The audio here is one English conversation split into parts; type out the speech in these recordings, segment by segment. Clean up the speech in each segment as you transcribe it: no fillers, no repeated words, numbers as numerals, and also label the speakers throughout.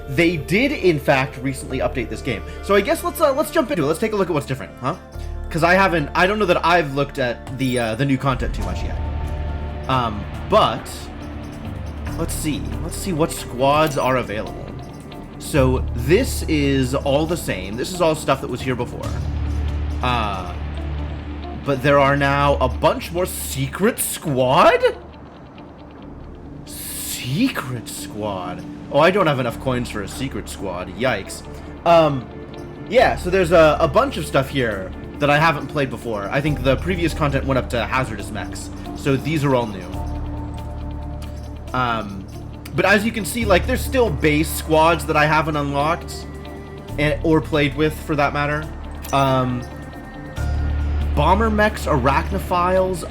Speaker 1: They did, in fact, recently update this game. So I guess let's jump into it. Let's take a look at what's different, huh? Because I don't know that I've looked at the new content too much yet. But let's see what squads are available. So this is all the same. This is all stuff that was here before. But there are now a bunch more Secret Squad? Secret Squad. Oh, I don't have enough coins for a Secret Squad. Yikes. Yeah, so there's a bunch of stuff here that I haven't played before. I think the previous content went up to Hazardous Mechs. So these are all new. But as you can see, like, there's still base squads that I haven't unlocked. Or played with, for that matter. Bomber Mechs, Arachnophiles.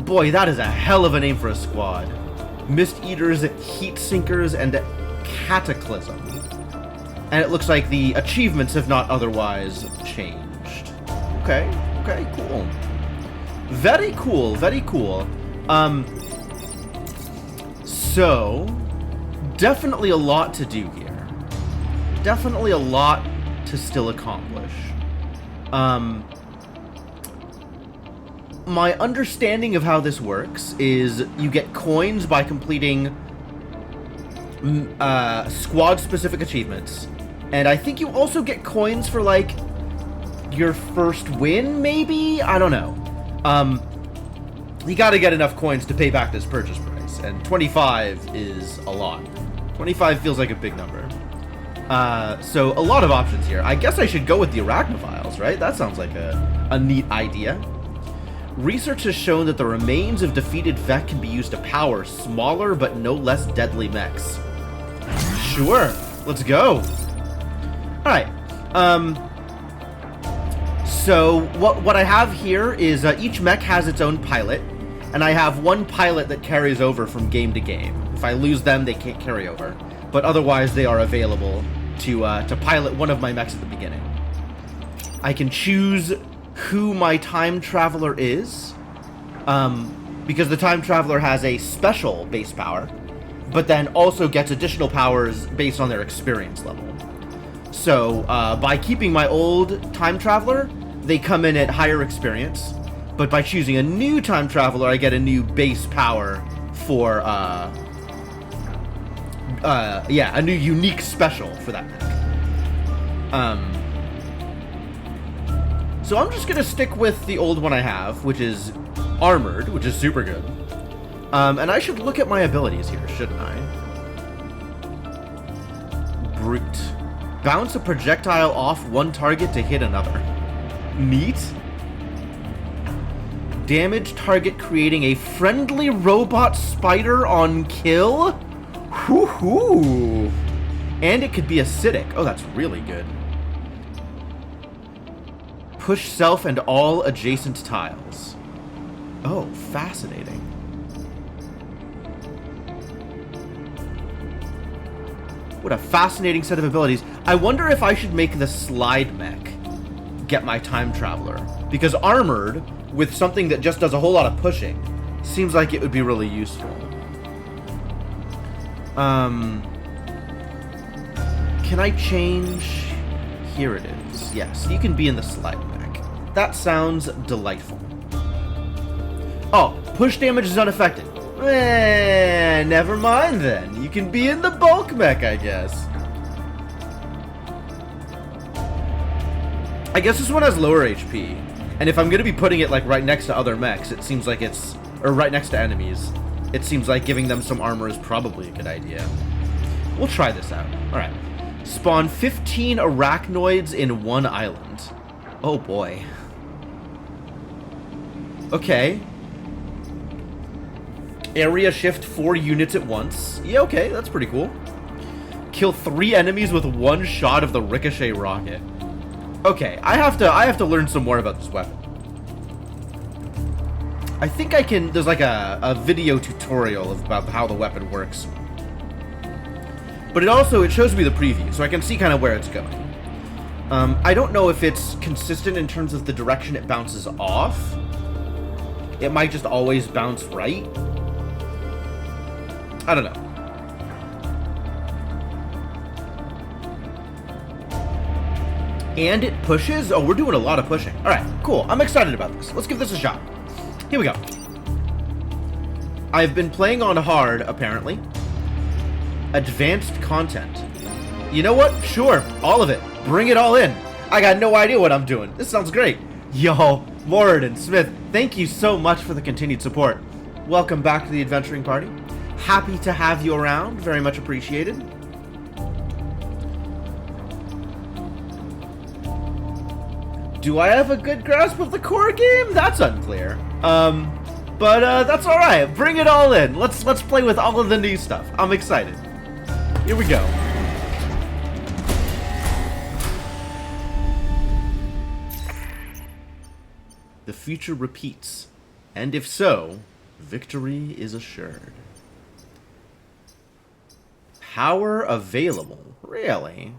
Speaker 1: Boy, that is a hell of a name for a squad. Mist Eaters, Heat Sinkers, and Cataclysm. And it looks like the achievements have not otherwise changed. Okay, cool. Very cool. So, definitely a lot to do here. Definitely a lot to still accomplish. My understanding of how this works is you get coins by completing squad-specific achievements. And I think you also get coins for, like, your first win, maybe? I don't know. You gotta get enough coins to pay back this purchase price, and 25 is a lot. 25 feels like a big number. So a lot of options here. I guess I should go with the Arachnophiles, right? That sounds like a neat idea. Research has shown that the remains of defeated Vek can be used to power smaller but no less deadly mechs. Sure, let's go. Alright, so what I have here is each mech has its own pilot, and I have one pilot that carries over from game to game. If I lose them, they can't carry over, but otherwise they are available to pilot one of my mechs at the beginning. I can choose who my time traveler is, because the time traveler has a special base power, but then also gets additional powers based on their experience level. So by keeping my old time traveler, they come in at higher experience, but by choosing a new time traveler, I get a new base power for a new unique special for that mech. So I'm just gonna stick with the old one I have, which is Armored, which is super good. And I should look at my abilities here, shouldn't I? Brute. Bounce a projectile off one target to hit another. Neat. Damage target creating a friendly robot spider on kill? Whoo-hoo! And it could be acidic. Oh, that's really good. Push self and all adjacent tiles. Oh, fascinating. What a fascinating set of abilities. I wonder if I should make the slide mech get my time traveler. Because Armored, with something that just does a whole lot of pushing, seems like it would be really useful. Can I change? Here it is. Yes, you can be in the slide mech. That sounds delightful. Oh, push damage is unaffected. Never mind then. You can be in the bulk mech, I guess. I guess this one has lower HP. And if I'm going to be putting it, like, right next to other mechs, it seems like it's... Or right next to enemies. It seems like giving them some armor is probably a good idea. We'll try this out. Alright. Spawn 15 arachnoids in one island. Oh boy. Okay. Area shift 4 units at once. Yeah, okay, that's pretty cool. Kill 3 enemies with one shot of the ricochet rocket. Okay, I have to learn some more about this weapon. I think I can... There's like a video tutorial about how the weapon works. But it shows me the preview, so I can see kind of where it's going. I don't know if it's consistent in terms of the direction it bounces off. It might just always bounce right. I don't know. And it pushes? Oh, we're doing a lot of pushing. Alright, cool. I'm excited about this. Let's give this a shot. Here we go. I've been playing on hard, apparently. Advanced content. You know what? Sure, all of it. Bring it all in. I got no idea what I'm doing. This sounds great. Yo, Ward and Smith, thank you so much for the continued support. Welcome back to the Adventuring Party. Happy to have you around. Very much appreciated. Do I have a good grasp of the core game? That's unclear. But that's all right. Bring it all in. Let's play with all of the new stuff. I'm excited. Here we go. The future repeats, and if so, victory is assured. Power available. Really?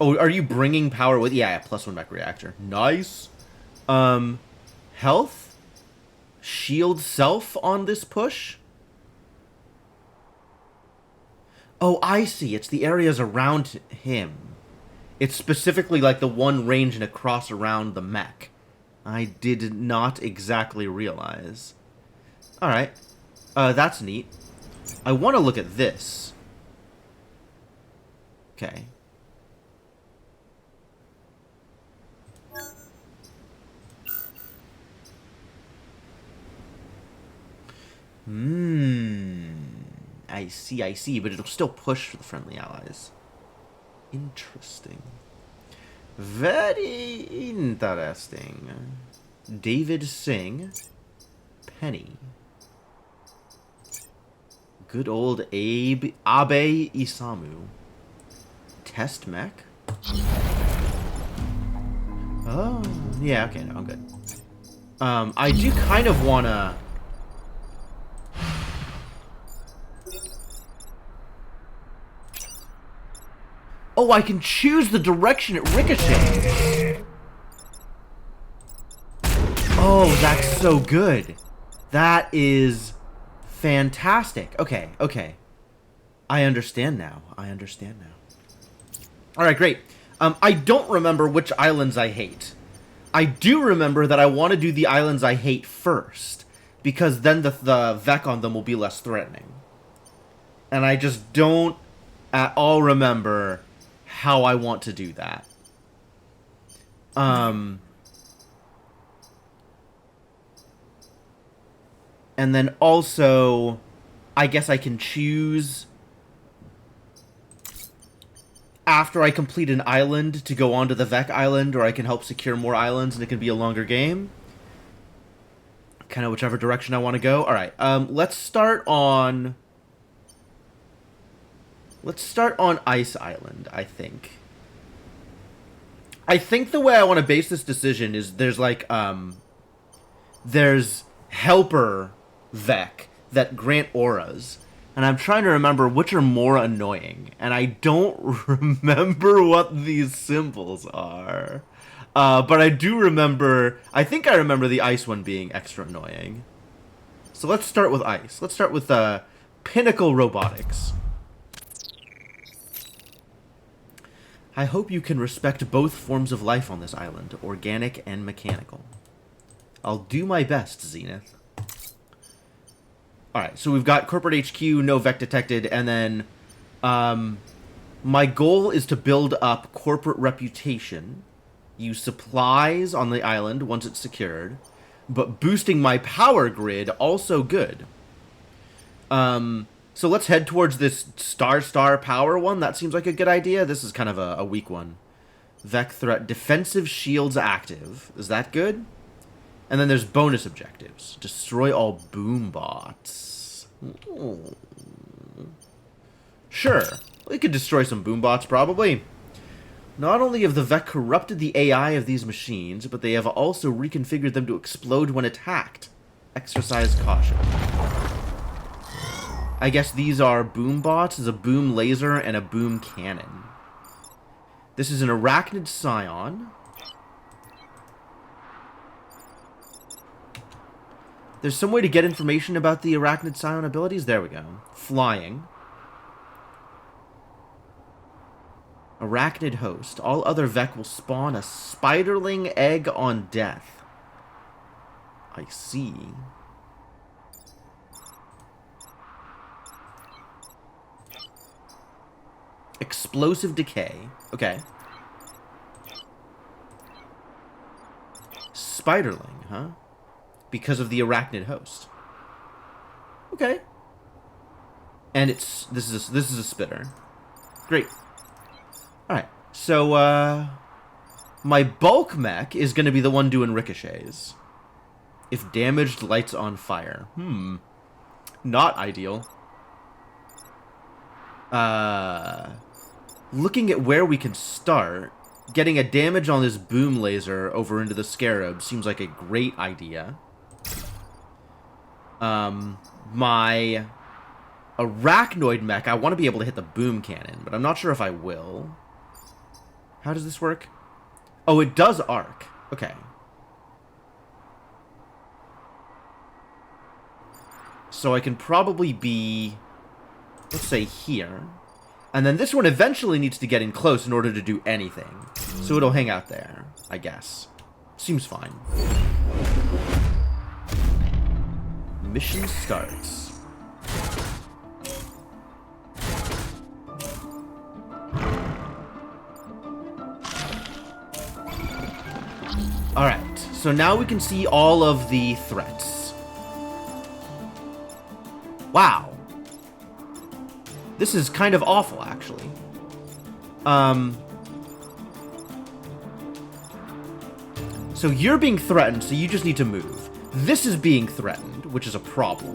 Speaker 1: Oh, are you bringing power with... Yeah, +1 mech reactor. Nice. Health? Shield self on this push? Oh, I see. It's the areas around him. It's specifically like the one range and across around the mech. I did not exactly realize. Alright. That's neat. I want to look at this. Okay. I see, but it'll still push for the friendly allies. Interesting. Very interesting. David Singh. Penny. Good old Abe Isamu. Test mech. Oh, yeah, okay, no, I'm good. I do kind of wanna... Oh, I can choose the direction it ricochets. Oh, that's so good. That is fantastic. Okay, okay. I understand now. Alright, great. I don't remember which islands I hate. I do remember that I want to do the islands I hate first, because then the Vec on them will be less threatening. And I just don't at all remember how I want to do that. And then also, I guess I can choose after I complete an island to go on to the Vec island, or I can help secure more islands and it can be a longer game. Kind of whichever direction I want to go. Alright, let's start on... Let's start on Ice Island, I think. I think the way I want to base this decision is there's like, there's helper Vec that grant auras. And I'm trying to remember which are more annoying. And I don't remember what these symbols are. But I do remember, I think I remember the ice one being extra annoying. So let's start with ice. Let's start with Pinnacle Robotics. I hope you can respect both forms of life on this island, organic and mechanical. I'll do my best, Zenith. Alright, so we've got Corporate HQ, no Vec detected, and then my goal is to build up corporate reputation, use supplies on the island once it's secured, but boosting my power grid, also good. So let's head towards this star power one. That seems like a good idea. This is kind of a weak one. Vec threat, defensive shields active. Is that good? And then there's bonus objectives. Destroy all boom bots. Ooh. Sure. We could destroy some boom bots, probably. Not only have the Vec corrupted the AI of these machines, but they have also reconfigured them to explode when attacked. Exercise caution. I guess these are boom bots. There's a boom laser and a boom cannon. This is an arachnid scion. There's some way to get information about the Arachnid Scion abilities. There we go. Flying. Arachnid host. All other Vek will spawn a spiderling egg on death. I see. Explosive decay. Okay. Spiderling, huh? Because of the Arachnid host. Okay. And this is a spitter. Great. Alright. So my bulk mech is gonna be the one doing ricochets. If damaged, lights on fire. Not ideal. Looking at where we can start, getting a damage on this boom laser over into the scarab seems like a great idea. My arachnoid mech, I want to be able to hit the boom cannon, but I'm not sure if I will. How does this work? Oh, it does arc. Okay. So I can probably be, let's say, here. And then this one eventually needs to get in close in order to do anything. So it'll hang out there, I guess. Seems fine. Mission starts. Alright, so now we can see all of the threats. Wow. This is kind of awful, actually. So you're being threatened, so you just need to move. This is being threatened, which is a problem.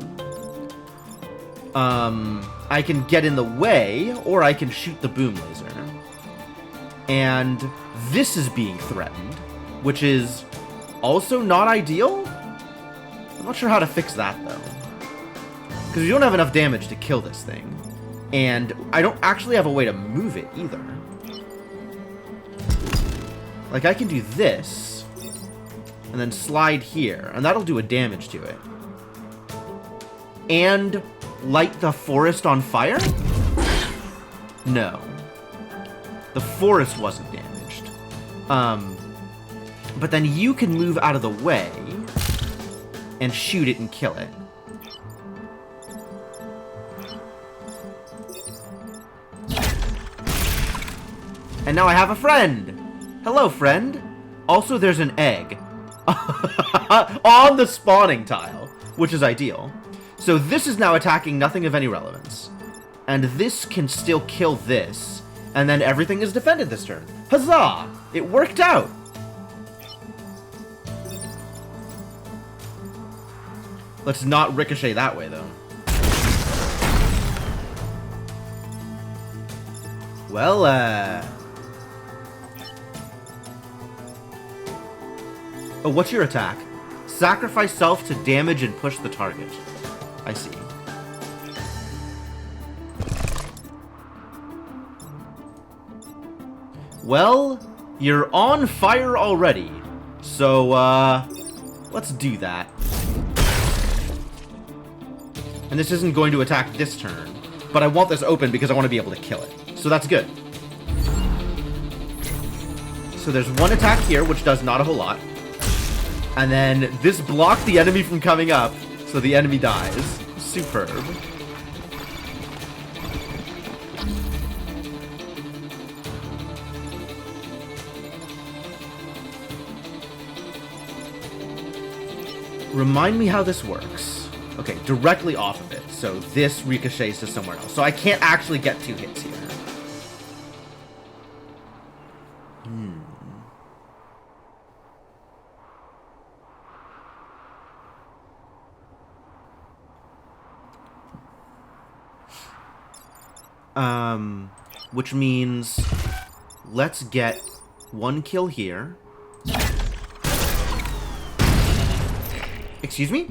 Speaker 1: I can get in the way, or I can shoot the boom laser. And this is being threatened, which is also not ideal? I'm not sure how to fix that, though. Because we don't have enough damage to kill this thing. And I don't actually have a way to move it, either. Like, I can do this, and then slide here, and that'll do a damage to it. And light the forest on fire? No. The forest wasn't damaged. But then you can move out of the way and shoot it and kill it. And now I have a friend! Hello, friend! Also, there's an egg. On the spawning tile, which is ideal. So this is now attacking nothing of any relevance. And this can still kill this. And then everything is defended this turn. Huzzah! It worked out! Let's not ricochet that way, though. Well, oh, what's your attack? Sacrifice self to damage and push the target. I see. Well, you're on fire already. So, let's do that. And this isn't going to attack this turn, but I want this open because I want to be able to kill it. So that's good. So there's one attack here, which does not a whole lot. And then this blocked the enemy from coming up, so the enemy dies. Superb. Remind me how this works. Okay, directly off of it. So this ricochets to somewhere else. So I can't actually get 2 hits here. Which means let's get 1 kill here. Excuse me?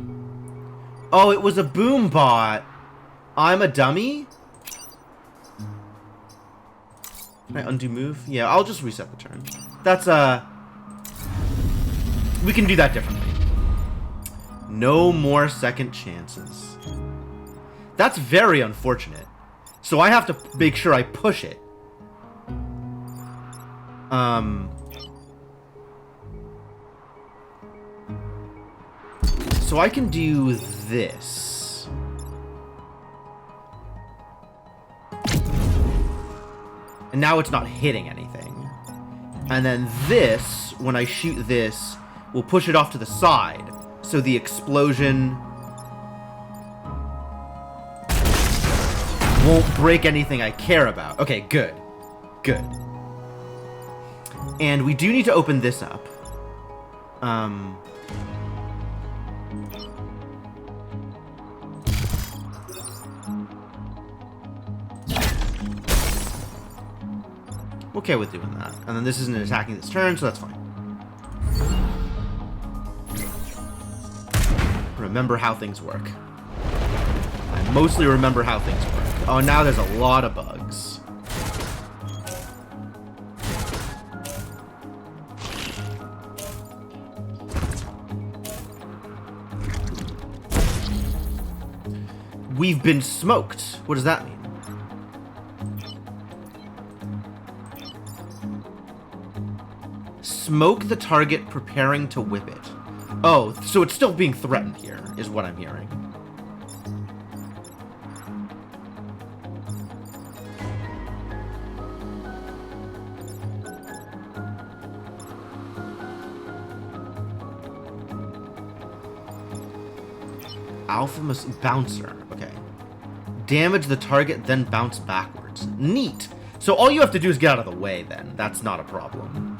Speaker 1: Oh, it was a boom bot. I'm a dummy? Can I undo move? Yeah, I'll just reset the turn. That's, we can do that differently. No more second chances. That's very unfortunate. So I have to make sure I push it. So I can do this. And now it's not hitting anything. And then this, when I shoot this, will push it off to the side. So the explosion won't break anything I care about. Okay, good. Good. And we do need to open this up. Okay with doing that. And then this isn't attacking this turn, so that's fine. Remember how things work. I mostly remember how things work. Oh, now there's a lot of bugs. We've been smoked. What does that mean? Smoke the target preparing to whip it. Oh, so it's still being threatened here, is what I'm hearing. Alpha bouncer. Okay. Damage the target, then bounce backwards. Neat. So all you have to do is get out of the way, then. That's not a problem.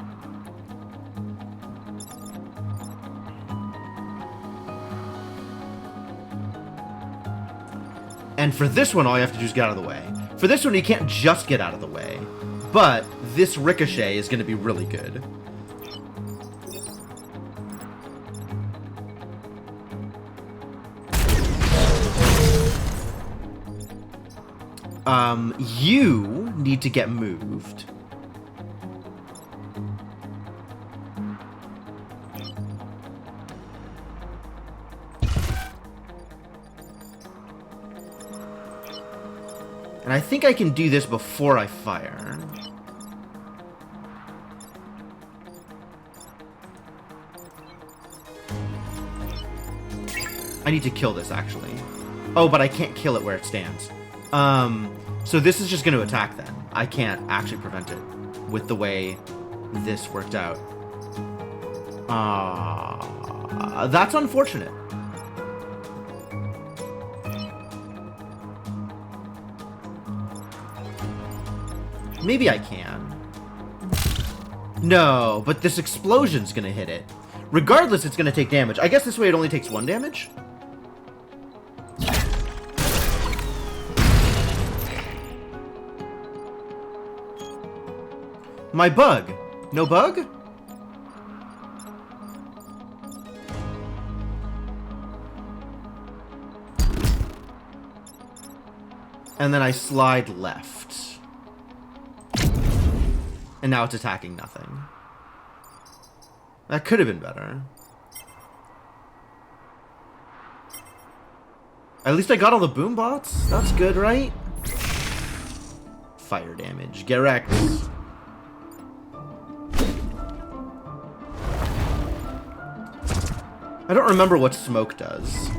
Speaker 1: And for this one, all you have to do is get out of the way. For this one, you can't just get out of the way. But this ricochet is going to be really good. You need to get moved. And I think I can do this before I fire. I need to kill this, actually. Oh, but I can't kill it where it stands. So this is just going to attack then. I can't actually prevent it with the way this worked out. That's unfortunate. Maybe I can. No, but this explosion's gonna hit it. Regardless, it's gonna take damage. I guess this way it only takes 1 damage? My bug. No bug? And then I slide left. And now it's attacking nothing. That could have been better. At least I got all the boom bots. That's good, right? Fire damage. Get wrecked. I don't remember what smoke does.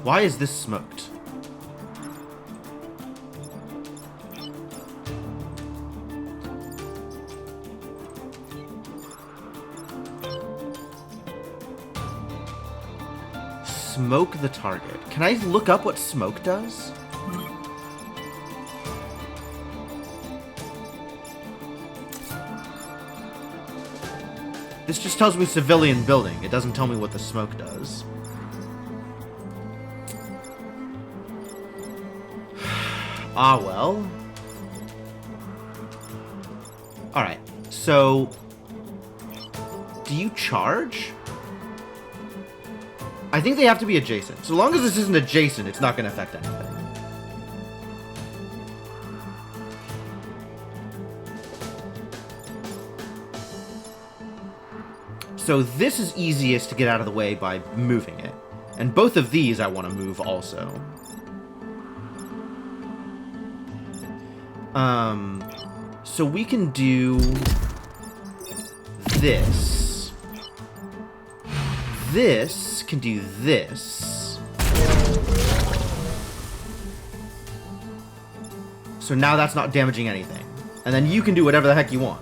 Speaker 1: Why is this smoked? Smoke the target. Can I look up what smoke does? This just tells me civilian building. It doesn't tell me what the smoke does. Ah, well. Alright, so... do you charge? I think they have to be adjacent. So long as this isn't adjacent, it's not going to affect anything. So this is easiest to get out of the way by moving it. And both of these I want to move also. So we can do this. This can do this. So now that's not damaging anything. And then you can do whatever the heck you want.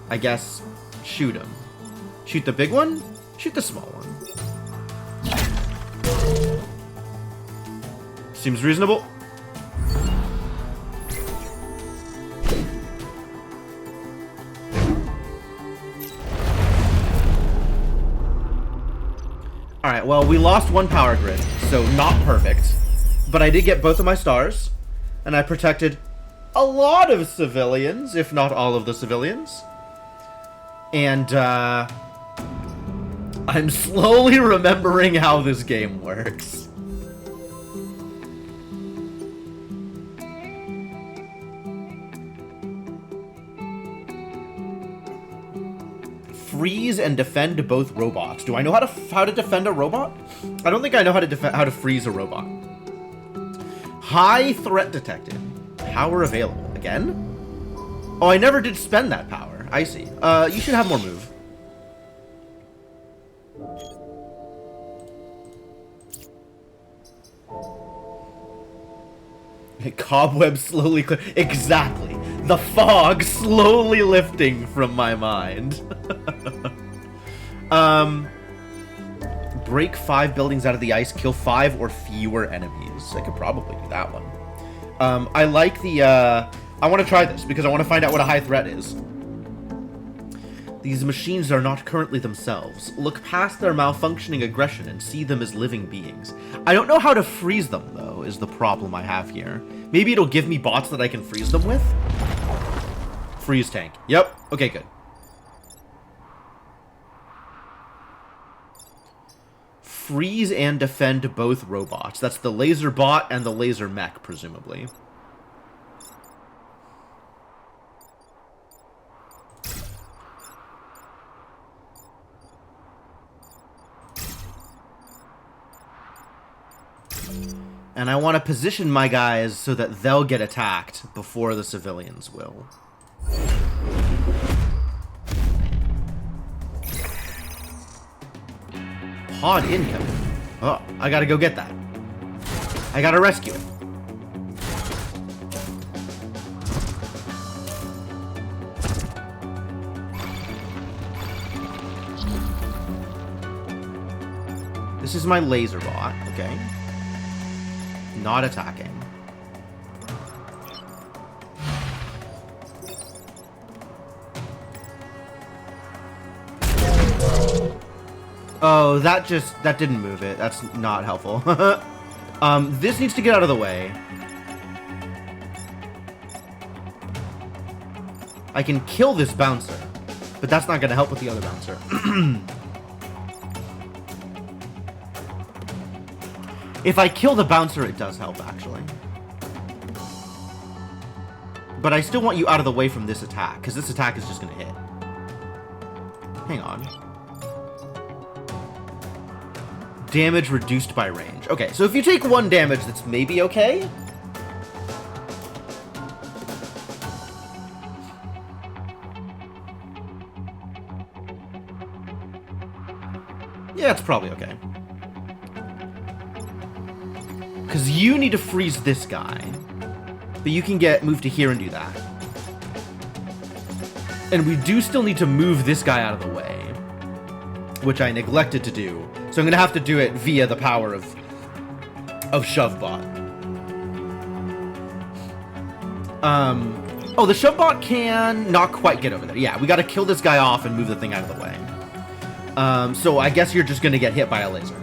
Speaker 1: I guess shoot him. Shoot the big one, shoot the small one. Seems reasonable. Alright, well, we lost one power grid, so not perfect. But I did get both of my stars, and I protected a lot of civilians, if not all of the civilians. And, I'm slowly remembering how this game works. Freeze and defend both robots. Do I know how to defend a robot? I don't think I know how to freeze a robot. High threat detected. Power available. Again? Oh, I never did spend that power. I see. You should have more move. Cobweb slowly clear. Exactly. The fog slowly lifting from my mind. Break 5 buildings out of the ice, kill 5 or fewer enemies. I could probably do that one. I like the, I want to try this because I want to find out what a high threat is. These machines are not currently themselves. Look past their malfunctioning aggression and see them as living beings. I don't know how to freeze them, though, is the problem I have here. Maybe it'll give me bots that I can freeze them with? Freeze tank. Yep. Okay, good. Freeze and defend both robots. That's the laser bot and the laser mech, presumably. And I want to position my guys so that they'll get attacked before the civilians will. Pod incoming. Oh, I gotta go get that. I gotta rescue it. This is my laser bot, okay? Not attacking. Oh, that didn't move it. That's not helpful. This needs to get out of the way. I can kill this bouncer, but that's not going to help with the other bouncer. If I kill the bouncer, it does help, actually. But I still want you out of the way from this attack, because this attack is just going to hit. Hang on. Damage reduced by range. Okay, so if you take 1 damage, that's maybe okay. Yeah, it's probably okay. Because you need to freeze this guy. But you can move to here and do that. And we do still need to move this guy out of the way. Which I neglected to do. So I'm going to have to do it via the power of ShoveBot. Oh, the ShoveBot can not quite get over there. Yeah, we got to kill this guy off and move the thing out of the way. So I guess you're just going to get hit by a laser.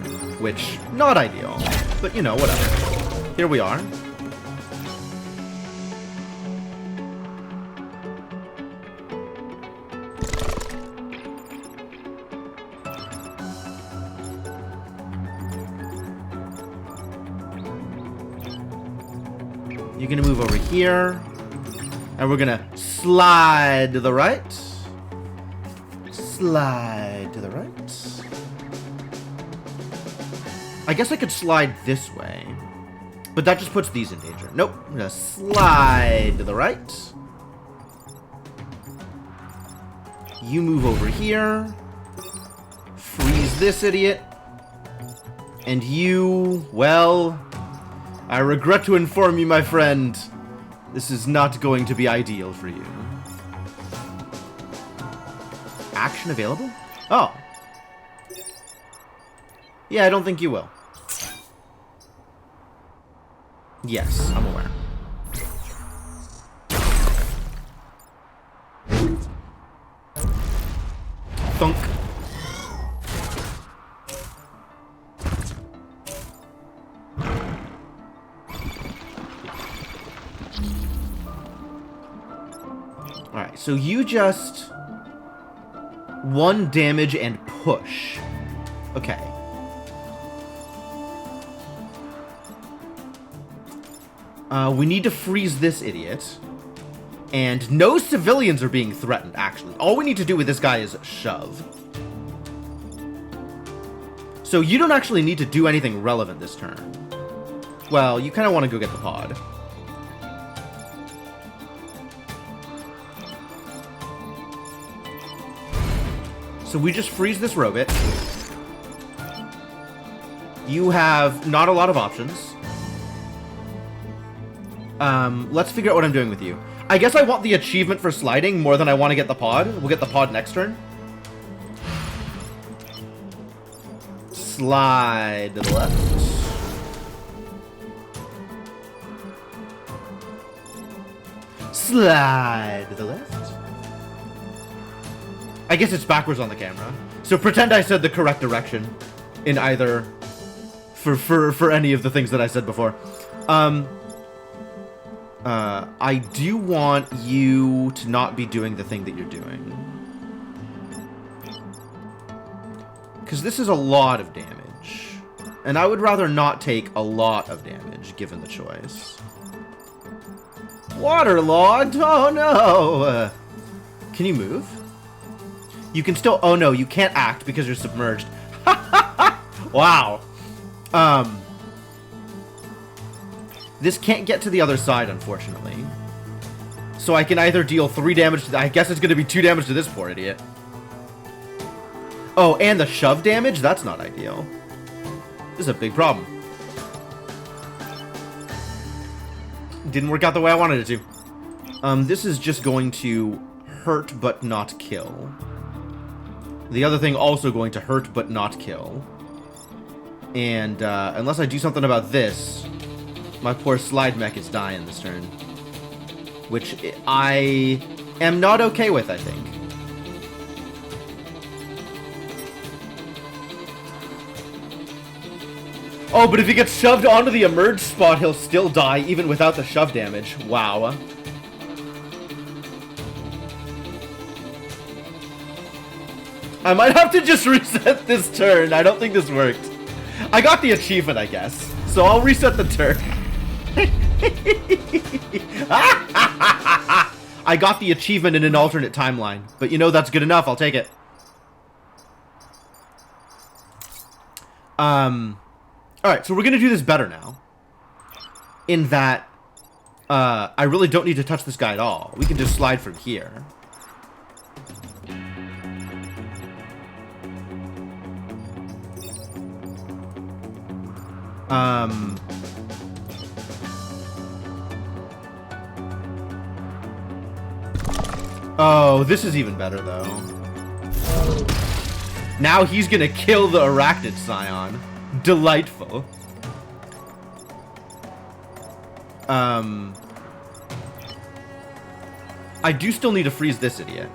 Speaker 1: Which, not ideal. But, you know, whatever. Here we are. You're going to move over here. And we're going to slide to the right. slide to the right. I guess I could slide this way, but that just puts these in danger. Nope, I'm gonna slide to the right. You move over here. Freeze this idiot. And you, well, I regret to inform you, my friend, this is not going to be ideal for you. Action available? Oh. Yeah, I don't think you will. Yes, I'm aware. Thunk. Alright, so you just... 1 damage and push. Okay. We need to freeze this idiot. And no civilians are being threatened, actually. All we need to do with this guy is shove. So you don't actually need to do anything relevant this turn. Well, you kind of want to go get the pod. So we just freeze this robot. You have not a lot of options. Let's figure out what I'm doing with you. I guess I want the achievement for sliding more than I want to get the pod. We'll get the pod next turn. Slide to the left. Slide to the left. I guess it's backwards on the camera. So pretend I said the correct direction in either for any of the things that I said before. I do want you to not be doing the thing that you're doing. Because this is a lot of damage. And I would rather not take a lot of damage, given the choice. Waterlogged? Oh no! Can you move? You can still... Oh no, you can't act because you're submerged. Wow. This can't get to the other side, unfortunately. So I can either deal 3 damage to... I guess it's going to be 2 damage to this poor idiot. Oh, and the shove damage? That's not ideal. This is a big problem. Didn't work out the way I wanted it to. This is just going to hurt but not kill. The other thing also going to hurt but not kill. And unless I do something about this, my poor slide mech is dying this turn. Which I am not okay with, I think. Oh, but if he gets shoved onto the emerge spot, he'll still die, even without the shove damage. Wow. I might have to just reset this turn. I don't think this worked. I got the achievement, I guess. So I'll reset the turn. I got the achievement in an alternate timeline. But you know, that's good enough. I'll take it. Alright, so we're gonna do this better now. In that, I really don't need to touch this guy at all. We can just slide from here. Oh, this is even better, though. Now he's gonna kill the Arachnid Scion. Delightful. I do still need to freeze this idiot.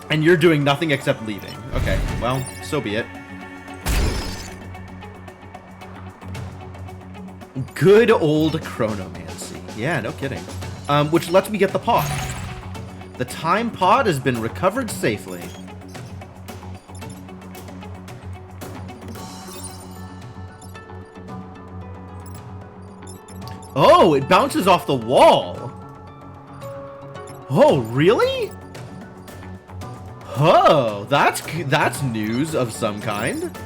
Speaker 1: And you're doing nothing except leaving. Okay, well, so be it. Good old chronomancy. Yeah, no kidding. Which lets me get the pod. The time pod has been recovered safely. Oh, it bounces off the wall. Oh, really? Oh, that's news of some kind.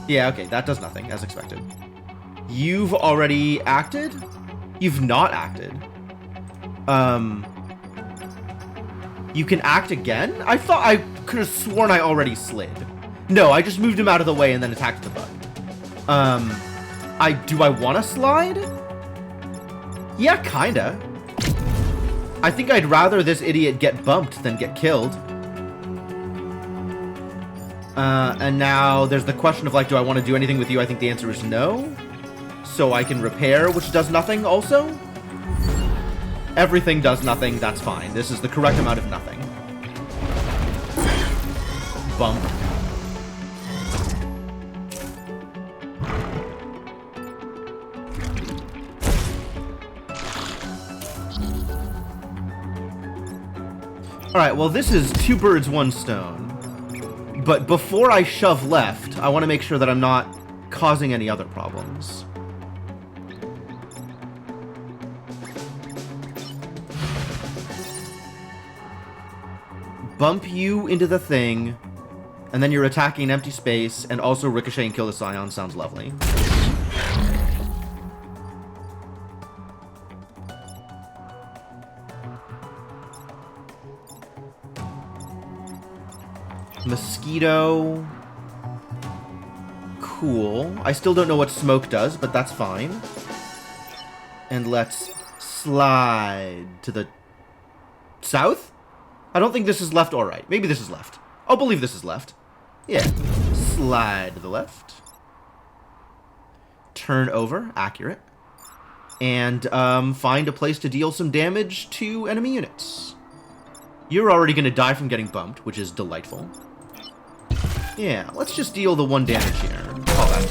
Speaker 1: Yeah, okay, that does nothing, as expected. You've already acted? You've not acted. You can act again? I thought I could have sworn I already slid. No, I just moved him out of the way and then attacked the bug. Do I want to slide? Yeah, kinda. I think I'd rather this idiot get bumped than get killed. And now there's the question of, like, do I want to do anything with you? I think the answer is no. So I can repair, which does nothing also. Everything does nothing, that's fine. This is the correct amount of nothing. Bump. Alright, well this is 2 birds, 1 stone. But before I shove left, I want to make sure that I'm not causing any other problems. Bump you into the thing, and then you're attacking an empty space, and also ricochet and kill the Scion. Sounds lovely. Mosquito. Cool. I still don't know what smoke does, but that's fine. And let's slide to the south? I don't think this is left or right. Maybe this is left. I'll believe this is left. Yeah. Slide to the left. Turn over. Accurate. And find a place to deal some damage to enemy units. You're already going to die from getting bumped, which is delightful. Yeah, let's just deal the 1 damage here. Call that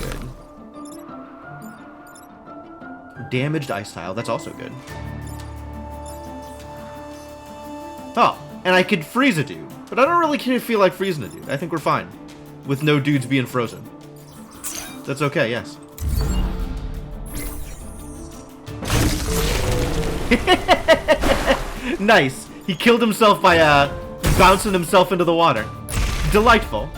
Speaker 1: good. Damaged ice tile. That's also good. Oh. And I could freeze a dude. But I don't really feel like freezing a dude. I think we're fine. With no dudes being frozen. That's okay, yes. Nice. He killed himself by bouncing himself into the water. Delightful.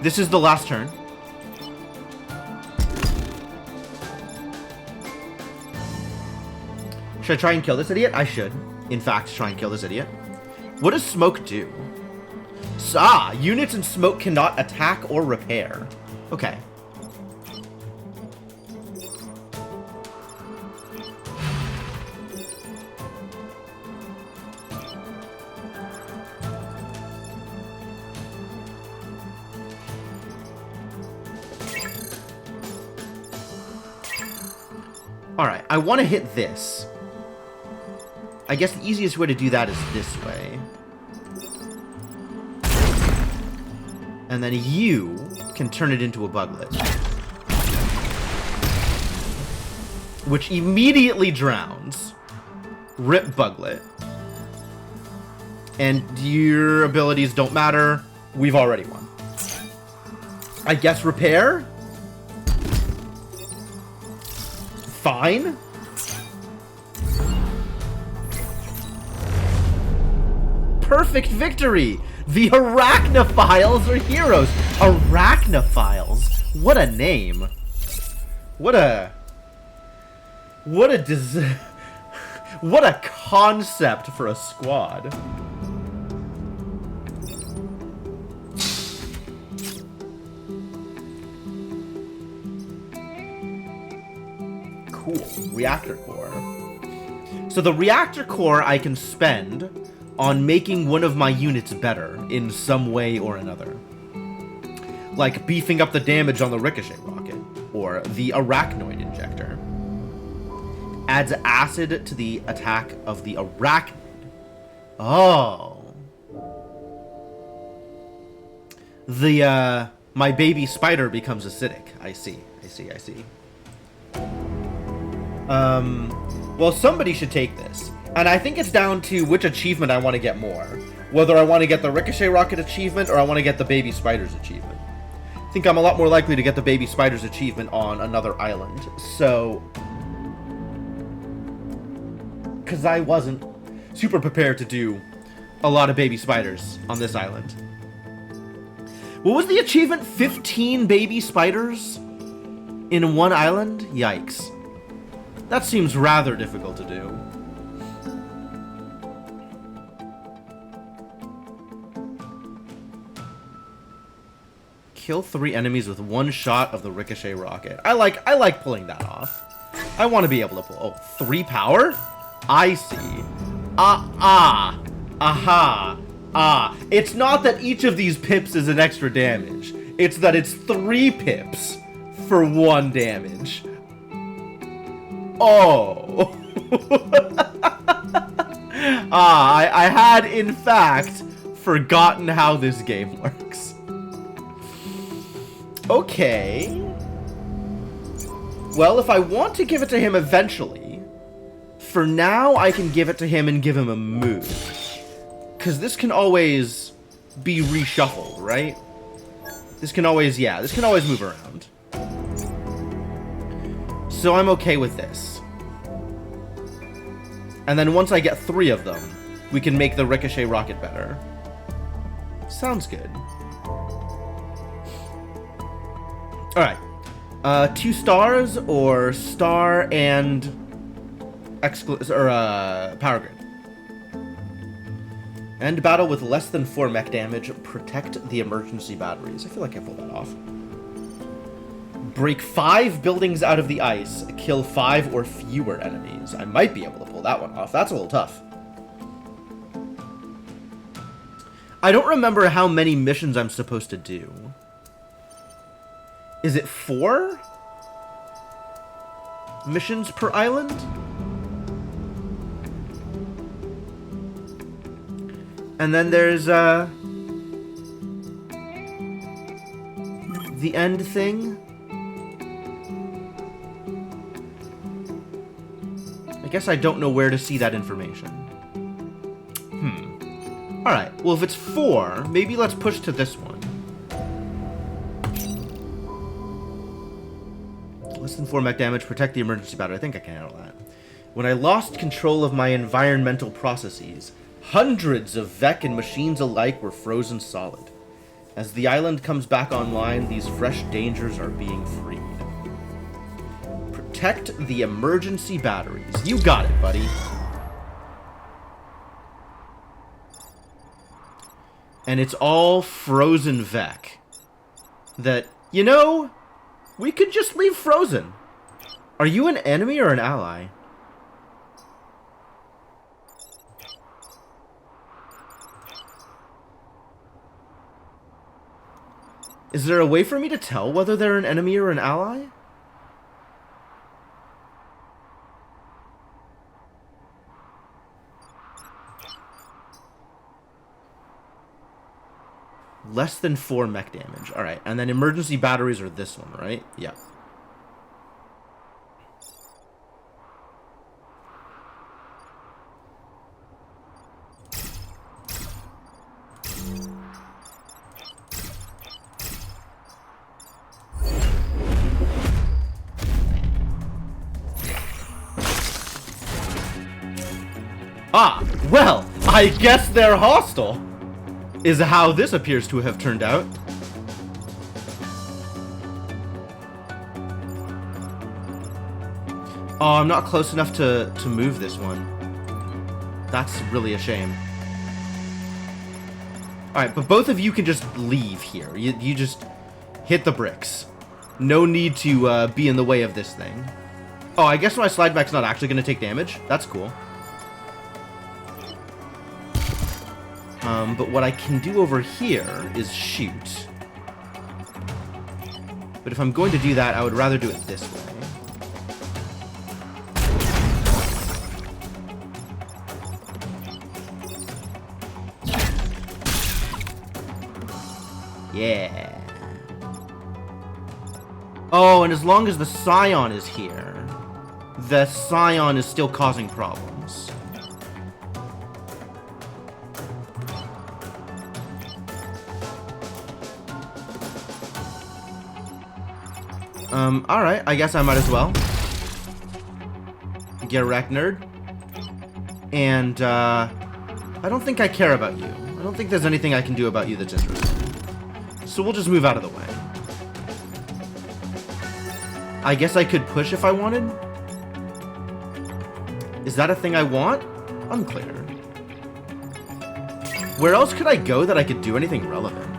Speaker 1: This is the last turn. Should I try and kill this idiot? I should, in fact, try and kill this idiot. What does smoke do? Units in smoke cannot attack or repair. Okay. Alright, I want to hit this. I guess the easiest way to do that is this way. And then you can turn it into a buglet. Which immediately drowns. Rip buglet. And your abilities don't matter. We've already won. I guess repair? Fine. Perfect victory! The Arachnophiles are heroes! Arachnophiles! What a name! What a concept for a squad. Cool. Reactor core. So the reactor core I can spend on making one of my units better in some way or another. Like beefing up the damage on the ricochet rocket, or the arachnoid injector. Adds acid to the attack of the arachnid. Oh. My baby spider becomes acidic. I see. Well, somebody should take this. And I think it's down to which achievement I want to get more. Whether I want to get the Ricochet Rocket achievement or I want to get the Baby Spiders achievement. I think I'm a lot more likely to get the baby spiders achievement on another island. So, because I wasn't super prepared to do a lot of baby spiders on this island. What was the achievement? 15 baby spiders in one island? Yikes. That seems rather difficult to do. Kill 3 enemies with 1 shot of the ricochet rocket. I like pulling that off. I want to be able to pull. Oh, 3 power? I see. Aha. It's not that each of these pips is an extra damage. It's that it's 3 pips for 1 damage. Oh. I had, in fact, forgotten how this game works. Okay. Well, if I want to give it to him eventually, for now I can give it to him and give him a move. Because this can always be reshuffled, right? This can always move around. So I'm okay with this. And then once I get 3 of them, we can make the ricochet rocket better. Sounds good. Alright. 2 stars or star and power grid. End battle with less than 4 mech damage. Protect the emergency batteries. I feel like I pulled that off. Break 5 buildings out of the ice. Kill 5 or fewer enemies. I might be able to pull that one off. That's a little tough. I don't remember how many missions I'm supposed to do. Is it 4 missions per island? And then there's the end thing. I guess I don't know where to see that information. Alright, well if it's 4, maybe let's push to this one. Less than 4 mech damage, protect the emergency battery. I think I can handle that. When I lost control of my environmental processes, hundreds of Vek and machines alike were frozen solid. As the island comes back online, these fresh dangers are being freed. Protect the emergency batteries. You got it, buddy. And it's all frozen Vek. That, you know, we could just leave frozen. Are you an enemy or an ally? Is there a way for me to tell whether they're an enemy or an ally? Less than 4 mech damage. Alright, and then emergency batteries are this one, right? Yeah. Ah, well, I guess they're hostile, is how this appears to have turned out. Oh, I'm not close enough to move this one. That's really a shame. Alright, but both of you can just leave here. You just hit the bricks. No need to be in the way of this thing. Oh, I guess my slide back's not actually going to take damage. That's cool. But what I can do over here is shoot. But if I'm going to do that, I would rather do it this way. Yeah. Oh, and as long as the Scion is here, the Scion is still causing problems. Alright, I guess I might as well. Get wrecked, nerd. And, I don't think I care about you. I don't think there's anything I can do about you that's interesting. So we'll just move out of the way. I guess I could push if I wanted? Is that a thing I want? Unclear. Where else could I go that I could do anything relevant?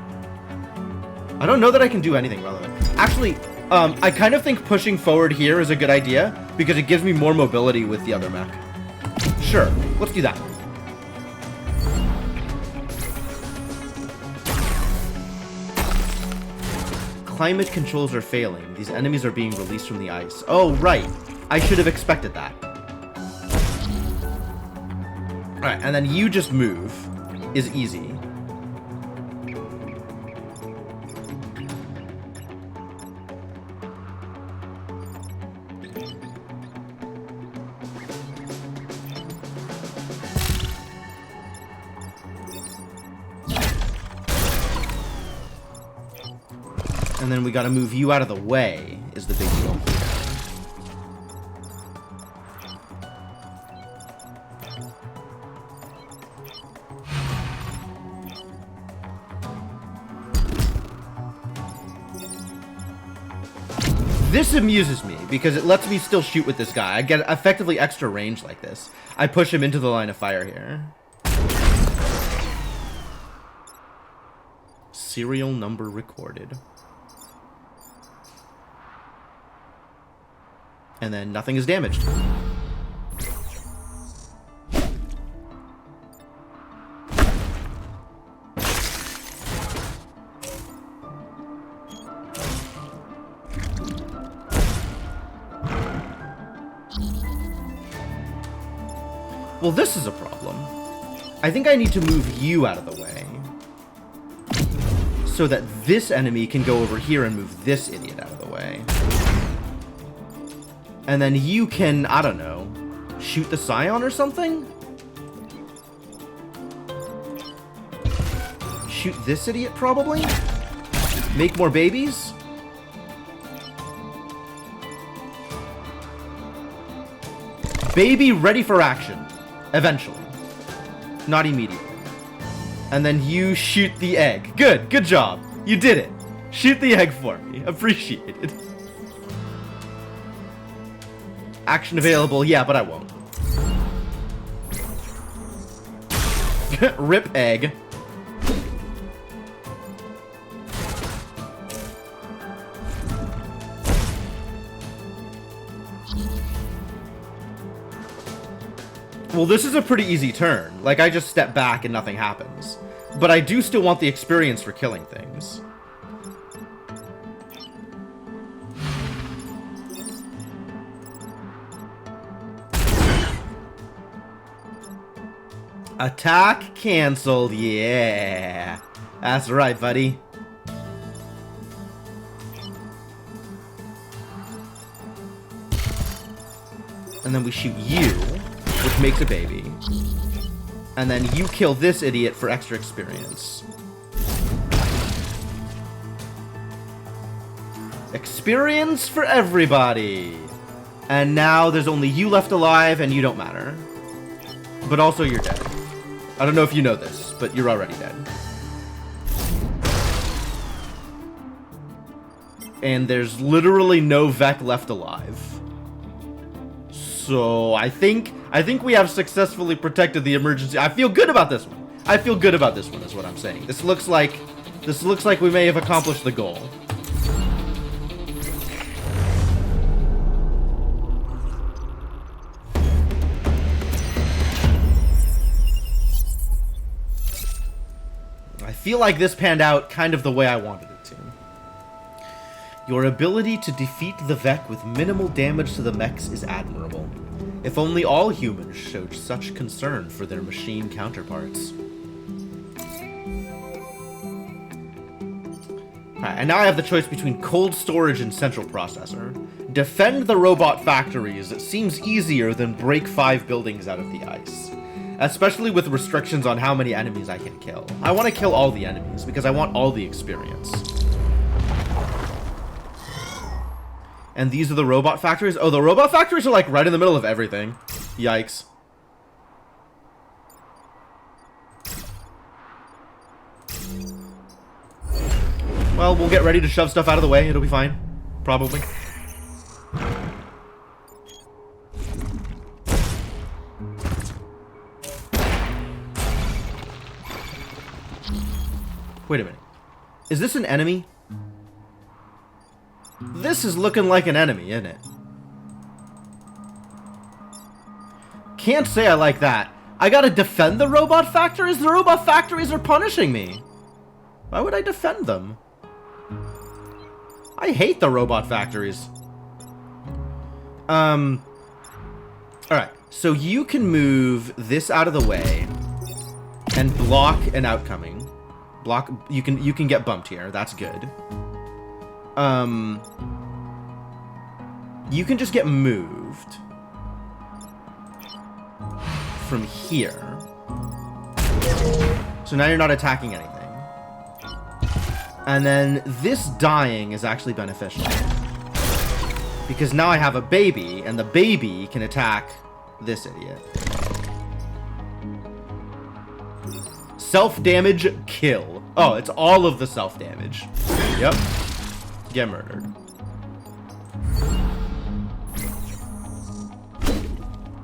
Speaker 1: I don't know that I can do anything relevant. Actually, I kind of think pushing forward here is a good idea because it gives me more mobility with the other mech. Sure, let's do that. Climate controls are failing. These enemies are being released from the ice. Oh, right. I should have expected that. Alright, and then you just move is easy. And then we gotta move you out of the way, is the big deal. This amuses me, because it lets me still shoot with this guy. I get effectively extra range like this. I push him into the line of fire here. Serial number recorded. And then nothing is damaged. Well, this is a problem. I think I need to move you out of the way so that this enemy can go over here and move this idiot out of the way. And then you can, I don't know, shoot the Scion or something? Shoot this idiot, probably? Make more babies? Baby ready for action. Eventually. Not immediately. And then you shoot the egg. Good, good job. You did it. Shoot the egg for me. Appreciate it. Action available. Yeah, but I won't. Rip egg. Well, this is a pretty easy turn. Like, I just step back and nothing happens. But I do still want the experience for killing things. Attack canceled, yeah. That's right, buddy. And then we shoot you, which makes a baby. And then you kill this idiot for extra experience. Experience for everybody. And now there's only you left alive and you don't matter. But also you're dead. I don't know if you know this, but you're already dead. And there's literally no Vec left alive. So I think we have successfully protected the emergency. I feel good about this one. I feel good about this one is what I'm saying. This looks like we may have accomplished the goal. I feel like this panned out kind of the way I wanted it to. Your ability to defeat the Vec with minimal damage to the mechs is admirable. If only all humans showed such concern for their machine counterparts. Alright, and now I have the choice between cold storage and central processor. Defend the robot factories. It seems easier than break 5 buildings out of the ice. Especially with restrictions on how many enemies I can kill. I want to kill all the enemies because I want all the experience. And these are the robot factories. Oh, the robot factories are like right in the middle of everything. Yikes. Well, we'll get ready to shove stuff out of the way. It'll be fine. Probably. Wait a minute. Is this an enemy? This is looking like an enemy, isn't it? Can't say I like that. I gotta defend the robot factories? The robot factories are punishing me. Why would I defend them? I hate the robot factories. Alright, so you can move this out of the way and block an outcoming. Block, you can get bumped here. That's good. You can just get moved from here. So now you're not attacking anything. And then this dying is actually beneficial. Because now I have a baby, and the baby can attack this idiot. Self-damage, kill. Oh, it's all of the self-damage. Yep. Get murdered.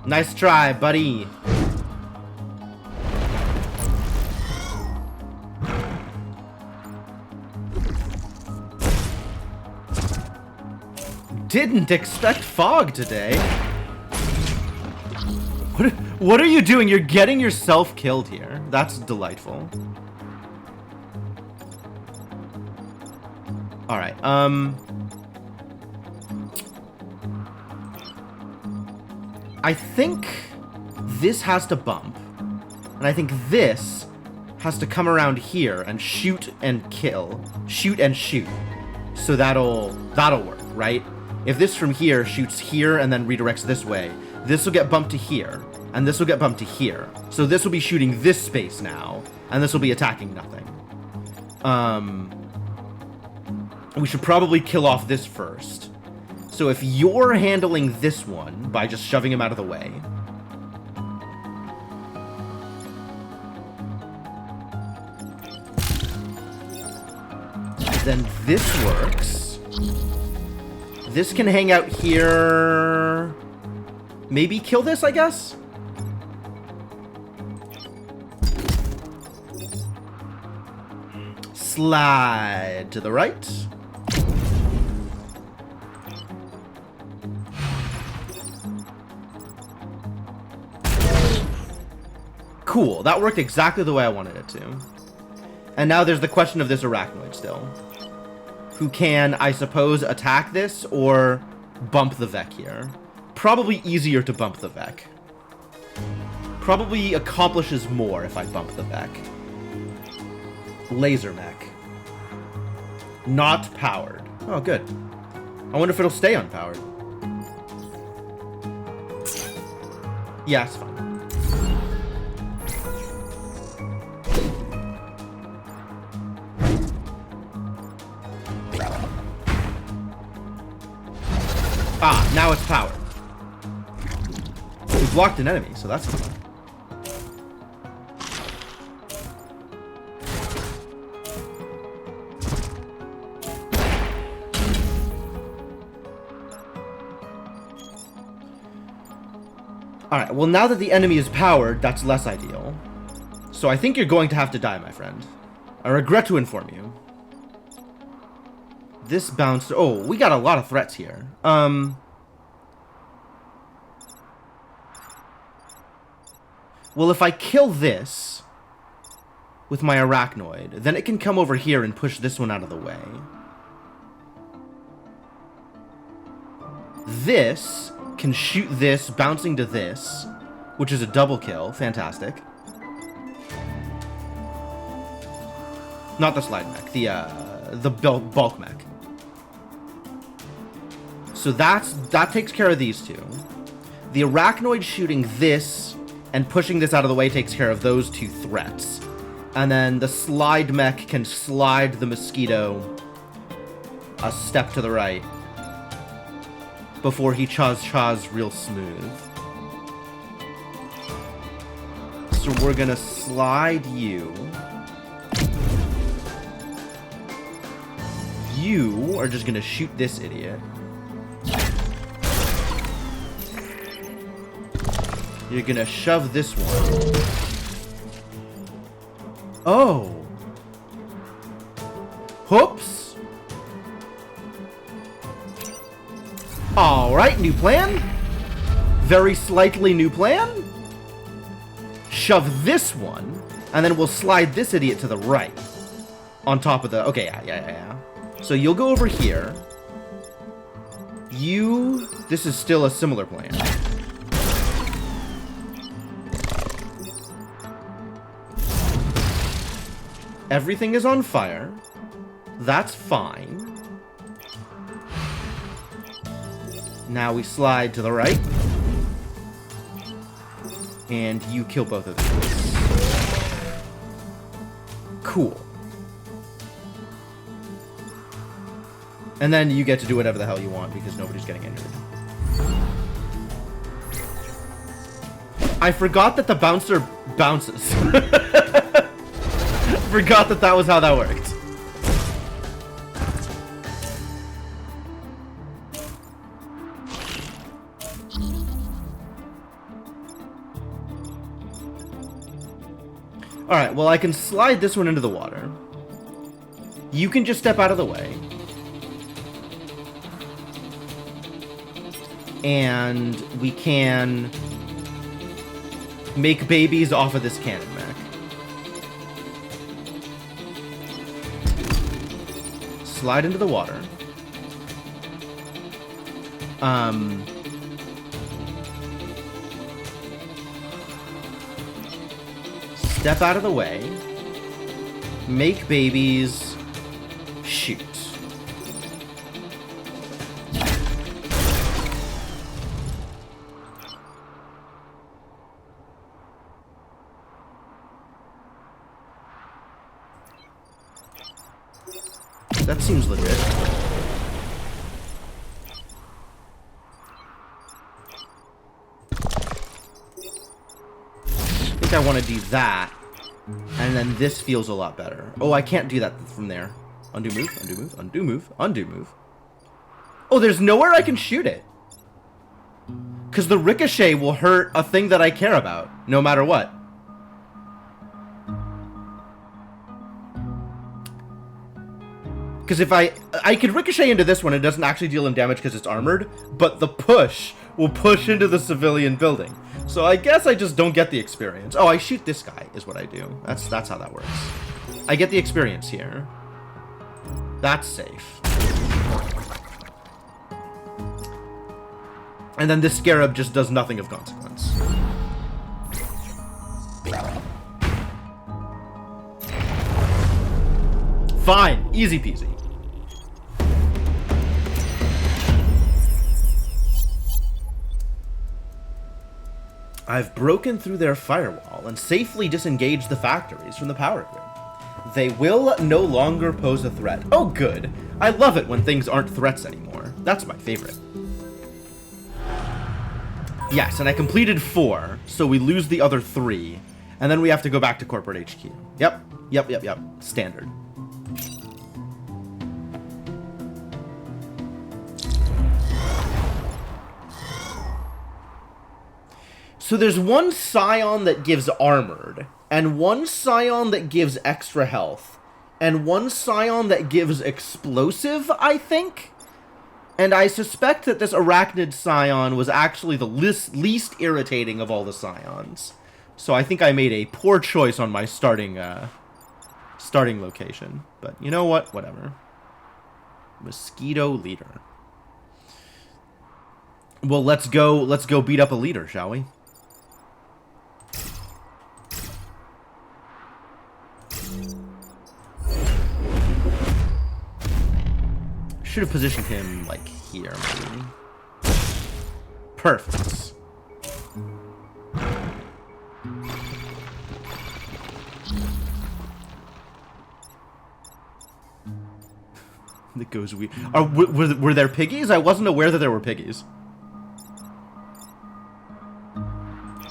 Speaker 1: Nice try, buddy. Didn't expect fog today. What are you doing? You're getting yourself killed here. That's delightful. All right. I think this has to bump. And I think this has to come around here and shoot and kill. Shoot and shoot. So that'll work, right? If this from here shoots here and then redirects this way, this will get bumped to here, and this will get bumped to here. So this will be shooting this space now, and this will be attacking nothing. We should probably kill off this first. So if you're handling this one by just shoving him out of the way, then this works. This can hang out here. Maybe kill this, I guess? Slide to the right. Cool, that worked exactly the way I wanted it to. And now there's the question of this arachnoid still. Who can, I suppose, attack this or bump the Vec here. Probably easier to bump the Vec. Probably accomplishes more if I bump the Vec. Laser mech. Not powered. Oh, good. I wonder if it'll stay unpowered. Yeah, it's fine. Ah, now it's powered. We blocked an enemy, so that's fun. Alright, well now that the enemy is powered, that's less ideal. So I think you're going to have to die, my friend. I regret to inform you. This bounced... Oh, we got a lot of threats here. Well, if I kill this with my arachnoid, then it can come over here and push this one out of the way. This can shoot this, bouncing to this, which is a double kill. Fantastic. Not the slide mech, the bulk mech. So that takes care of these two. The arachnoid shooting this and pushing this out of the way takes care of those two threats. And then the slide mech can slide the mosquito a step to the right. before he chaws real smooth. So we're gonna slide you. You are just gonna shoot this idiot. You're gonna shove this one. Oh. Whoops. Alright, new plan. Very slightly new plan. Shove this one, and then we'll slide this idiot to the right. On top of the... Okay, yeah. So you'll go over here. You... This is still a similar plan. Everything is on fire. That's fine. Now we slide to the right. And you kill both of them. Cool. And then you get to do whatever the hell you want because nobody's getting injured. I forgot that the bouncer bounces. Forgot that that was how that worked. Alright, well I can slide this one into the water. You can just step out of the way. And we can make babies off of this cannon mech. Slide into the water. Step out of the way. Make babies. Shoot. That seems legit. I think I want to do that. And then this feels a lot better. Oh, I can't do that from there. Undo move, undo move, undo move, undo move. Oh, there's nowhere I can shoot it. Because the ricochet will hurt a thing that I care about, no matter what. Because if I could ricochet into this one, it doesn't actually deal him damage because it's armored, but the push will push into the civilian building. So I guess I just don't get the experience. Oh, I shoot this guy is what I do. That's how that works. I get the experience here. That's safe. And then this scarab just does nothing of consequence. Fine, easy peasy. I've broken through their firewall and safely disengaged the factories from the power grid. They will no longer pose a threat. Oh, good. I love it when things aren't threats anymore. That's my favorite. Yes, and I completed 4, so we lose the other 3. And then we have to go back to corporate HQ. Yep. Standard. So there's one Scion that gives armored, and one Scion that gives extra health, and one Scion that gives explosive, I think? And I suspect that this Arachnid Scion was actually the least irritating of all the Scions. So I think I made a poor choice on my starting location. But you know what? Whatever. Mosquito leader. Well, let's go beat up a leader, shall we? Should have positioned him, like, here, maybe. Perfect. That goes weird. Were there piggies? I wasn't aware that there were piggies.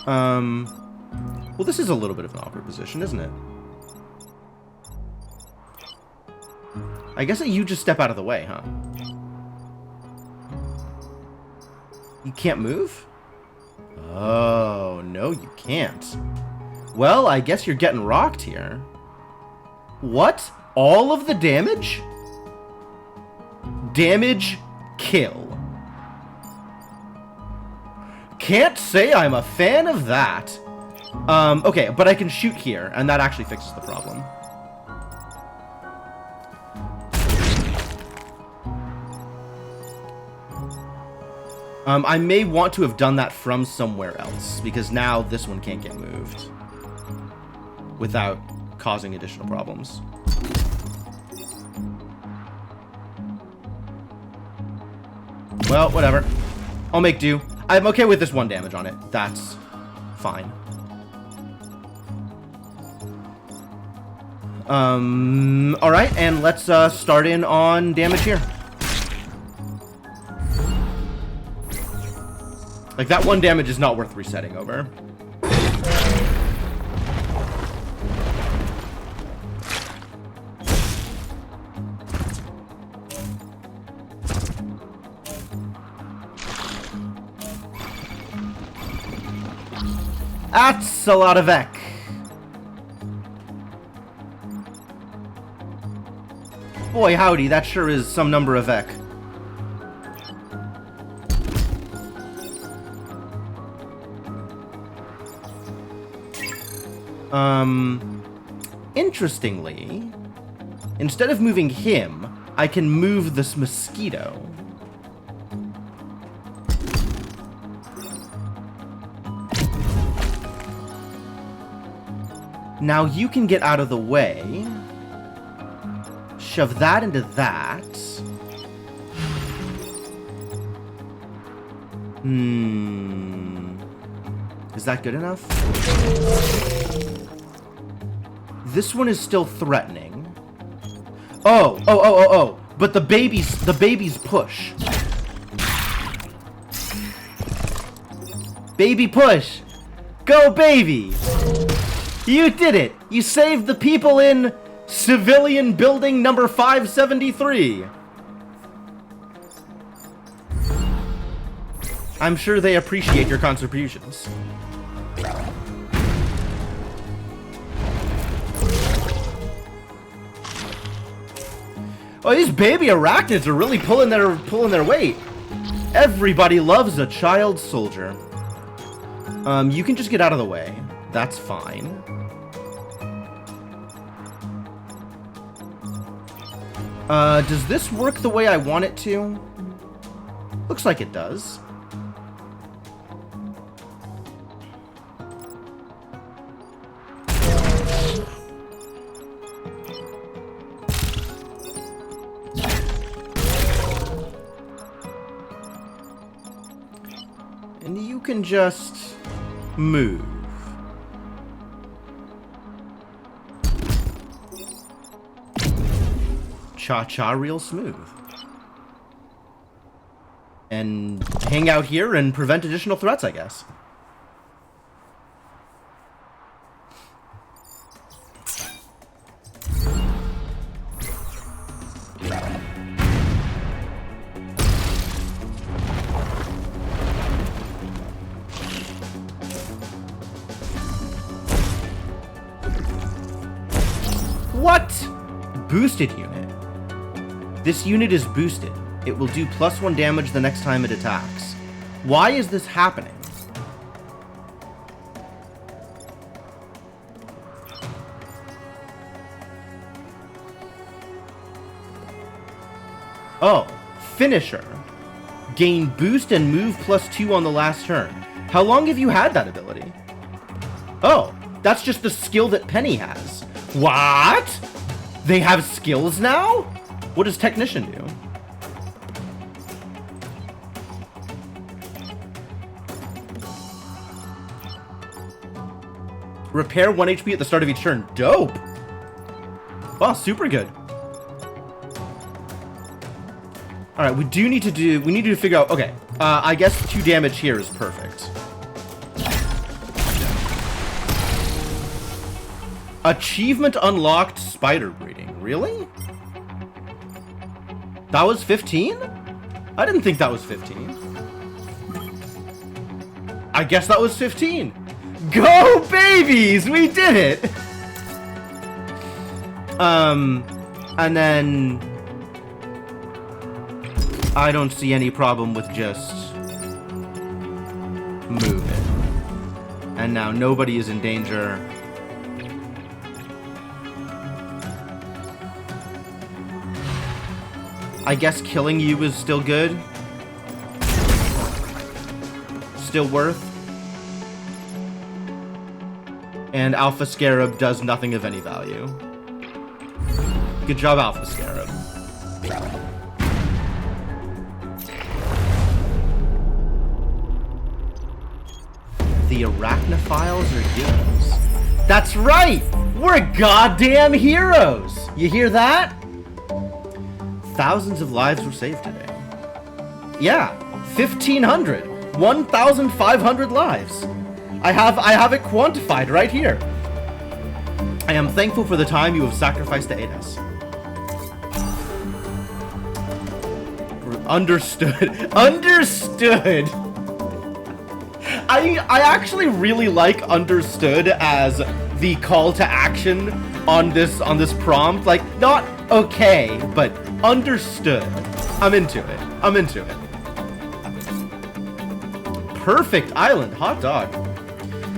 Speaker 1: Well, this is a little bit of an awkward position, isn't it? I guess that you just step out of the way, huh? You can't move? Oh, no, you can't. Well, I guess you're getting rocked here. What? All of the damage? Damage, kill. Can't say I'm a fan of that. Okay, but I can shoot here, and that actually fixes the problem. I may want to have done that from somewhere else, because now this one can't get moved without causing additional problems. Well, whatever. I'll make do. I'm okay with this 1 damage on it. That's fine. Alright, and let's start in on damage here. Like, that 1 damage is not worth resetting over. That's a lot of Ek. Boy, howdy, that sure is some number of Ek. Interestingly, instead of moving him, I can move this mosquito. Now you can get out of the way. Shove that into that. Is that good enough? This one is still threatening. Oh. But the babies push. Baby push. Go, baby. You did it. You saved the people in civilian building number 573. I'm sure they appreciate your contributions. Oh, these baby arachnids are really pulling their weight. Everybody loves a child soldier. You can just get out of the way. That's fine. Does this work the way I want it to? Looks like it does. And you can just move. Cha-cha real smooth. And hang out here and prevent additional threats, I guess. What? Boosted unit. This unit is boosted. It will do +1 damage the next time it attacks. Why is this happening? Oh, Finisher. Gain boost and move +2 on the last turn. How long have you had that ability? Oh, that's just the skill that Penny has. What? They have skills now? What does Technician do? Repair 1 HP at the start of each turn. Dope! Wow, super good. All right, we need to figure out, okay. I guess 2 damage here is perfect. Achievement unlocked, spider breeding. Really? That was 15? I didn't think that was 15. I guess that was 15. Go babies! We did it! And then I don't see any problem with just move it. And now nobody is in danger. I guess killing you is still good. Still worth. And Alpha Scarab does nothing of any value. Good job, Alpha Scarab. The Arachnophiles are heroes. That's right! We're goddamn heroes! You hear that? Thousands of lives were saved today. Yeah, 1,500. 1,500 lives. I have it quantified right here. I am thankful for the time you have sacrificed to aid us. Understood. Understood. I actually really like understood as the call to action on this prompt. Like, not okay, but understood. I'm into it. I'm into it. Perfect island, hot dog.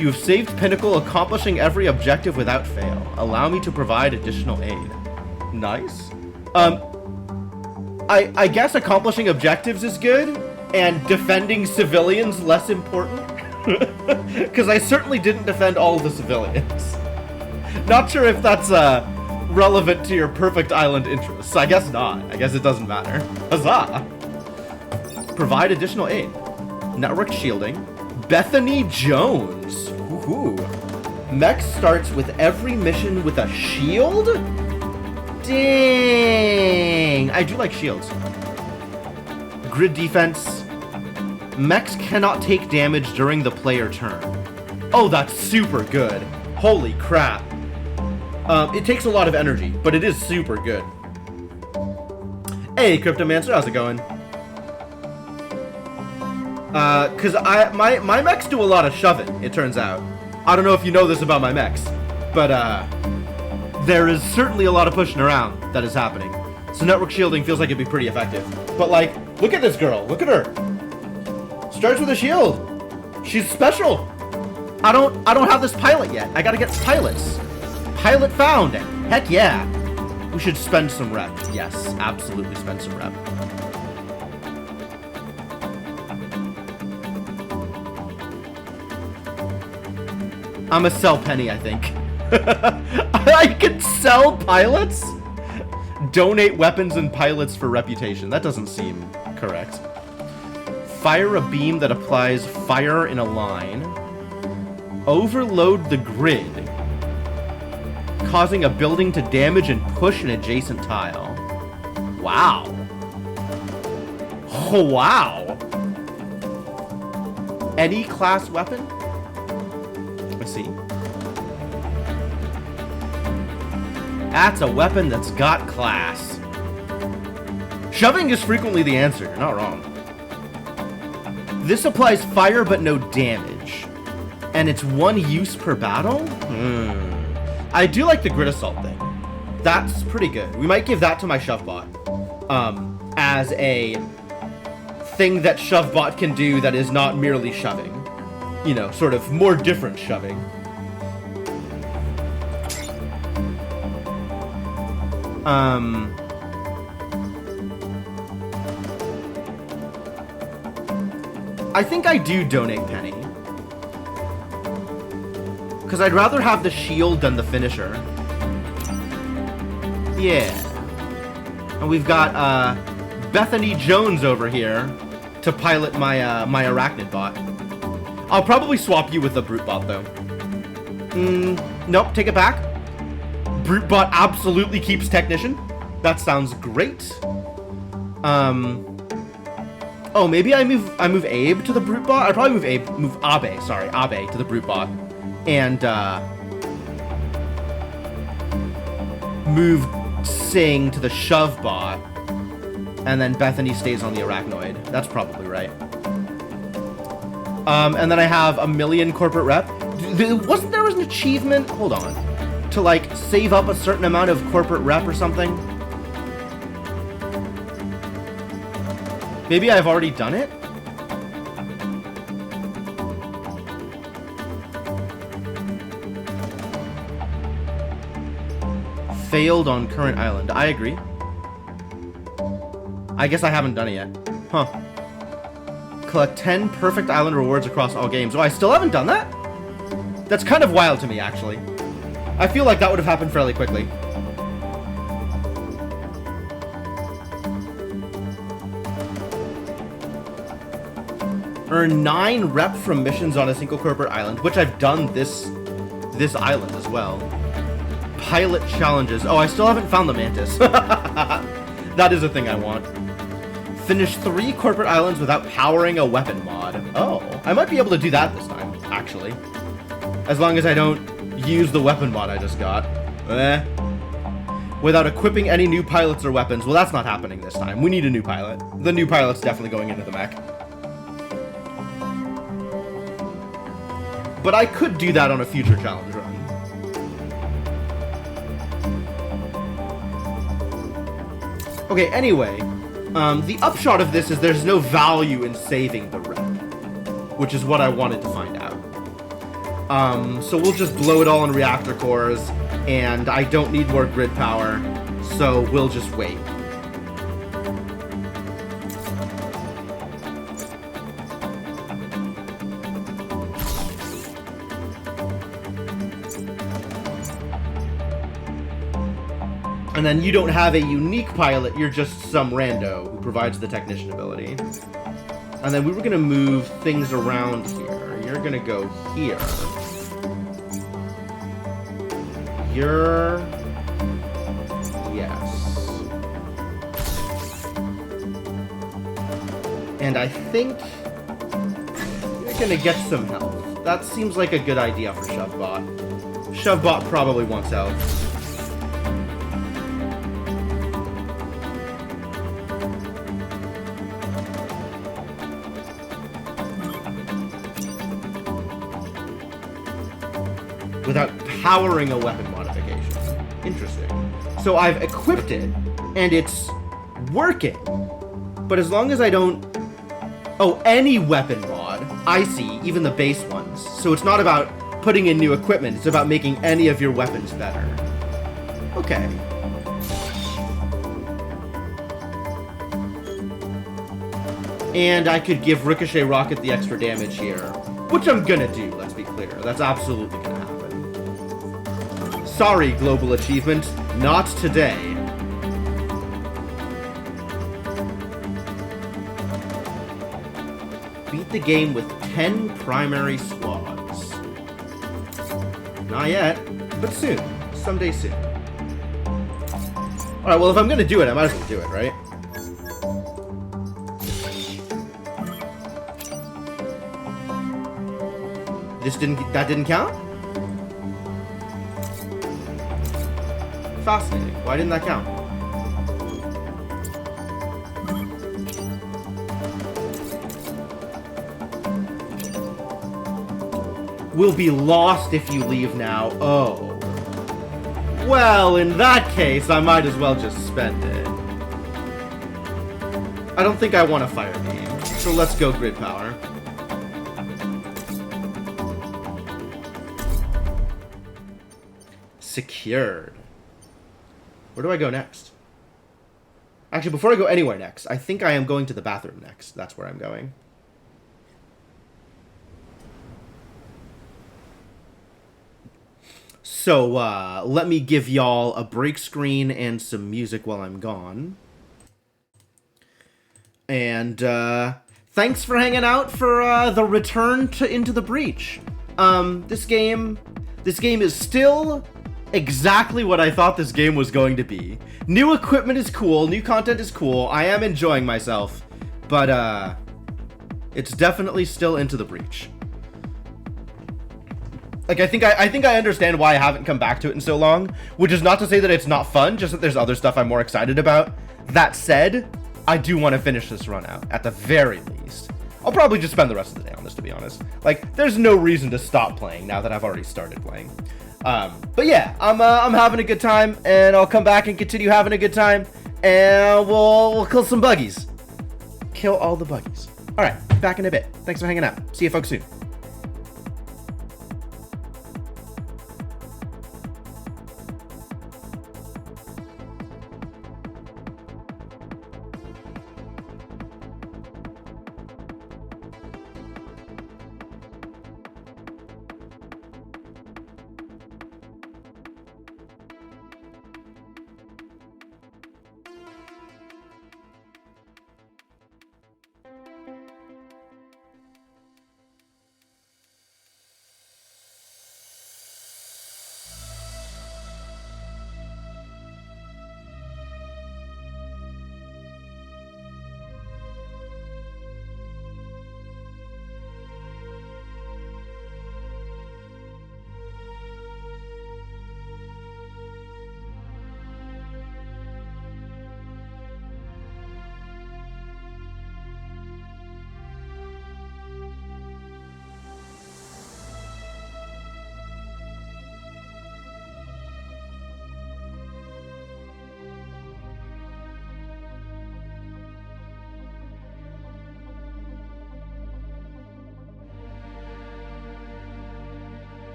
Speaker 1: You have saved Pinnacle, accomplishing every objective without fail. Allow me to provide additional aid. Nice. I guess accomplishing objectives is good, and defending civilians less important. Because I certainly didn't defend all of the civilians. Not sure if that's relevant to your perfect island interests. I guess not. I guess it doesn't matter. Huzzah! Provide additional aid. Network shielding. Bethany Jones. Woohoo. Mech starts with every mission with a shield? Dang! I do like shields. Grid defense. Mechs cannot take damage during the player turn. Oh, that's super good. Holy crap. It takes a lot of energy, but it is super good. Hey, Cryptomancer, how's it going? Cause my mechs do a lot of shoving, it turns out. I don't know if you know this about my mechs, but, there is certainly a lot of pushing around that is happening. So network shielding feels like it'd be pretty effective. But like, look at this girl, look at her. Starts with a shield. She's special. I don't have this pilot yet. I gotta get pilots. Pilot found. Heck yeah. We should spend some rep. Yes, absolutely spend some rep. I'm a sell penny, I think. I can sell pilots? Donate weapons and pilots for reputation. That doesn't seem correct. Fire a beam that applies fire in a line. Overload the grid, causing a building to damage and push an adjacent tile. Wow. Oh, wow. Any class weapon? Let's see. That's a weapon that's got class. Shoving is frequently the answer, you're not wrong. This applies fire but no damage. And it's 1 use per battle? I do like the grid assault thing. That's pretty good. We might give that to my Shovebot. As a thing that Shovebot can do that is not merely shoving. You know, sort of more different shoving. I think I do donate Penny. Because I'd rather have the shield than the finisher. Yeah. And we've got Bethany Jones over here to pilot my my Arachnid bot. I'll probably swap you with the Brute bot though. Nope, take it back. Brute bot absolutely keeps Technician. That sounds great. Oh, maybe I move Abe to the brute bot. I probably move Abe to the brute bot, and move Sing to the shove bot, and then Bethany stays on the arachnoid. That's probably right. And then I have a million corporate rep. Wasn't there an achievement? Hold on, to like save up a certain amount of corporate rep or something. Maybe I've already done it? Failed on current island. I agree. I guess I haven't done it yet. Huh. Collect 10 perfect island rewards across all games. Oh, I still haven't done that? That's kind of wild to me, actually. I feel like that would have happened fairly quickly. Earn 9 rep from missions on a single corporate island, which I've done this island as well. Pilot challenges. Oh, I still haven't found the Mantis. That is a thing I want. Finish 3 corporate islands without powering a weapon mod. Oh, I might be able to do that this time, actually. As long as I don't use the weapon mod I just got. Without equipping any new pilots or weapons. Well, that's not happening this time. We need a new pilot. The new pilot's definitely going into the mech. But I could do that on a future challenge run. Okay, anyway, the upshot of this is there's no value in saving the rep, which is what I wanted to find out. So we'll just blow it all in reactor cores, and I don't need more grid power, so we'll just wait. And then you don't have a unique pilot, you're just some rando who provides the technician ability. And then we were gonna move things around here. You're gonna go here. You're... yes. And I think you're gonna get some health. That seems like a good idea for Shovebot. Shovebot probably wants health. Without powering a weapon modification. Interesting. So I've equipped it, and it's working. But as long as I don't... oh, any weapon mod. I see, even the base ones. So it's not about putting in new equipment, it's about making any of your weapons better. Okay. And I could give Ricochet Rocket the extra damage here. Which I'm gonna do, let's be clear. That's absolutely gonna happen. Sorry, Global Achievement. Not today. Beat the game with 10 primary squads. Not yet, but soon. Someday soon. Alright, well, if I'm gonna do it, I might as well do it, right? That didn't count? Fascinating. Why didn't that count? Will be lost if you leave now. Oh. Well, in that case, I might as well just spend it. I don't think I want a fire beam, so let's go grid power. Secured. Where do I go next? Actually, before I go anywhere next, I think I am going to the bathroom next. That's where I'm going. So, let me give y'all a break screen and some music while I'm gone. And, thanks for hanging out for, the return to Into the Breach. This game is still exactly what I thought this game was going to be. New equipment is cool, new content is cool, I am enjoying myself, but it's definitely still Into the Breach. Like, I think I understand why I haven't come back to it in so long, which is not to say that it's not fun, just that there's other stuff I'm more excited about. That said, I do want to finish this run out, at the very least. I'll probably just spend the rest of the day on this, to be honest. Like, there's no reason to stop playing now that I've already started playing. But yeah, I'm having a good time, and I'll come back and continue having a good time, and we'll kill some buggies. Kill all the buggies. Alright, back in a bit. Thanks for hanging out. See you folks soon.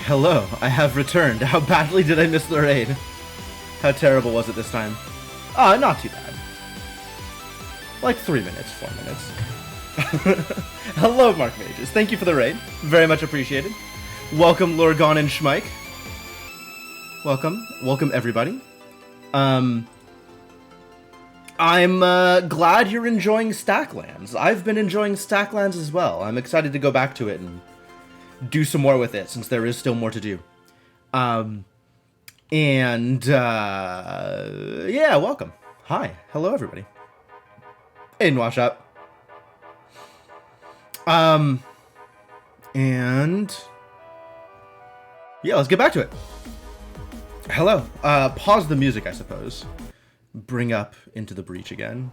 Speaker 1: Hello, I have returned. How badly did I miss the raid? How terrible was it this time? Not too bad. Like 3 minutes, 4 minutes. Hello, Mark Mages. Thank you for the raid. Very much appreciated. Welcome, Lorgon and Schmike. Welcome. Welcome, everybody. I'm glad you're enjoying Stacklands. I've been enjoying Stacklands as well. I'm excited to go back to it and do some more with it, since there is still more to do. Yeah, welcome. Hi. Hello, everybody. Hey, Wash Up. And yeah, let's get back to it. Hello. Pause the music, I suppose. Bring up Into the Breach again.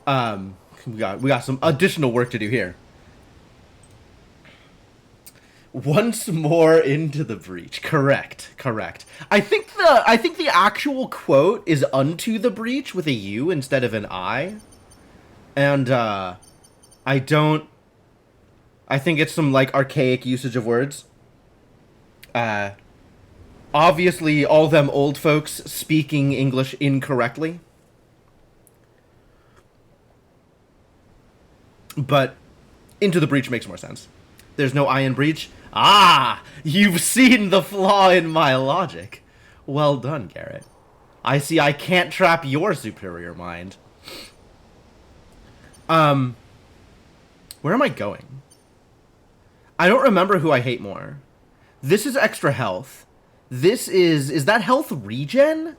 Speaker 1: We got some additional work to do here. Once more into the breach. Correct. I think the actual quote is unto the breach with a U instead of an I. And I think it's some like archaic usage of words. Obviously all them old folks speaking English incorrectly. But into the breach makes more sense. There's no I in breach. Ah, you've seen the flaw in my logic. Well done, Garrett. I see I can't trap your superior mind. Where am I going? I don't remember who I hate more. This is extra health. This is that health regen?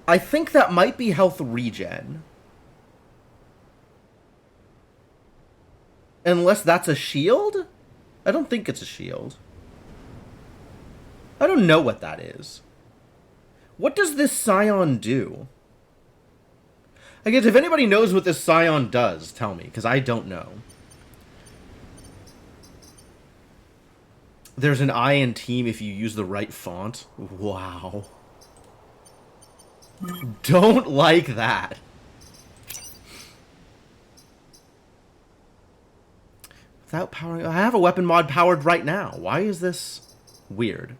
Speaker 1: I think that might be health regen. Unless that's a shield? I don't think it's a shield. I don't know what that is. What does this Scion do? I guess if anybody knows what this Scion does, tell me, because I don't know. There's an I in team if you use the right font. Wow. Don't like that. Without powering... I have a weapon mod powered right now. Why is this weird?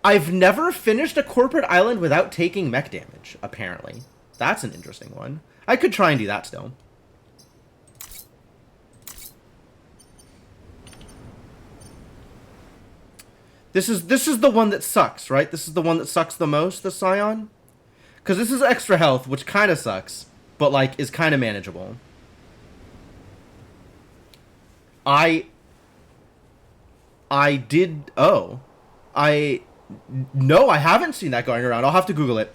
Speaker 1: I've never finished a corporate island without taking mech damage, apparently. That's an interesting one. I could try and do that still. This is the one that sucks, right? This is the one that sucks the most, the Scion? Because this is extra health, which kind of sucks, but, like, is kind of manageable. No, I haven't seen that going around. I'll have to Google it.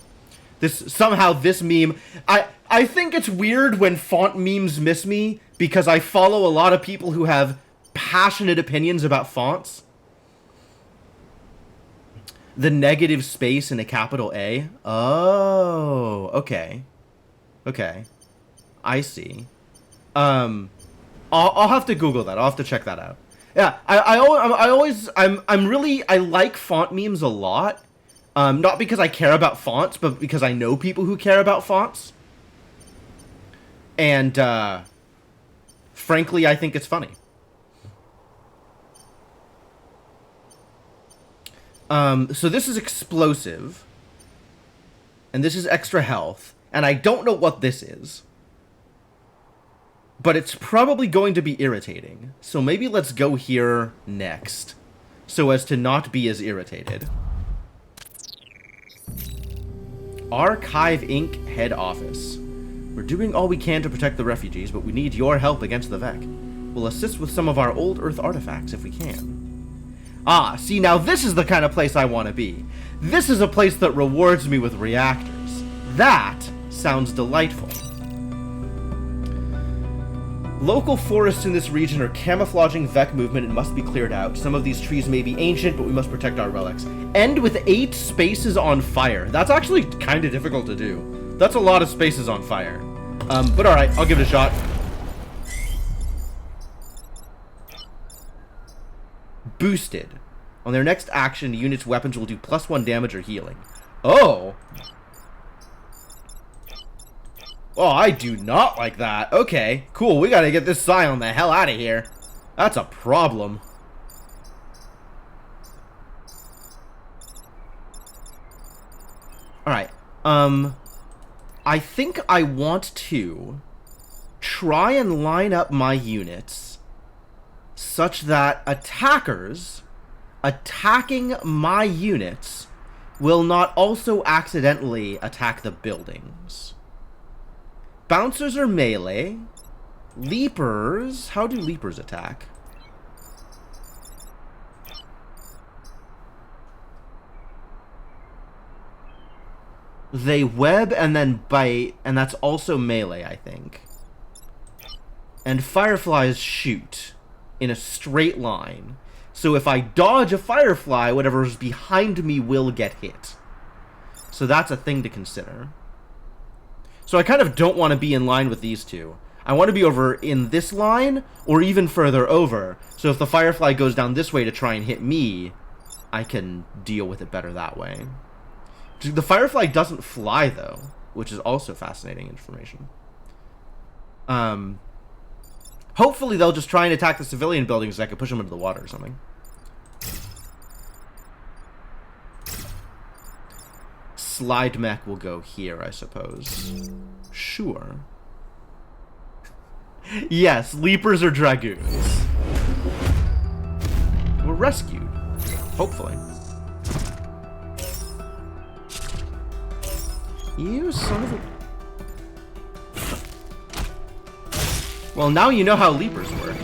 Speaker 1: This meme, I think it's weird when font memes miss me, because I follow a lot of people who have passionate opinions about fonts. The negative space in a capital A. Oh, okay. Okay. I see. I'll have to Google that. I'll have to check that out. Yeah, I like font memes a lot. Not because I care about fonts, but because I know people who care about fonts. And, frankly, I think it's funny. So this is explosive. And this is extra health. And I don't know what this is. But it's probably going to be irritating. So maybe let's go here next, so as to not be as irritated. Archive Inc. Head Office. We're doing all we can to protect the refugees, but we need your help against the Vek. We'll assist with some of our old Earth artifacts if we can. Ah, see, now this is the kind of place I want to be. This is a place that rewards me with reactors. That sounds delightful. Local forests in this region are camouflaging Vek movement and must be cleared out. Some of these trees may be ancient, but we must protect our relics. End with 8 spaces on fire. That's actually kind of difficult to do. That's a lot of spaces on fire. But alright, I'll give it a shot. Boosted. On their next action, the unit's weapons will do +1 damage or healing. Oh! Oh, I do not like that. Okay, cool. We gotta get this Scion the hell out of here. That's a problem. Alright. I think I want to try and line up my units such that attackers attacking my units will not also accidentally attack the buildings. Bouncers are melee. Leapers... How do leapers attack? They web and then bite, and that's also melee, I think. And fireflies shoot in a straight line. So if I dodge a firefly, whatever's behind me will get hit. So that's a thing to consider. So I kind of don't want to be in line with these two. I want to be over in this line, or even further over. So if the firefly goes down this way to try and hit me, I can deal with it better that way. The firefly doesn't fly, though, which is also fascinating information. Hopefully they'll just try and attack the civilian buildings so I can push them into the water or something. Slide mech will go here, I suppose. Sure. Yes, leapers or dragoons. We're rescued. Hopefully. You son of a... Well, now you know how leapers work.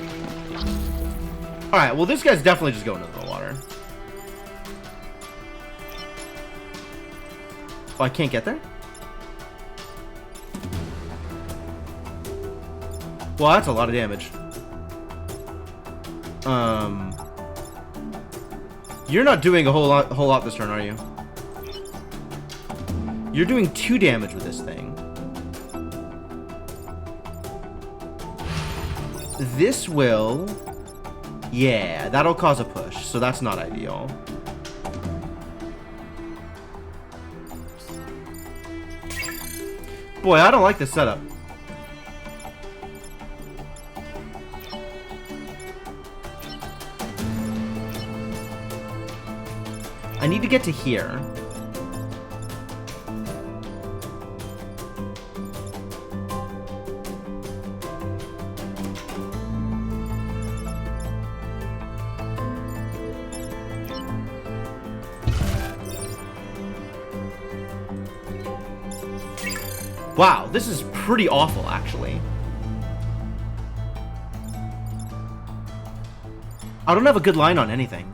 Speaker 1: Alright, well this guy's definitely just going into the water. Oh, I can't get there? Well, that's a lot of damage. You're not doing a whole lot this turn, are you? You're doing 2 damage with this thing. This will... Yeah, that'll cause a push, so that's not ideal. Boy, I don't like this setup. I need to get to here. Wow, this is pretty awful, actually. I don't have a good line on anything.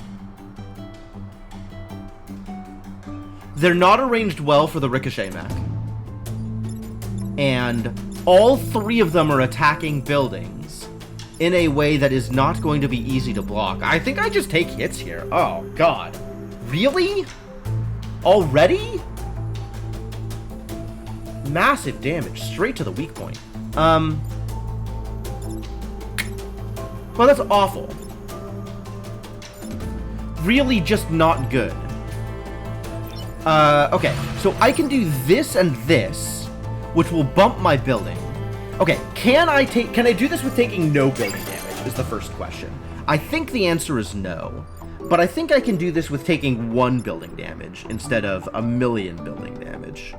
Speaker 1: They're not arranged well for the ricochet mech. And all 3 of them are attacking buildings in a way that is not going to be easy to block. I think I just take hits here. Oh, God. Really? Already? Massive damage, straight to the weak point. Well, that's awful. Really just not good. Okay, so I can do this and this, which will bump my building. Okay, can I do this with taking no building damage, is the first question. I think the answer is no, but I think I can do this with taking 1 building damage instead of 1,000,000 building damage.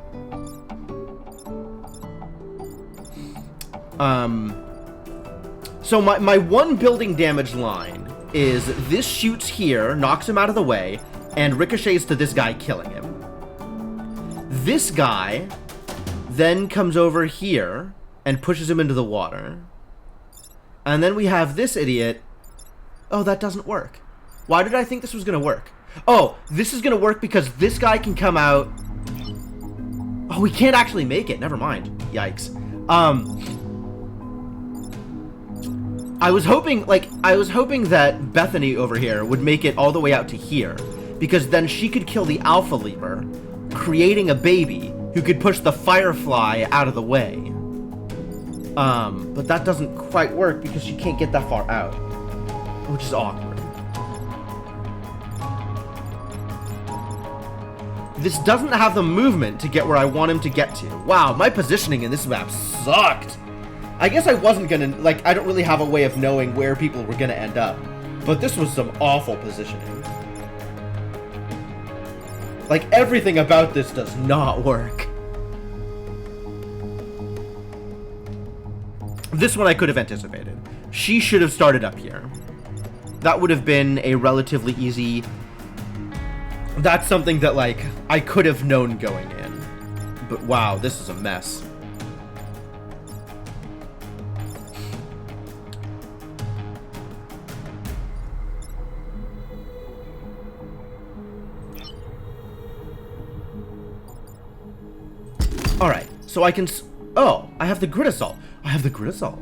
Speaker 1: So my 1 building damage line is this shoots here, knocks him out of the way, and ricochets to this guy, killing him. This guy then comes over here and pushes him into the water. And then we have this idiot. Oh, that doesn't work. Why did I think this was going to work? Oh, this is going to work because this guy can come out. Oh, we can't actually make it. Never mind. Yikes. I was hoping that Bethany over here would make it all the way out to here, because then she could kill the Alpha Leaper, creating a baby who could push the Firefly out of the way. But that doesn't quite work because she can't get that far out, which is awkward. This doesn't have the movement to get where I want him to get to. Wow, my positioning in this map sucked. I guess I wasn't gonna, I don't really have a way of knowing where people were gonna end up. But this was some awful positioning. Like, everything about this does not work. This one I could have anticipated. She should have started up here. That would have been a relatively easy... That's something that, like, I could have known going in. But wow, this is a mess. Alright, so I can... Oh, I have the Grid Assault. I have the Grid Assault.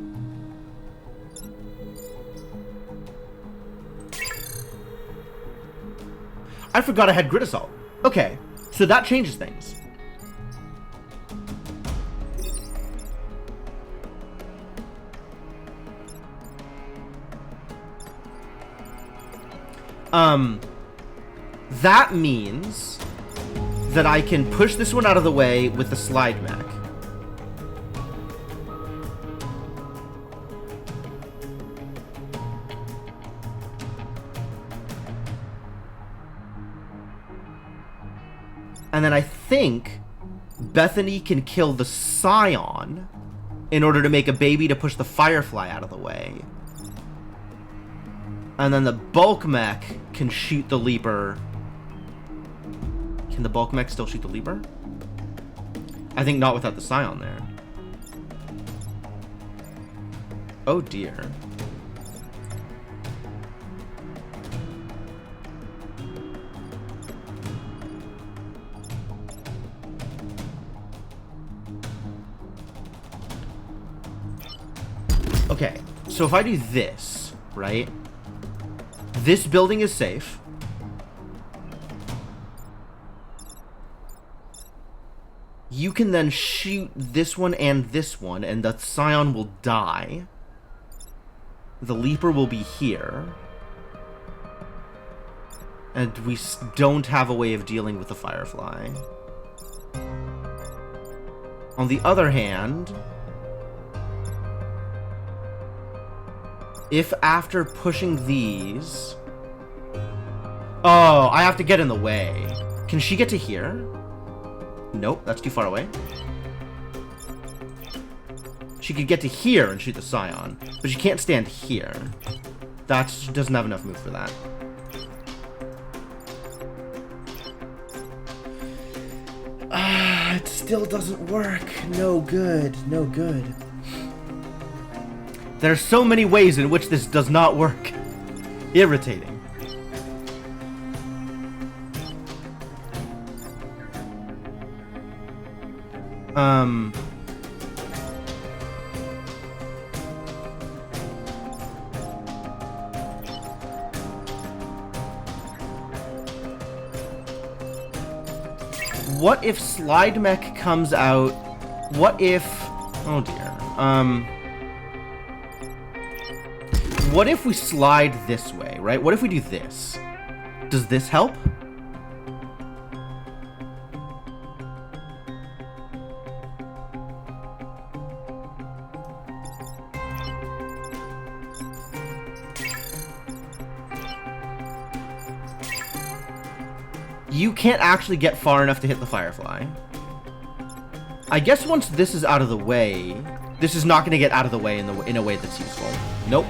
Speaker 1: I forgot I had Grid Assault. Okay, so that changes things. That means that I can push this one out of the way with the slide mech. And then I think Bethany can kill the Scion in order to make a baby to push the Firefly out of the way. And then the Bulk Mech can shoot the Leaper. Can the Bulk Mech still shoot the Leaper? I think not without the Scion there. Oh dear. Okay, so if I do this, right? This building is safe. You can then shoot this one and the Scion will die. The Leaper will be here. And we don't have a way of dealing with the Firefly. On the other hand... If after pushing these... Oh, I have to get in the way. Can she get to here? Nope, that's too far away. She could get to here and shoot the Scion, but she can't stand here. She doesn't have enough move for that. It still doesn't work. No good, no good. There are so many ways in which this does not work. Irritating. What if Slide Mech comes out? What if... Oh dear. What if we slide this way, right? What if we do this? Does this help? You can't actually get far enough to hit the Firefly. I guess once this is out of the way, this is not going to get out of the way in a way that's useful. Nope.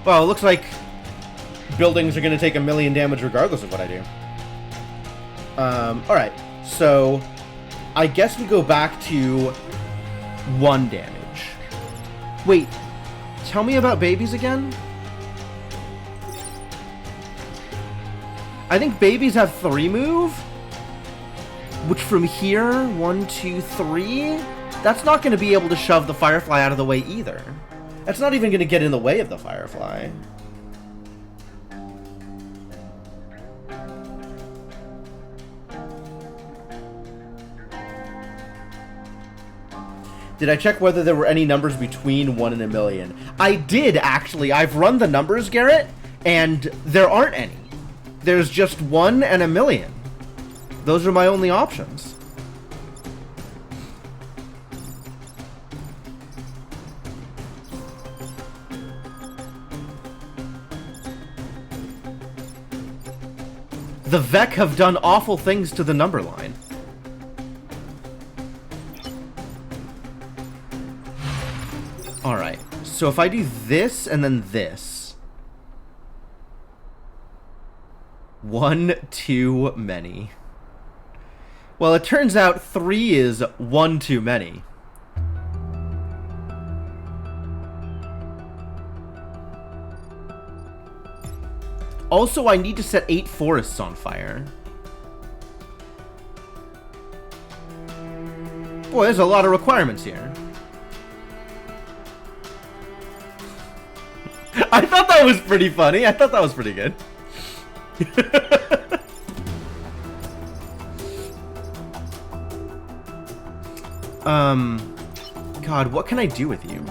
Speaker 1: Well, it looks like buildings are going to take 1 million damage regardless of what I do. Alright, so I guess we go back to 1 damage. Wait, tell me about babies again? I think babies have 3 move, which from here, 1, 2, 3, that's not going to be able to shove the Firefly out of the way either. That's not even going to get in the way of the Firefly. Did I check whether there were any numbers between 1 and 1 million? I did, actually. I've run the numbers, Garrett, and there aren't any. There's just 1 and 1 million. Those are my only options. The Vec have done awful things to the number line. Alright, so if I do this and then this. One too many. Well, it turns out 3 is one too many. Also, I need to set 8 forests on fire. Boy, there's a lot of requirements here. I thought that was pretty funny. I thought that was pretty good. God, what can I do with you?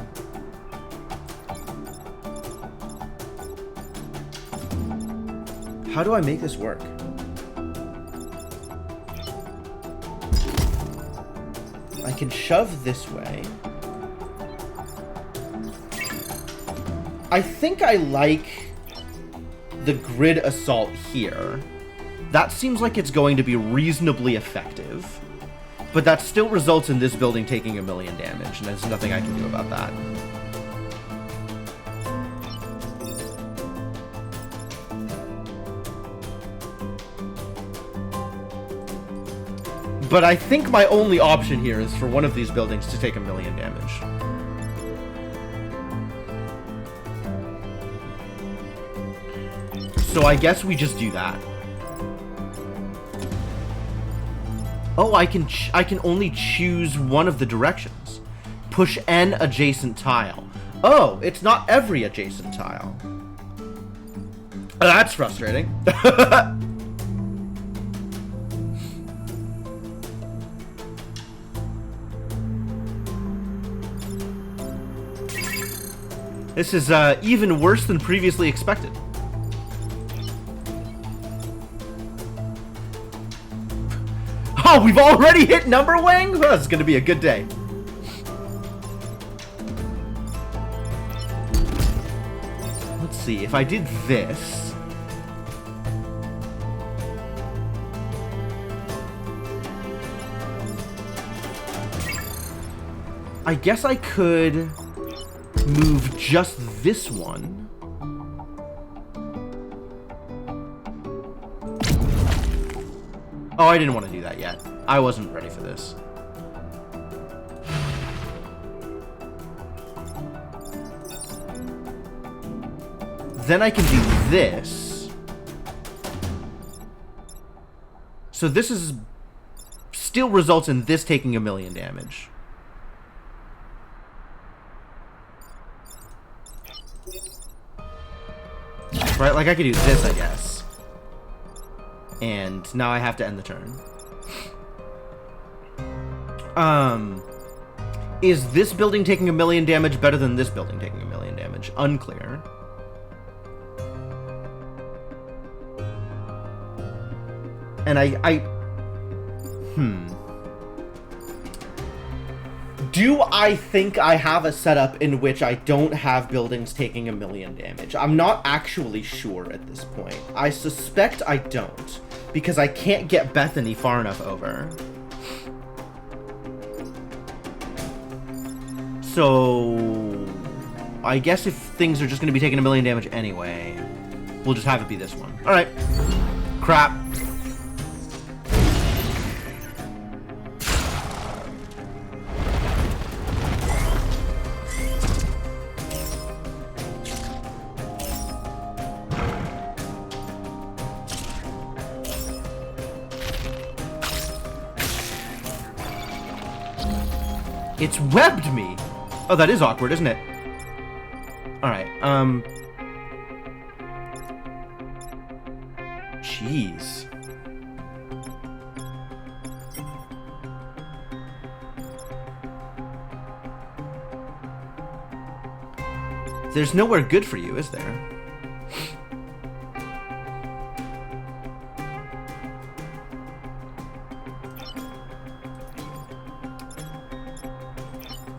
Speaker 1: How do I make this work? I can shove this way. I think I like the grid assault here. That seems like it's going to be reasonably effective. But that still results in this building taking 1 million damage, and there's nothing I can do about that. But I think my only option here is for one of these buildings to take 1 million damage. So I guess we just do that. Oh, I can only choose one of the directions. Push N adjacent tile. Oh, it's not every adjacent tile. That's frustrating. This is even worse than previously expected. Oh, we've already hit Numberwang? Well, this is going to be a good day. Let's see, if I did this... I guess I could move just this one. Oh, I didn't want to do that yet. I wasn't ready for this. Then I can do this. So this is still results in this taking 1 million damage. Right, like I could do this, I guess. And now I have to end the turn. Is this building taking 1 million damage better than this building taking 1 million damage? Unclear. And do I think I have a setup in which I don't have buildings taking 1 million damage? I'm not actually sure at this point. I suspect I don't, because I can't get Bethany far enough over. So I guess if things are just going to be taking 1 million damage anyway, we'll just have it be this one. All right. Crap. It's webbed me! Oh, that is awkward, isn't it? Alright, jeez. There's nowhere good for you, is there?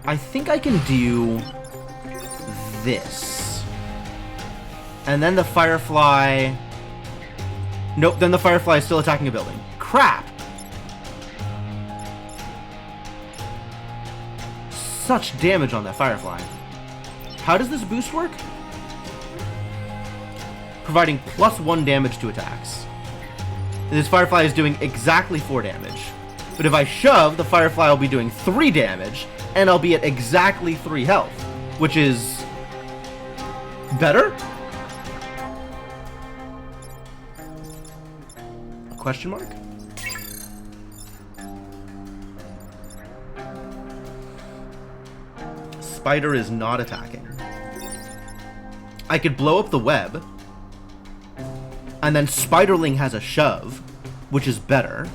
Speaker 1: I think I can do this. And then the Firefly Nope, then the Firefly is still attacking a building. Crap! Such damage on that Firefly. How does this boost work? Providing +1 damage to attacks. This Firefly is doing exactly 4 damage. But if I shove, the Firefly will be doing 3 damage, and I'll be at exactly 3 health, which is better? A question mark? Spider is not attacking. I could blow up the web, and then Spiderling has a shove, which is better.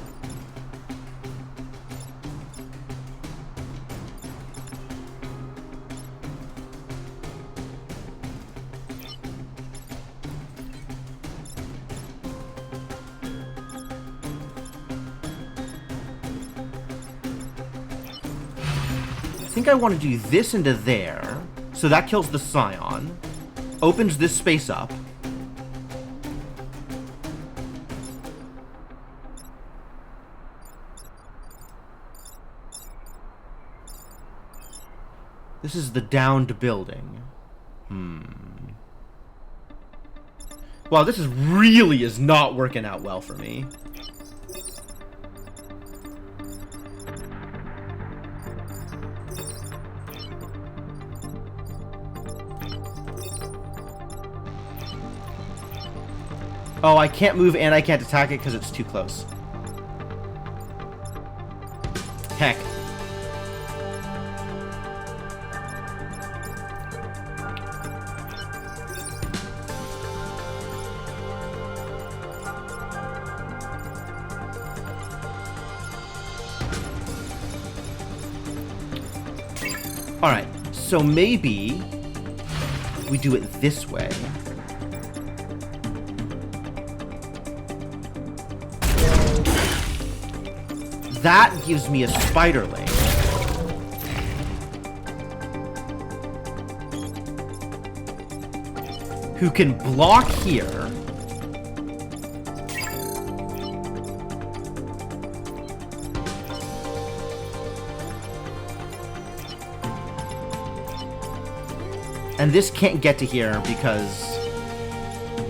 Speaker 1: I think I want to do this into there, so that kills the Scion, opens this space up. This is the downed building. Wow, this really is not working out well for me. Oh, I can't move and I can't attack it because it's too close. Heck. Alright, so maybe we do it this way. That gives me a Spiderling. Who can block here. And this can't get to here because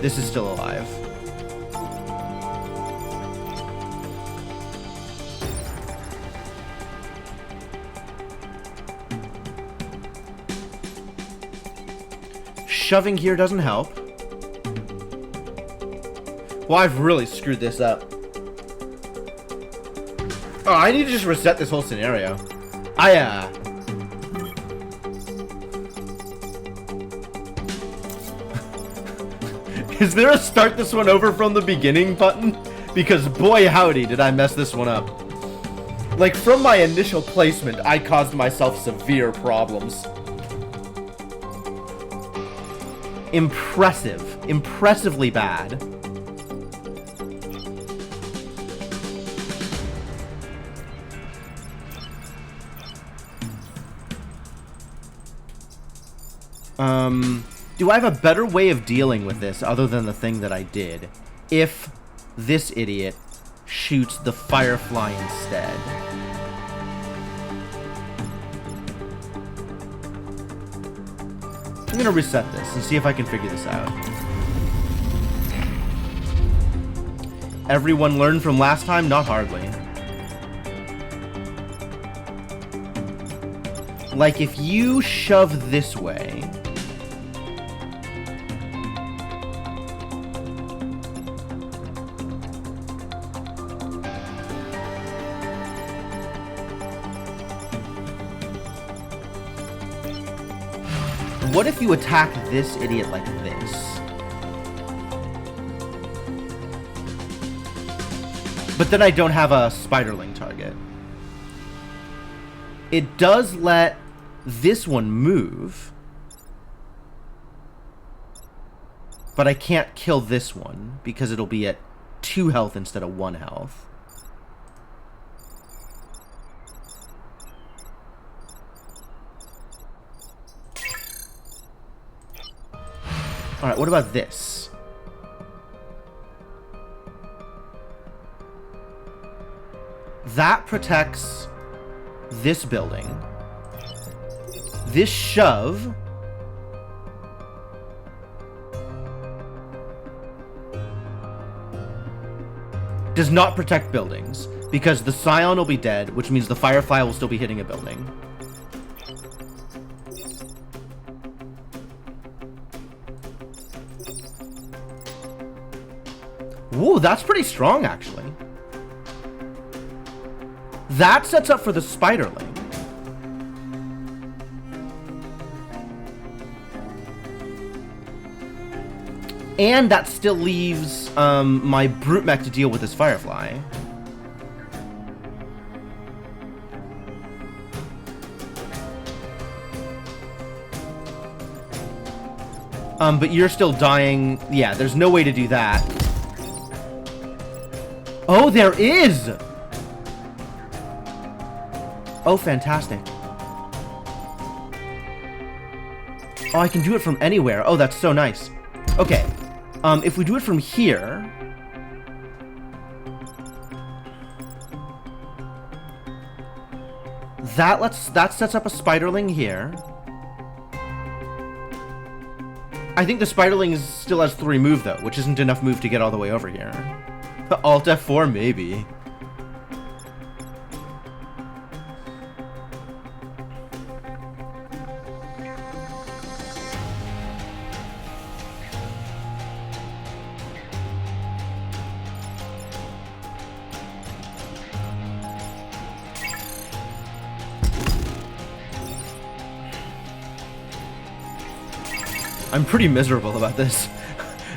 Speaker 1: this is still alive. Shoving here doesn't help. Well, I've really screwed this up. Oh, I need to just reset this whole scenario. Is there a start this one over from the beginning button? Because boy howdy did I mess this one up. Like, from my initial placement, I caused myself severe problems. Impressive. Impressively bad. Do I have a better way of dealing with this other than the thing that I did? If this idiot shoots the Firefly instead. I'm gonna reset this and see if I can figure this out. Everyone learned from last time? Not hardly. Like, if you shove this way... What if you attack this idiot like this? But then I don't have a Spiderling target. It does let this one move. But I can't kill this one because it'll be at 2 health instead of 1 health. Alright, what about this? That protects this building. This shove does not protect buildings, because the Scion will be dead, which means the Firefly will still be hitting a building. Whoa, that's pretty strong, actually. That sets up for the Spiderling. And that still leaves my Brute Mech to deal with this Firefly. But you're still dying. Yeah, there's no way to do that. Oh, there is! Oh, fantastic. Oh, I can do it from anywhere. Oh, that's so nice. Okay. If we do it from here... That sets up a Spiderling here. I think the Spiderling still has 3 move, though, which isn't enough move to get all the way over here. Alt F4, maybe. I'm pretty miserable about this.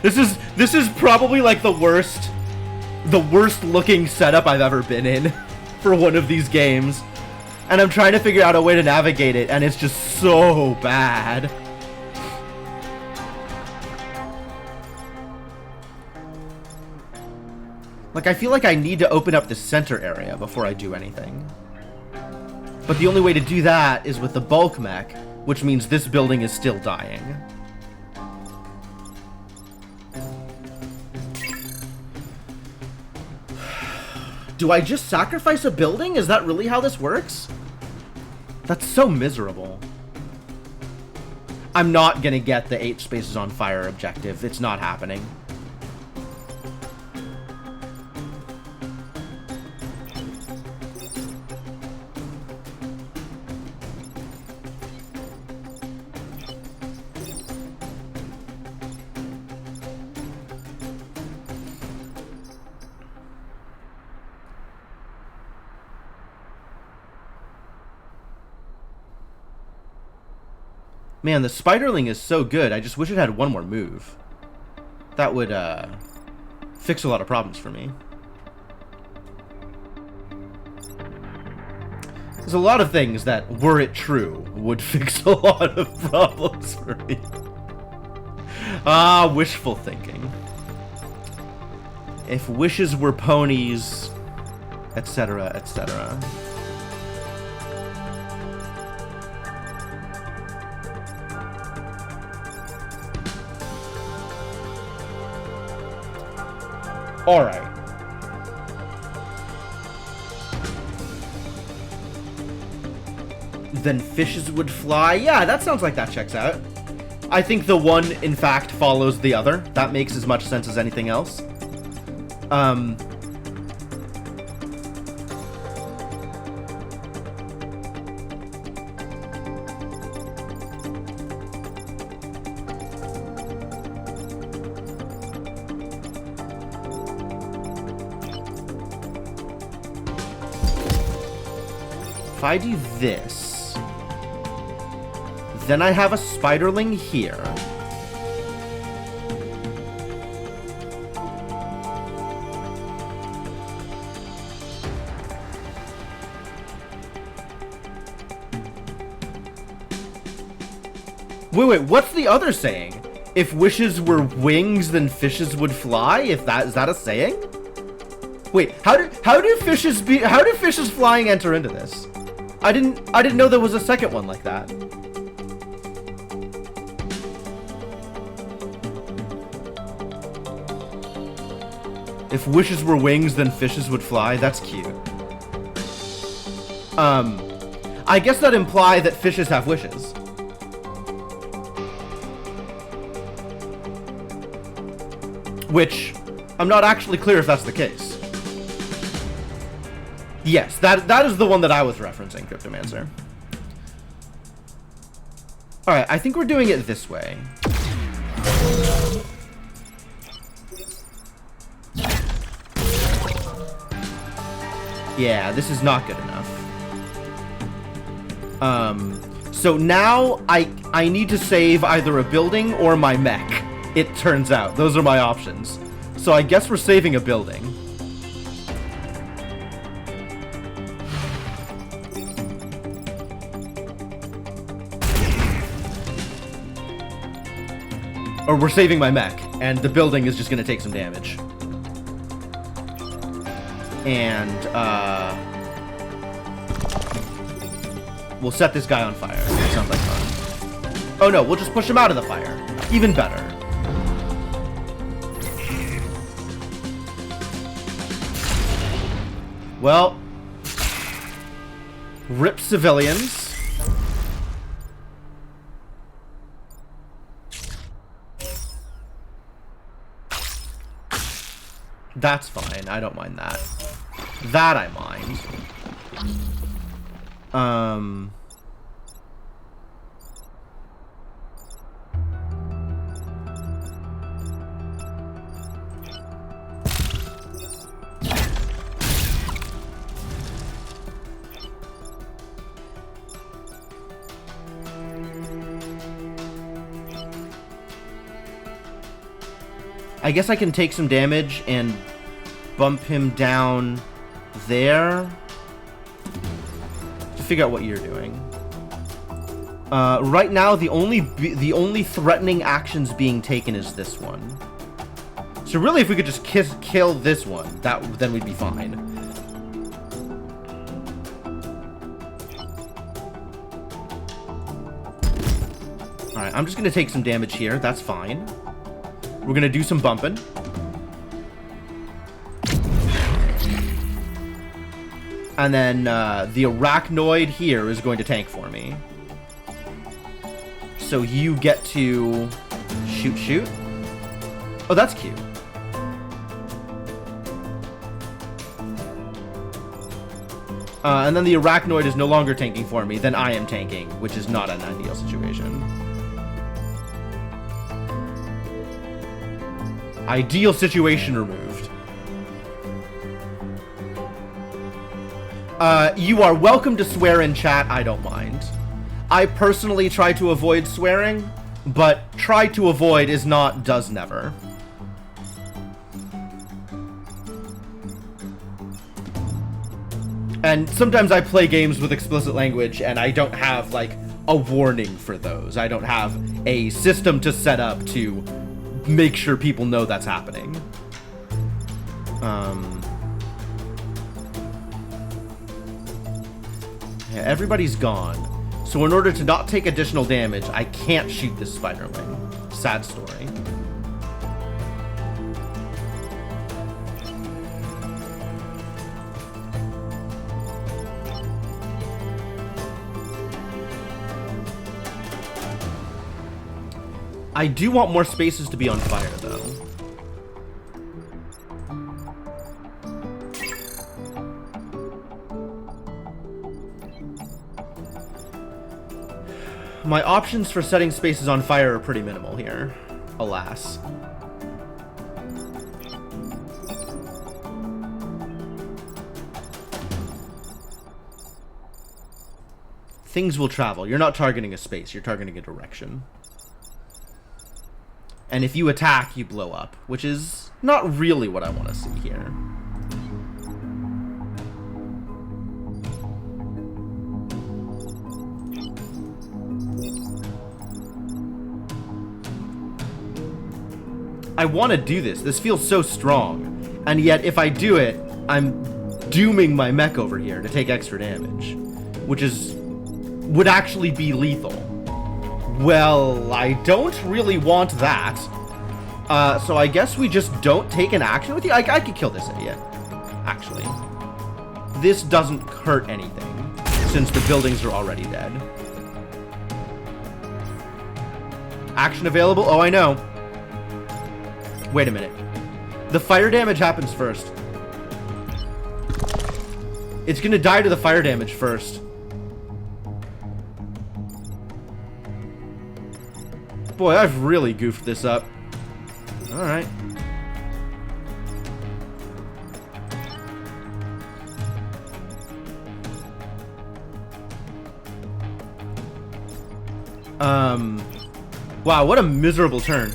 Speaker 1: This is probably like the worst looking setup I've ever been in for one of these games. And I'm trying to figure out a way to navigate it, and it's just so bad. Like, I feel like I need to open up the center area before I do anything. But the only way to do that is with the bulk mech, which means this building is still dying. Do I just sacrifice a building? Is that really how this works? That's so miserable. I'm not gonna get the 8 spaces on fire objective. It's not happening. Man, the Spiderling is so good. I just wish it had one more move. That would, fix a lot of problems for me. There's a lot of things that, were it true, would fix a lot of problems for me. Ah, wishful thinking. If wishes were ponies, etc., etc. Alright. Then fishes would fly. Yeah, that sounds like that checks out. I think the one, in fact, follows the other. That makes as much sense as anything else. If I do this, then I have a Spiderling here. Wait, what's the other saying? If wishes were wings, then fishes would fly? Is that a saying? Wait, how do fishes flying enter into this? I didn't know there was a second one like that. If wishes were wings, then fishes would fly. That's cute. I guess that implies that fishes have wishes. Which, I'm not actually clear if that's the case. Yes, that is the one that I was referencing, Cryptomancer. Alright, I think we're doing it this way. Yeah, this is not good enough. So now I need to save either a building or my mech, it turns out. Those are my options. So I guess we're saving a building. Or we're saving my mech, and the building is just going to take some damage. And, we'll set this guy on fire. That sounds like fun. Oh no, we'll just push him out of the fire. Even better. Well, rip civilians. That's fine. I don't mind that. That I mind. I guess I can take some damage and bump him down there to figure out what you're doing. Right now, the only threatening actions being taken is this one. So really, if we could just kill this one, then we'd be fine. All right, I'm just gonna take some damage here. That's fine. We're gonna do some bumping. And then the arachnoid here is going to tank for me. So you get to shoot. Oh, that's cute. And then the arachnoid is no longer tanking for me. Then I am tanking, which is not an ideal situation. Ideal situation removed. You are welcome to swear in chat, I don't mind. I personally try to avoid swearing, but try to avoid is not does never. And sometimes I play games with explicit language and I don't have, like, a warning for those. I don't have a system to set up to make sure people know that's happening. Yeah, everybody's gone. So in order to not take additional damage, I can't shoot this spiderling. Sad story. I do want more spaces to be on fire, though. My options for setting spaces on fire are pretty minimal here, alas. Things will travel. You're not targeting a space, you're targeting a direction. And if you attack, you blow up, which is not really what I want to see here. I want to do this. This feels so strong. And yet, if I do it, I'm dooming my mech over here to take extra damage, which would actually be lethal. Well, I don't really want that. So I guess we just don't take an action with you. I could kill this idiot, actually. This doesn't hurt anything. since the buildings are already dead. Action available? Oh, I know. Wait a minute. The fire damage happens first. It's gonna die to the fire damage first. Boy, I've really goofed this up. Alright. Wow, what a miserable turn.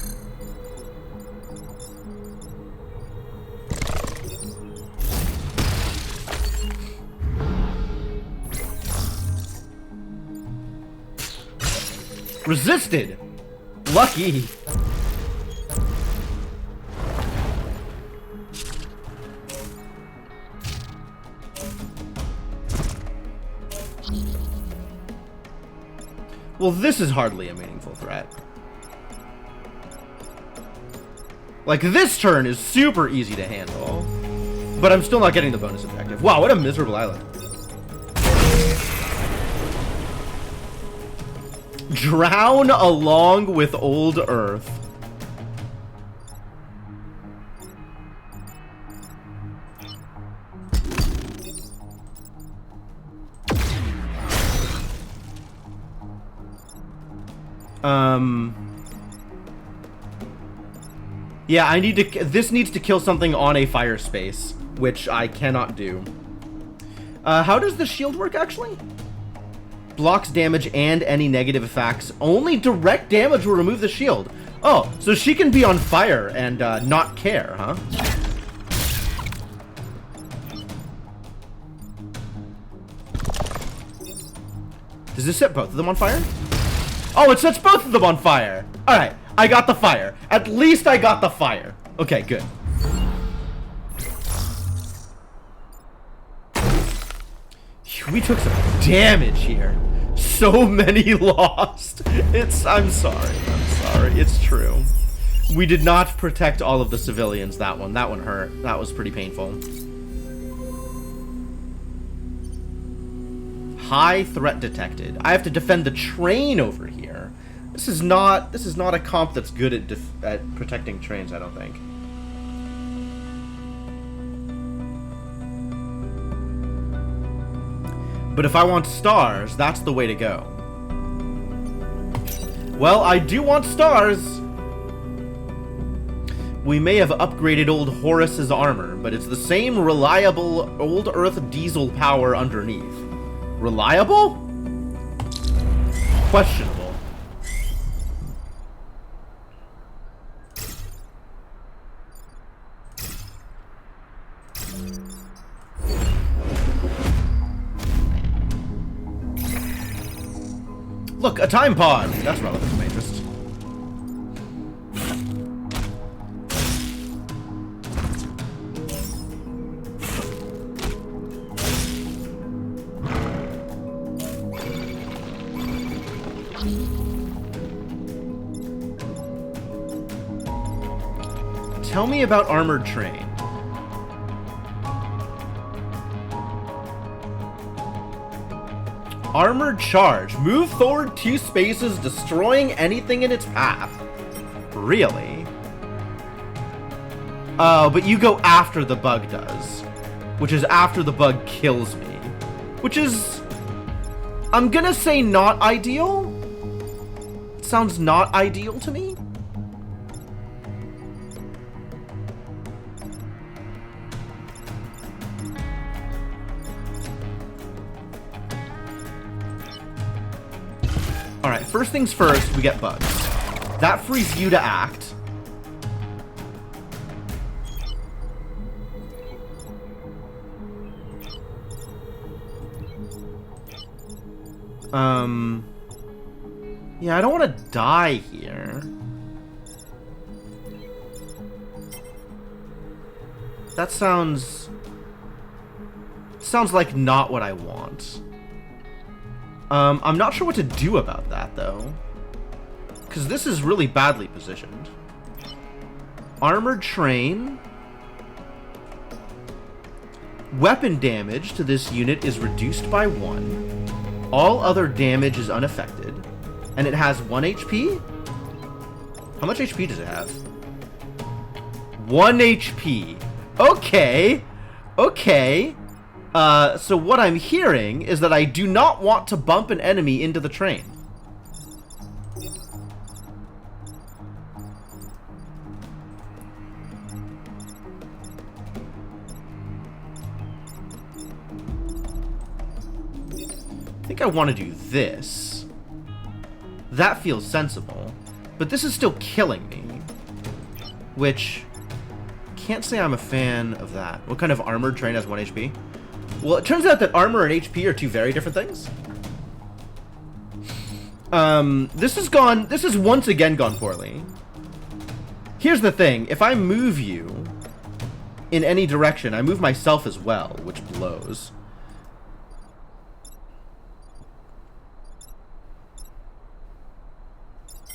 Speaker 1: Resisted! Lucky! Well, this is hardly a meaningful threat. Like, this turn is super easy to handle. But I'm still not getting the bonus objective. Wow, what a miserable island. Drown along with Old Earth. Yeah, I need to... This needs to kill something on a fire space, which I cannot do. How does the shield work, actually? Blocks damage and any negative effects. Only direct damage will remove the shield. Oh, so she can be on fire and not care, huh? Does this set both of them on fire? Oh, it sets both of them on fire. All right, I got the fire. At least I got the fire. Okay, good. We took some damage here. So many lost. I'm sorry. It's true. We did not protect all of the civilians that one. That one hurt. That was pretty painful. High threat detected. I have to defend the train over here. This is not a comp that's good at protecting trains, I don't think. But if I want stars, that's the way to go. Well, I do want stars. We may have upgraded old Horus's armor, but it's the same reliable old Earth diesel power underneath. Reliable? Questionable. Look, a time pod! That's relevant to my interest. Tell me about Armored Train. Armored Charge. Move forward 2 spaces, destroying anything in its path. Really? Oh, but you go after the bug does. Which is after the bug kills me. Which is... I'm gonna say not ideal? It sounds not ideal to me. Alright, first things first, we get bugs. That frees you to act. Yeah, I don't want to die here. That sounds like not what I want. I'm not sure what to do about that, though. Because this is really badly positioned. Armored Train. Weapon damage to this unit is reduced by 1. All other damage is unaffected. And it has 1 HP? How much HP does it have? 1 HP. Okay. Okay. So what I'm hearing is that I do not want to bump an enemy into the train. I think I want to do this. That feels sensible. But this is still killing me. Which, can't say I'm a fan of that. What kind of armored train has 1 HP? Well, it turns out that armor and HP are two very different things. This has once again gone poorly. Here's the thing. If I move you in any direction, I move myself as well, which blows.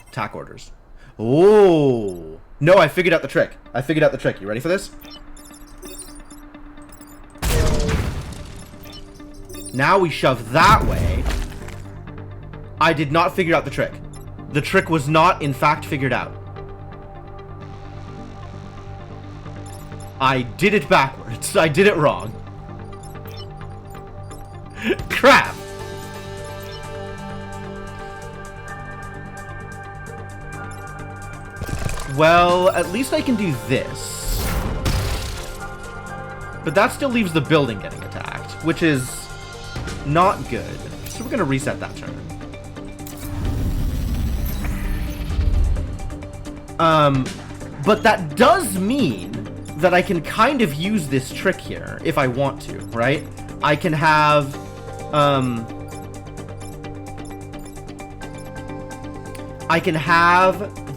Speaker 1: Attack orders. Oh. No, I figured out the trick. I figured out the trick. You ready for this? Now we shove that way. I did not figure out the trick. The trick was not, in fact, figured out. I did it backwards. I did it wrong. Crap. Well, at least I can do this. But that still leaves the building getting attacked, which is not good. So we're going to reset that turn. But that does mean that I can kind of use this trick here if I want to, right? I can have,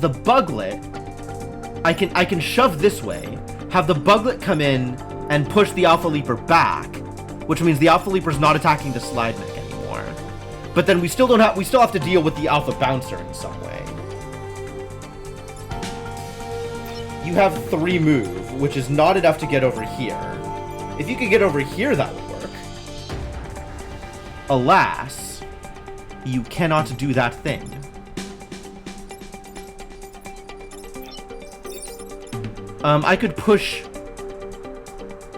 Speaker 1: the buglet. I can shove this way, have the buglet come in and push the Alpha Leaper back, which means the Alpha Leaper's not attacking the slide mech anymore. But then we still have to deal with the Alpha Bouncer in some way. You have 3 move, which is not enough to get over here. If you could get over here, that would work. Alas, you cannot do that thing. I could push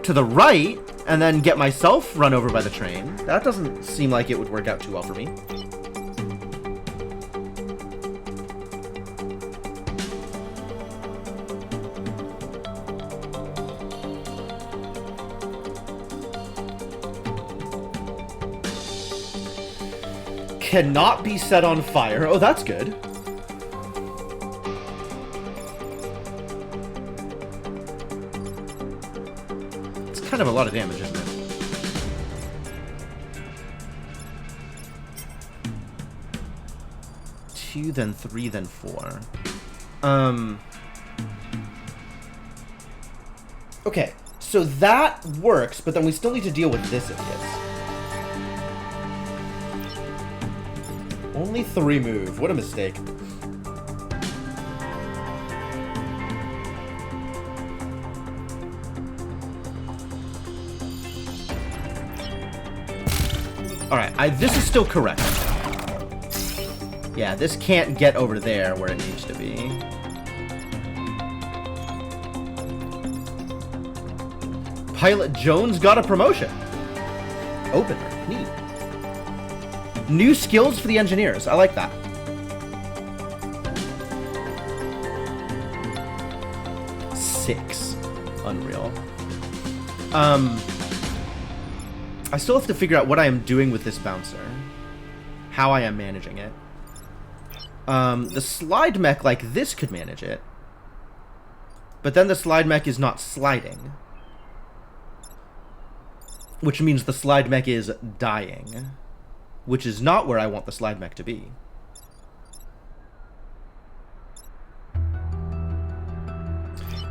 Speaker 1: to the right and then get myself run over by the train. That doesn't seem like it would work out too well for me. Cannot be set on fire. Oh, that's good. Kind of a lot of damage, isn't it? Two, then 3, then 4. Okay, so that works, but then we still need to deal with this idiot. Only 3 move. What a mistake. Alright, this is still correct. Yeah, this can't get over there where it needs to be. Pilot Jones got a promotion. Opener. Neat. New skills for the engineers. I like that. Six. Unreal. I still have to figure out what I am doing with this bouncer. How I am managing it. The slide mech like this could manage it. But then the slide mech is not sliding. Which means the slide mech is dying. Which is not where I want the slide mech to be.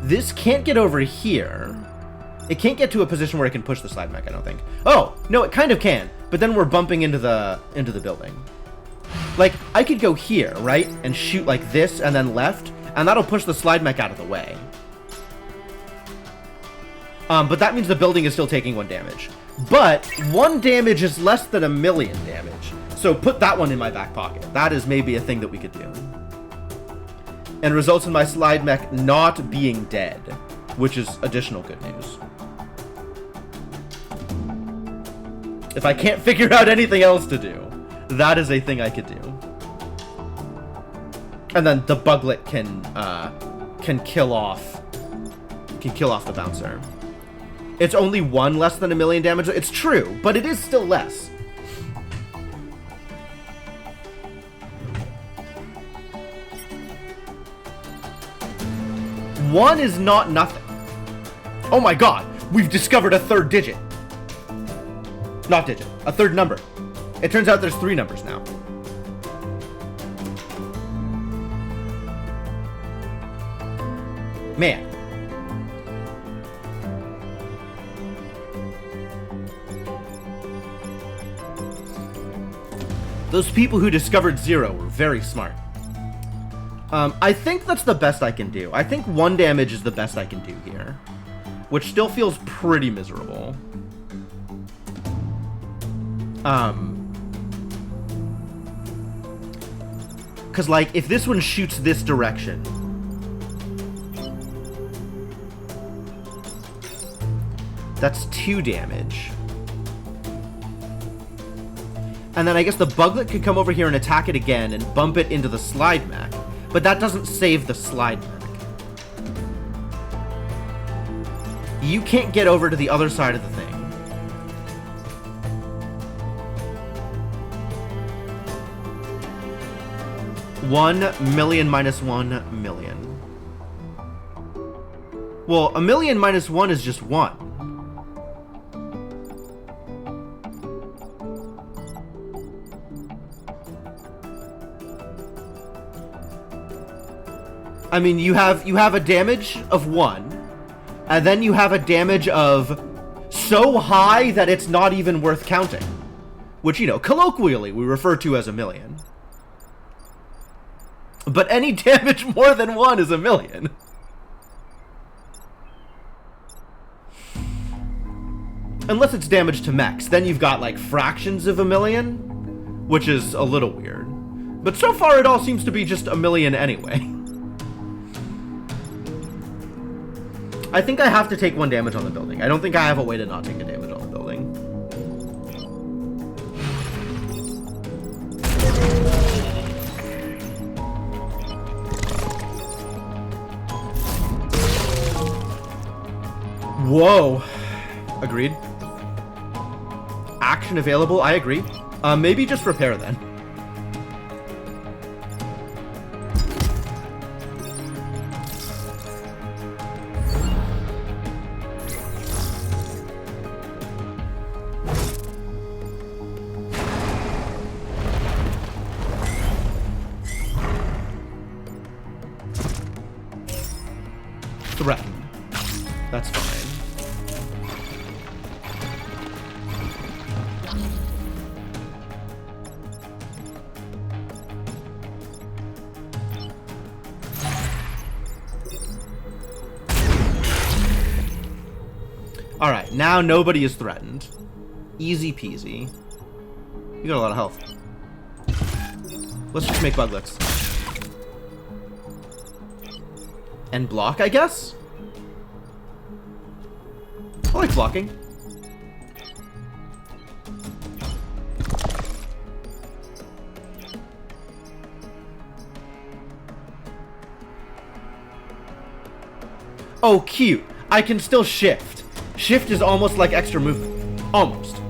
Speaker 1: This can't get over here. It can't get to a position where it can push the slide mech, I don't think. Oh, no, it kind of can. But then we're bumping into the building. Like, I could go here, right? And shoot like this and then left. And that'll push the slide mech out of the way. But that means the building is still taking 1 damage. But 1 damage is less than 1,000,000 damage. So put that one in my back pocket. That is maybe a thing that we could do. And results in my slide mech not being dead, which is additional good news. If I can't figure out anything else to do, that is a thing I could do. And then the buglet can kill off the bouncer. It's only 1 less than 1,000,000 damage. It's true, but it is still less. One is not nothing. Oh my god, we've discovered a 3rd digit. Not digit, a 3rd number. It turns out there's 3 numbers now. Man. Those people who discovered 0 were very smart. I think that's the best I can do. I think 1 damage is the best I can do here, which still feels pretty miserable. Because, like, if this one shoots this direction, that's 2 damage. And then I guess the buglet could come over here and attack it again and bump it into the slide mech. But that doesn't save the slide mech. You can't get over to the other side of the thing. $1,000,000 minus 1,000,000. Well, 1,000,000 minus 1 is just 1. I mean, you have a damage of 1, and then you have a damage of so high that it's not even worth counting. Which, you know, colloquially we refer to as 1,000,000. But any damage more than 1 is 1,000,000. Unless it's damage to mechs, then you've got like fractions of 1,000,000, which is a little weird. But so far it all seems to be just 1,000,000 anyway. I think I have to take 1 damage on the building. I don't think I have a way to not take a damage on the building. Whoa. Agreed. Action available. I agree. Maybe just repair then. Threatened. That's fine. Alright, now nobody is threatened. Easy peasy. You got a lot of health. Let's just make buglets. And block, I guess? I like blocking. Oh, cute. I can still shift. Shift is almost like extra movement. Almost.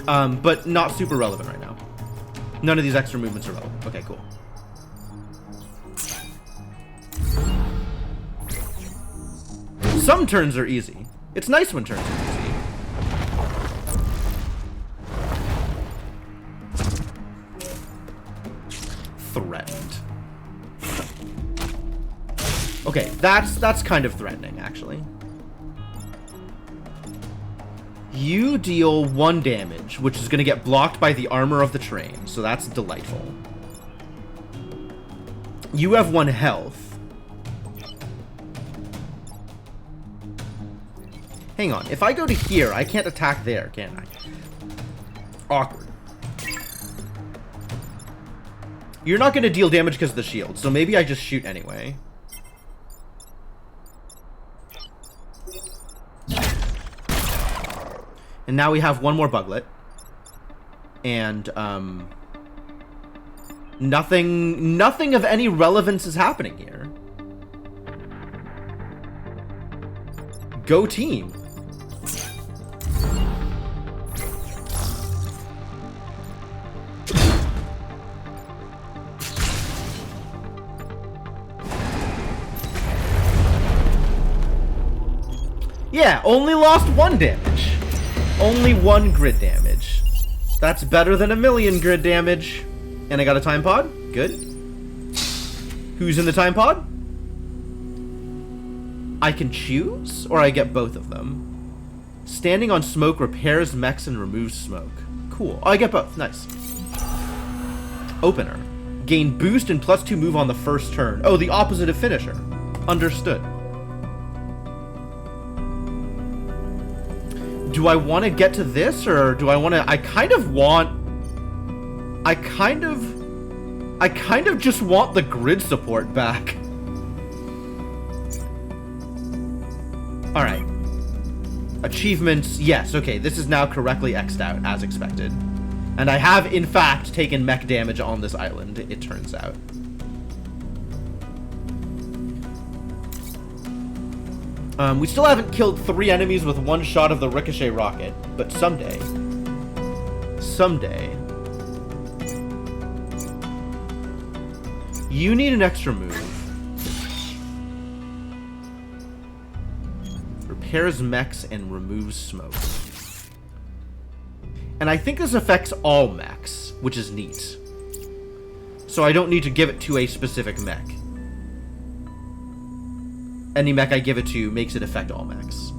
Speaker 1: But not super relevant right now. None of these extra movements are relevant. Okay, cool. Some turns are easy. It's nice when turns are easy. Threatened. Okay, that's kind of threatening, actually. You deal 1 damage, which is going to get blocked by the armor of the train, so that's delightful. You have 1 health. Hang on. If I go to here, I can't attack there, can I? Awkward. You're not going to deal damage because of the shield, so maybe I just shoot anyway. And now we have 1 more buglet. And, nothing of any relevance is happening here. Go team. Yeah, only lost 1 damage. Only 1 grid damage. That's better than 1,000,000 grid damage. And I got a time pod. Good. Who's in the time pod? I can choose, or I get both of them. Standing on smoke repairs mechs and removes smoke. Cool. Oh, I get both. Nice. Opener. Gain boost and +2 move on the first turn. Oh, the opposite of finisher. Understood. Do I want to get to this, or do I want to... I kind of just want the grid support back. Alright. Achievements. Yes, okay. This is now correctly X'd out, as expected. And I have, in fact, taken mech damage on this island, it turns out. We still haven't killed 3 enemies with 1 shot of the ricochet rocket, but someday... Someday... You need an extra move. Repairs mechs and removes smoke. And I think this affects all mechs, which is neat. So I don't need to give it to a specific mech. Any mech I give it to makes it affect all mechs.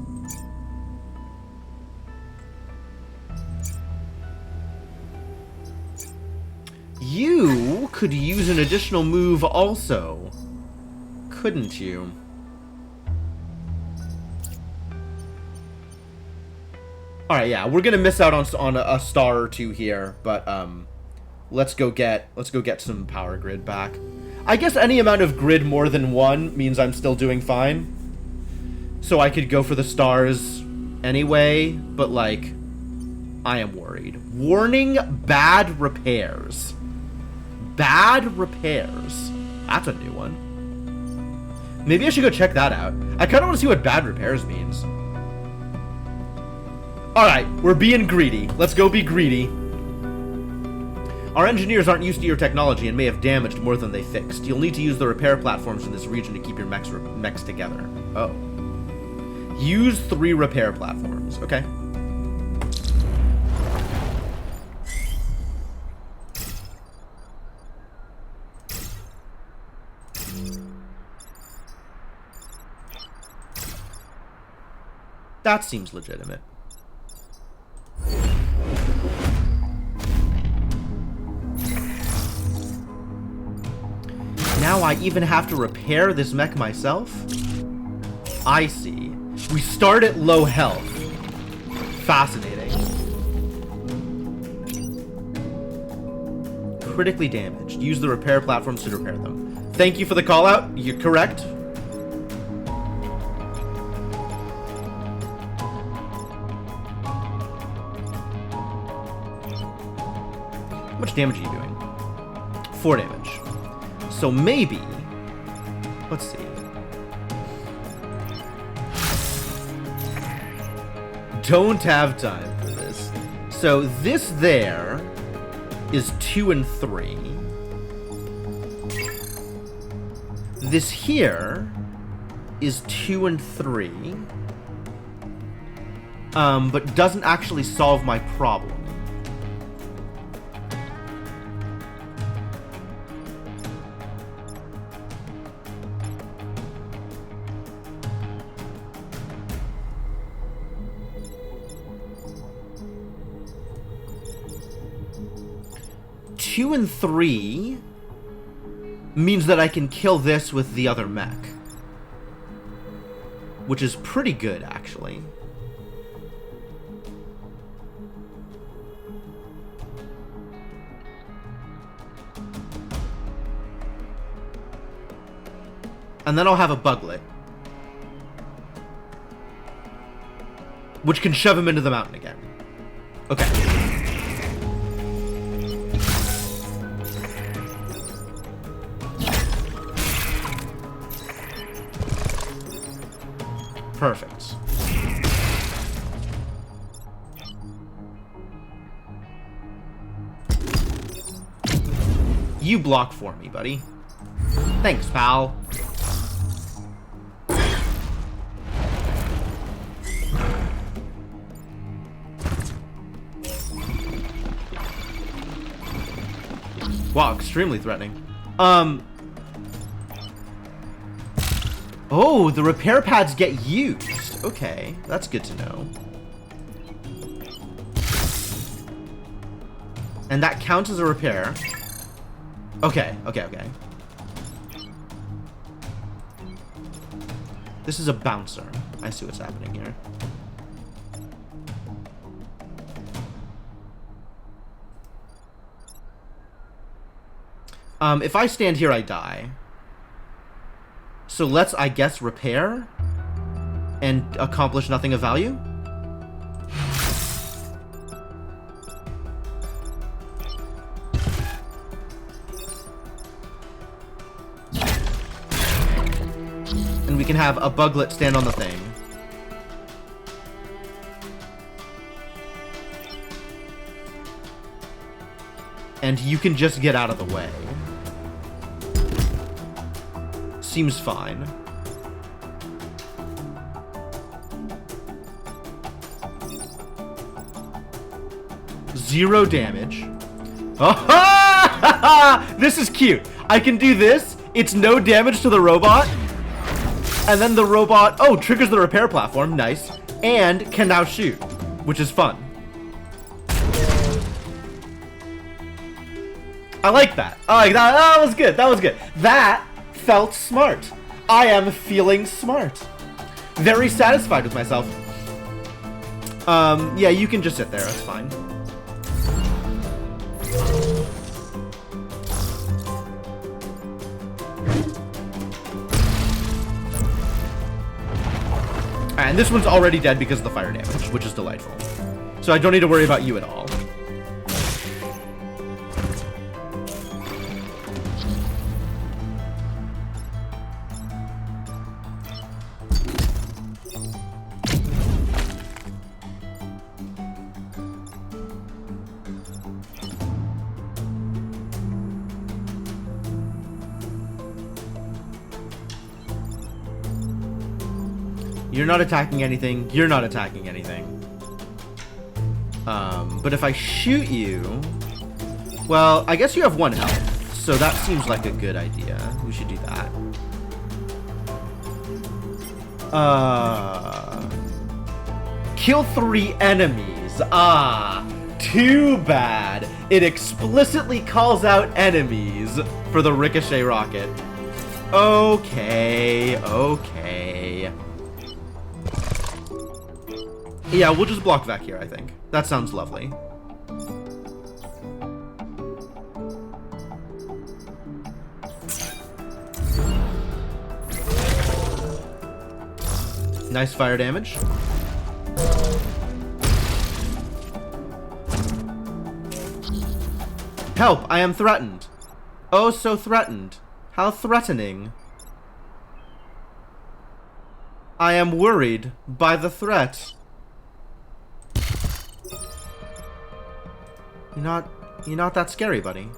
Speaker 1: You could use an additional move also, couldn't you? Alright, yeah, we're gonna miss out on a star or 2 here, but let's go get some power grid back. I guess any amount of grid more than 1 means I'm still doing fine. So I could go for the stars anyway, but like, I am worried. Warning, bad repairs. Bad repairs. That's a new one. Maybe I should go check that out. I kind of want to see what bad repairs means. Alright, we're being greedy. Let's go be greedy. Our engineers aren't used to your technology and may have damaged more than they fixed. You'll need to use the repair platforms in this region to keep your mechs together. Oh. Use 3 repair platforms. Okay. That seems legitimate. Now I even have to repair this mech myself? I see. We start at low health. Fascinating. Critically damaged. Use the repair platforms to repair them. Thank you for the call out. You're correct. How much damage are you doing? 4 damage. So maybe, let's see. Don't have time for this. So this there is 2 and 3. This here is 2 and 3. But doesn't actually solve my problem. Two and 3 means that I can kill this with the other mech. Which is pretty good, actually. And then I'll have a buglet. Which can shove him into the mountain again. Okay. Perfect. You block for me, buddy. Thanks, pal. Wow, extremely threatening. Oh, the repair pads get used. Okay, that's good to know. And that counts as a repair. Okay. This is a bouncer. I see what's happening here. If I stand here, I die. So let's, I guess, repair and accomplish nothing of value. And we can have a buglet stand on the thing. And you can just get out of the way. Seems fine. Zero damage. Oh, this is cute. I can do this. It's no damage to the robot. And then the robot, oh, triggers the repair platform. Nice. And can now shoot, which is fun. I like that. I like that. That was good. That was good. That felt smart. I am feeling smart. Very satisfied with myself. Yeah, you can just sit there. That's fine. And this one's already dead because of the fire damage, which is delightful. So I don't need to worry about you at all. You're not attacking anything. You're not attacking anything. But if I shoot you... Well, I guess you have 1 health. So that seems like a good idea. We should do that. Kill 3 enemies. Ah, too bad. It explicitly calls out enemies for the ricochet rocket. Okay. Yeah, we'll just block back here, I think. That sounds lovely. Nice fire damage. Help! I am threatened. Oh, so threatened. How threatening. I am worried by the threat. You're not that scary, buddy.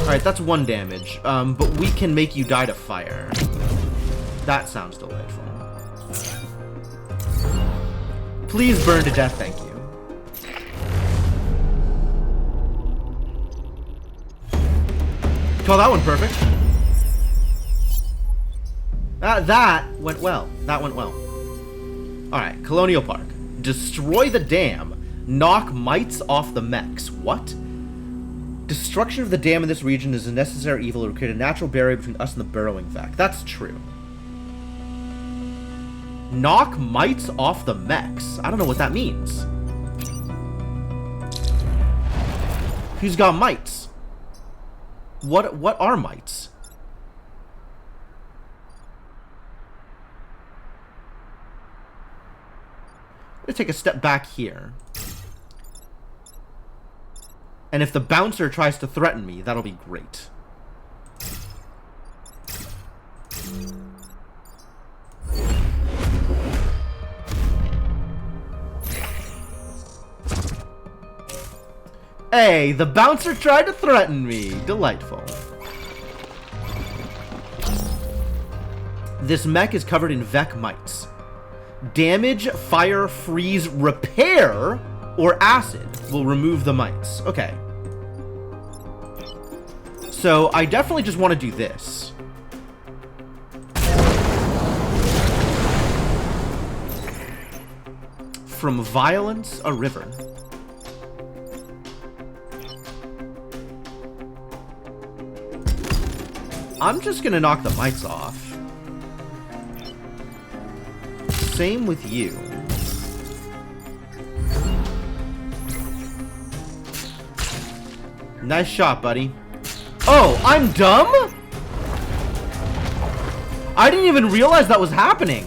Speaker 1: Alright, that's 1 damage. But we can make you die to fire. That sounds delightful. Please burn to death, thank you. Call that one perfect. That went well. That went well. Alright, Colonial Park. Destroy the dam. Knock mites off the mechs. What? Destruction of the dam in this region is a necessary evil. It will create a natural barrier between us and the burrowing Vek. That's true. Knock mites off the mechs. I don't know what that means. Who's got mites? What are mites? I'm gonna take a step back here. And if the bouncer tries to threaten me, that'll be great. Hey, the bouncer tried to threaten me. Delightful. This mech is covered in Vek mites. Damage, fire, freeze, repair, or acid will remove the mites. Okay. So I definitely just want to do this. From violence, a river. I'm just gonna knock the mites off. Same with you. Nice shot, buddy. Oh, I'm dumb? I didn't even realize that was happening.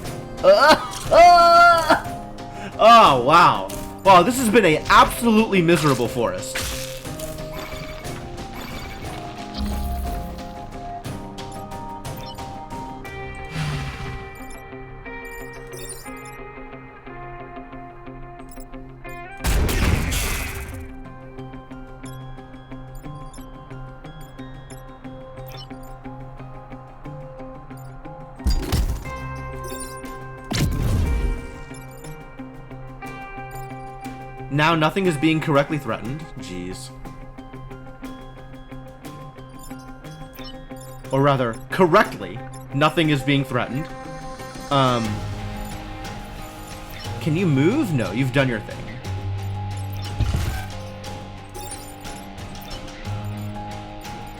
Speaker 1: Oh, wow. Wow, this has been an absolutely miserable forest. Now nothing is being correctly threatened. Jeez. Or rather, correctly, nothing is being threatened. Can you move? No, you've done your thing.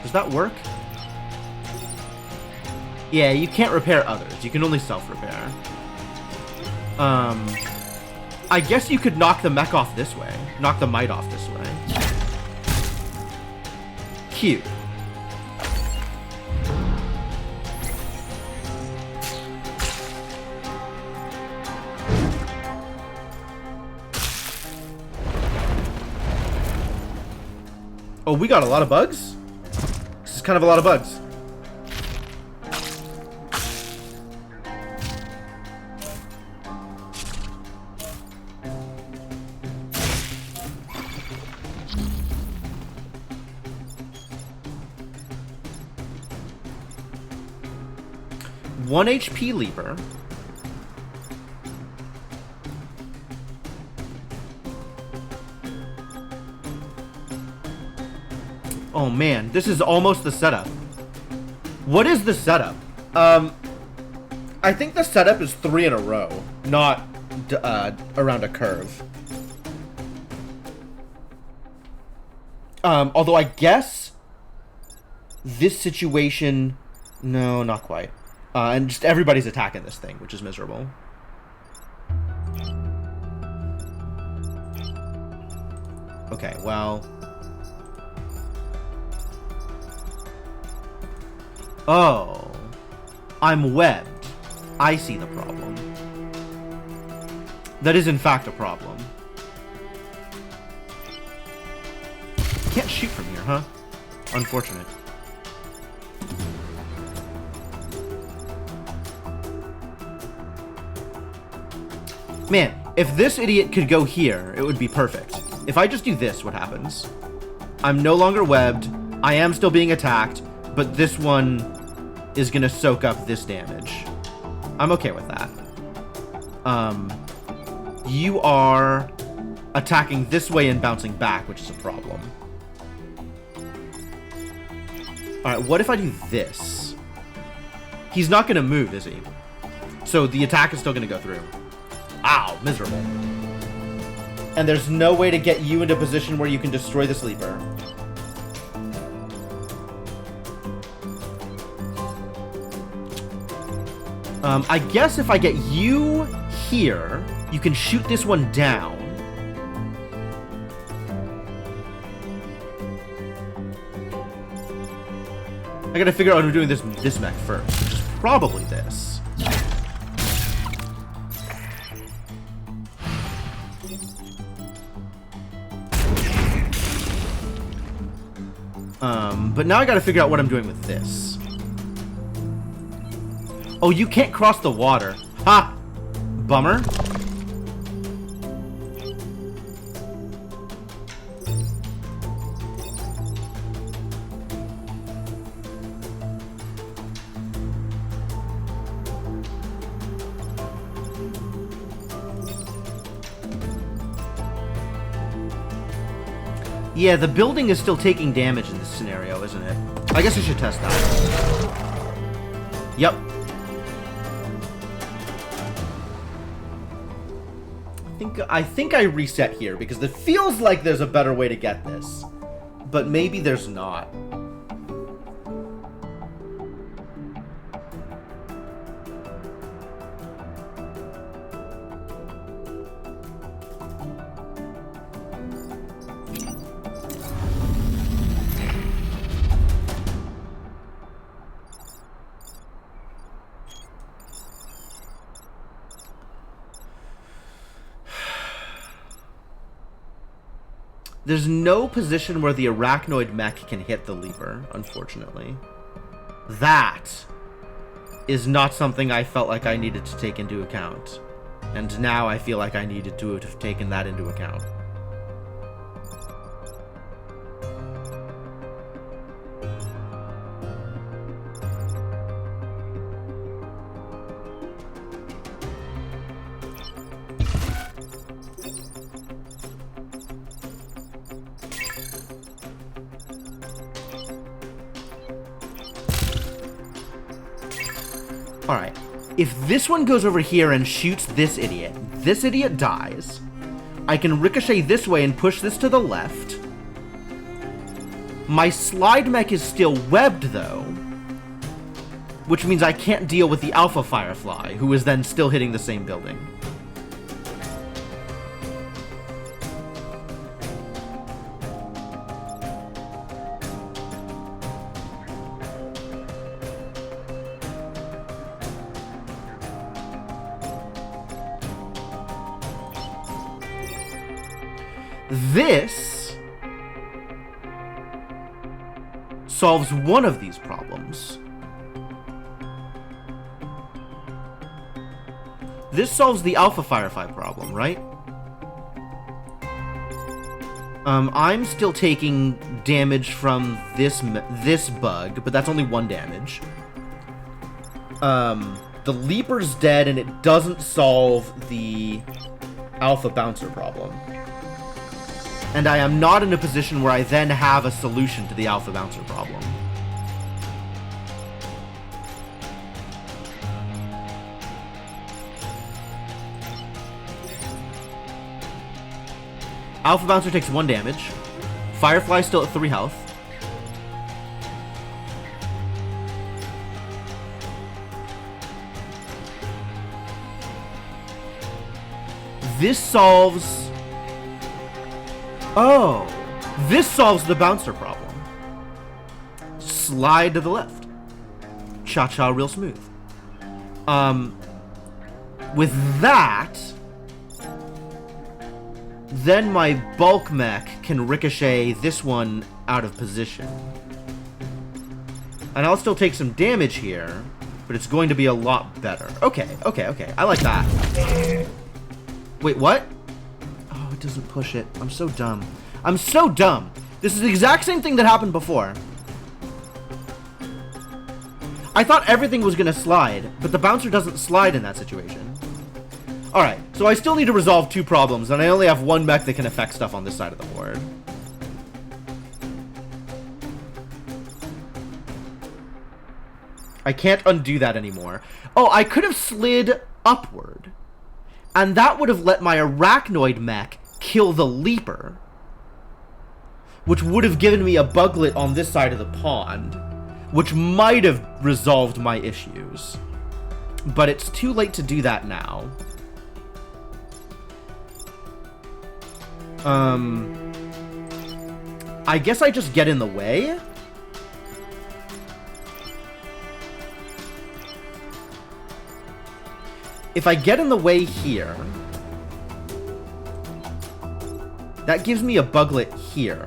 Speaker 1: Does that work? Yeah, you can't repair others. You can only self-repair. I guess you could knock the mech off this way. Knock the mite off this way. Cute. Oh, we got a lot of bugs? This is kind of a lot of bugs. One HP lever. Oh man, this is almost the setup. What is the setup? I think the setup is 3 in a row, not around a curve. Although I guess this situation, no, not quite. And just everybody's attacking this thing, which is miserable. Okay, well. Oh. I'm webbed. I see the problem. That is in fact a problem. Can't shoot from here, huh? Unfortunate. Man, if this idiot could go here, it would be perfect. If I just do this, what happens? I'm no longer webbed. I am still being attacked, but this one is gonna soak up this damage. I'm okay with that. You are attacking this way and bouncing back, which is a problem. Alright, what if I do this? He's not gonna move, is he? So the attack is still gonna go through. Ow, miserable. And there's no way to get you into a position where you can destroy the sleeper. I guess if I get you here, you can shoot this one down. I gotta figure out how I'm doing this mech first, which is probably this. But now I gotta figure out what I'm doing with this. Oh, you can't cross the water. Ha! Bummer. Yeah, the building is still taking damage in this scenario, isn't it? I guess I should test that. Yep. I think I reset here because it feels like there's a better way to get this. But maybe there's not. There's no position where the arachnoid mech can hit the leaper, unfortunately. That is not something I felt like I needed to take into account. And now I feel like I needed to have taken that into account. Alright, if this one goes over here and shoots this idiot dies. I can ricochet this way and push this to the left. My slide mech is still webbed, though, which means I can't deal with the Alpha Firefly, who is then still hitting the same building. This solves one of these problems. This solves the Alpha Firefly problem, right? I'm still taking damage from this bug, but that's only 1 damage. The Leaper's dead, and it doesn't solve the Alpha Bouncer problem. And I am not in a position where I then have a solution to the Alpha Bouncer problem. Alpha Bouncer takes 1 damage. Firefly still at 3 health. This solves... Oh, this solves the bouncer problem. Slide to the left. Cha-cha real smooth. With that, then my bulk mech can ricochet this one out of position. And I'll still take some damage here, but it's going to be a lot better. Okay. I like that. Wait, what? It doesn't push it. I'm so dumb. I'm so dumb. This is the exact same thing that happened before. I thought everything was gonna slide, but the bouncer doesn't slide in that situation. Alright, so I still need to resolve 2 problems, and I only have 1 mech that can affect stuff on this side of the board. I can't undo that anymore. Oh, I could have slid upward. And that would have let my arachnoid mech kill the Leaper, which would have given me a Buglet on this side of the pond, which might have resolved my issues. But it's too late to do that now. I guess I just get in the way? If I get in the way here, that gives me a Buglet here.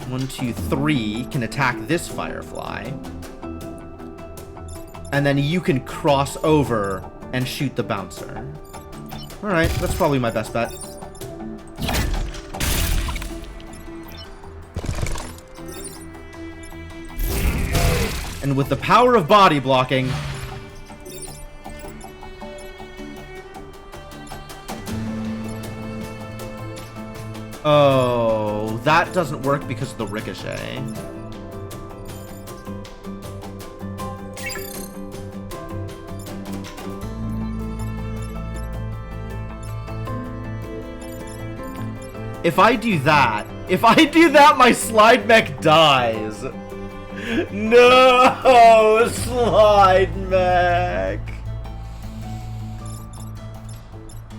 Speaker 1: One, two, three can attack this Firefly. And then you can cross over and shoot the bouncer. Alright, that's probably my best bet. And with the power of body blocking... Oh, that doesn't work because of the ricochet. If I do that, my slide mech dies. No, slide mech.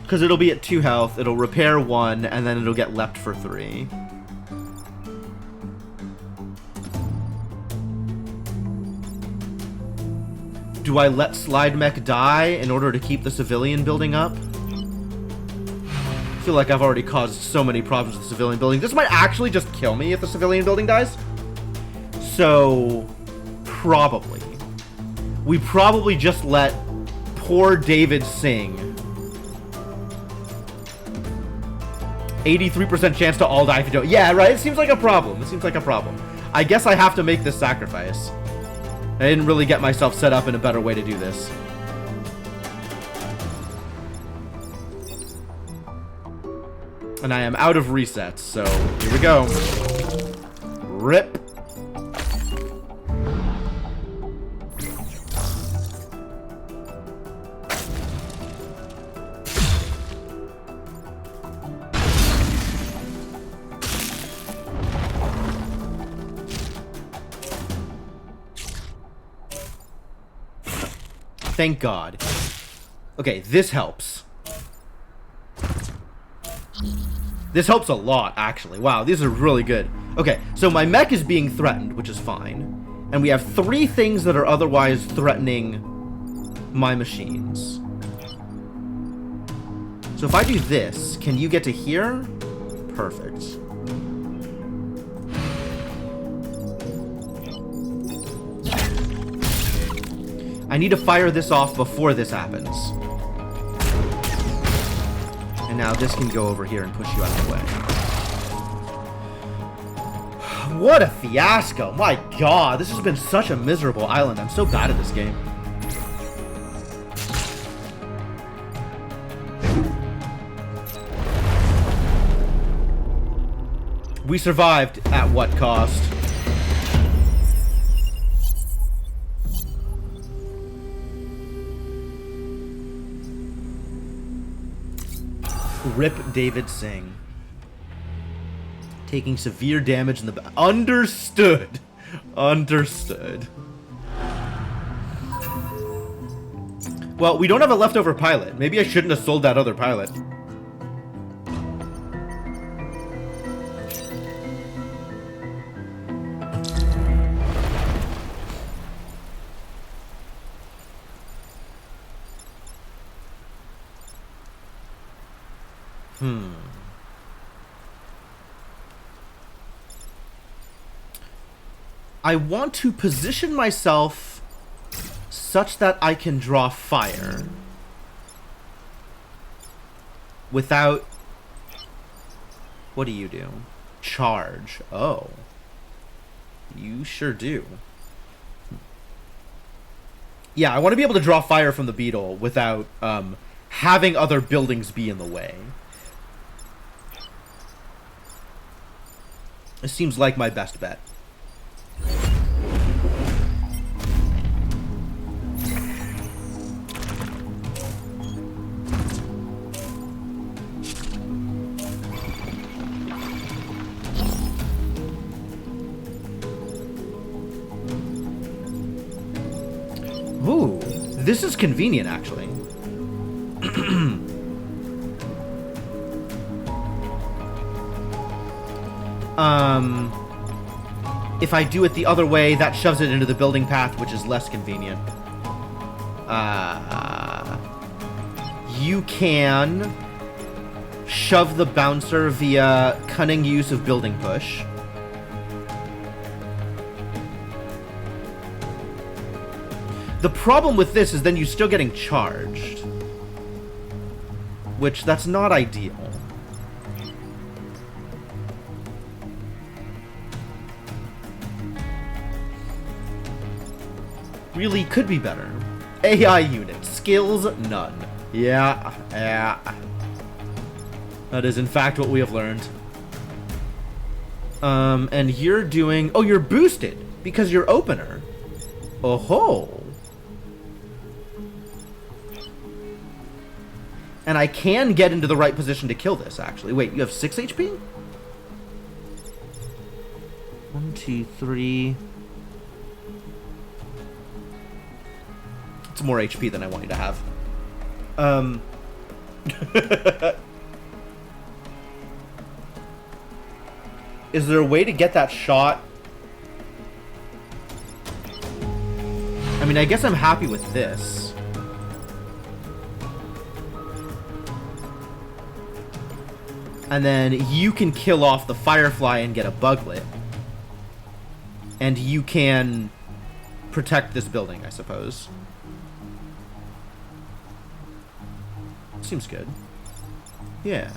Speaker 1: Because it'll be at 2 health, it'll repair 1, and then it'll get leapt for 3. Do I let slide mech die in order to keep the civilian building up? I feel like I've already caused so many problems with the civilian building. This might actually just kill me if the civilian building dies. So, probably. We probably just let poor David Singh. 83% chance to all die if you don't. Yeah, right? It seems like a problem. It seems like a problem. I guess I have to make this sacrifice. I didn't really get myself set up in a better way to do this. And I am out of resets, so here we go. Rip. Thank God. Okay, this helps. This helps a lot, actually. Wow, these are really good. Okay, so my mech is being threatened, which is fine. And we have 3 things that are otherwise threatening my machines. So if I do this, can you get to here? Perfect. I need to fire this off before this happens. And now this can go over here and push you out of the way. What a fiasco. My God, this has been such a miserable island. I'm so bad at this game. We survived at what cost? Rip David Singh. Taking severe damage in the back. Understood. Understood. Well, we don't have a leftover pilot. Maybe I shouldn't have sold that other pilot. I want to position myself such that I can draw fire without... What do you do? Charge. Oh. You sure do. Yeah, I want to be able to draw fire from the beetle without having other buildings be in the way. It seems like my best bet. This is convenient, actually. If I do it the other way, that shoves it into the building path, which is less convenient. You can shove the bouncer via cunning use of building push. The problem with this is then you're still getting charged, which that's not ideal. Really could be better. AI unit. Skills, none. Yeah. That is in fact what we have learned. And you're doing... Oh, you're boosted because you're opener. Oh-ho. And I can get into the right position to kill this, actually. Wait, you have 6 HP? 1, 2, 3... It's more HP than I want you to have. Is there a way to get that shot? I mean, I guess I'm happy with this. And then you can kill off the Firefly and get a Buglet. And you can protect this building, I suppose. Seems good. Yeah.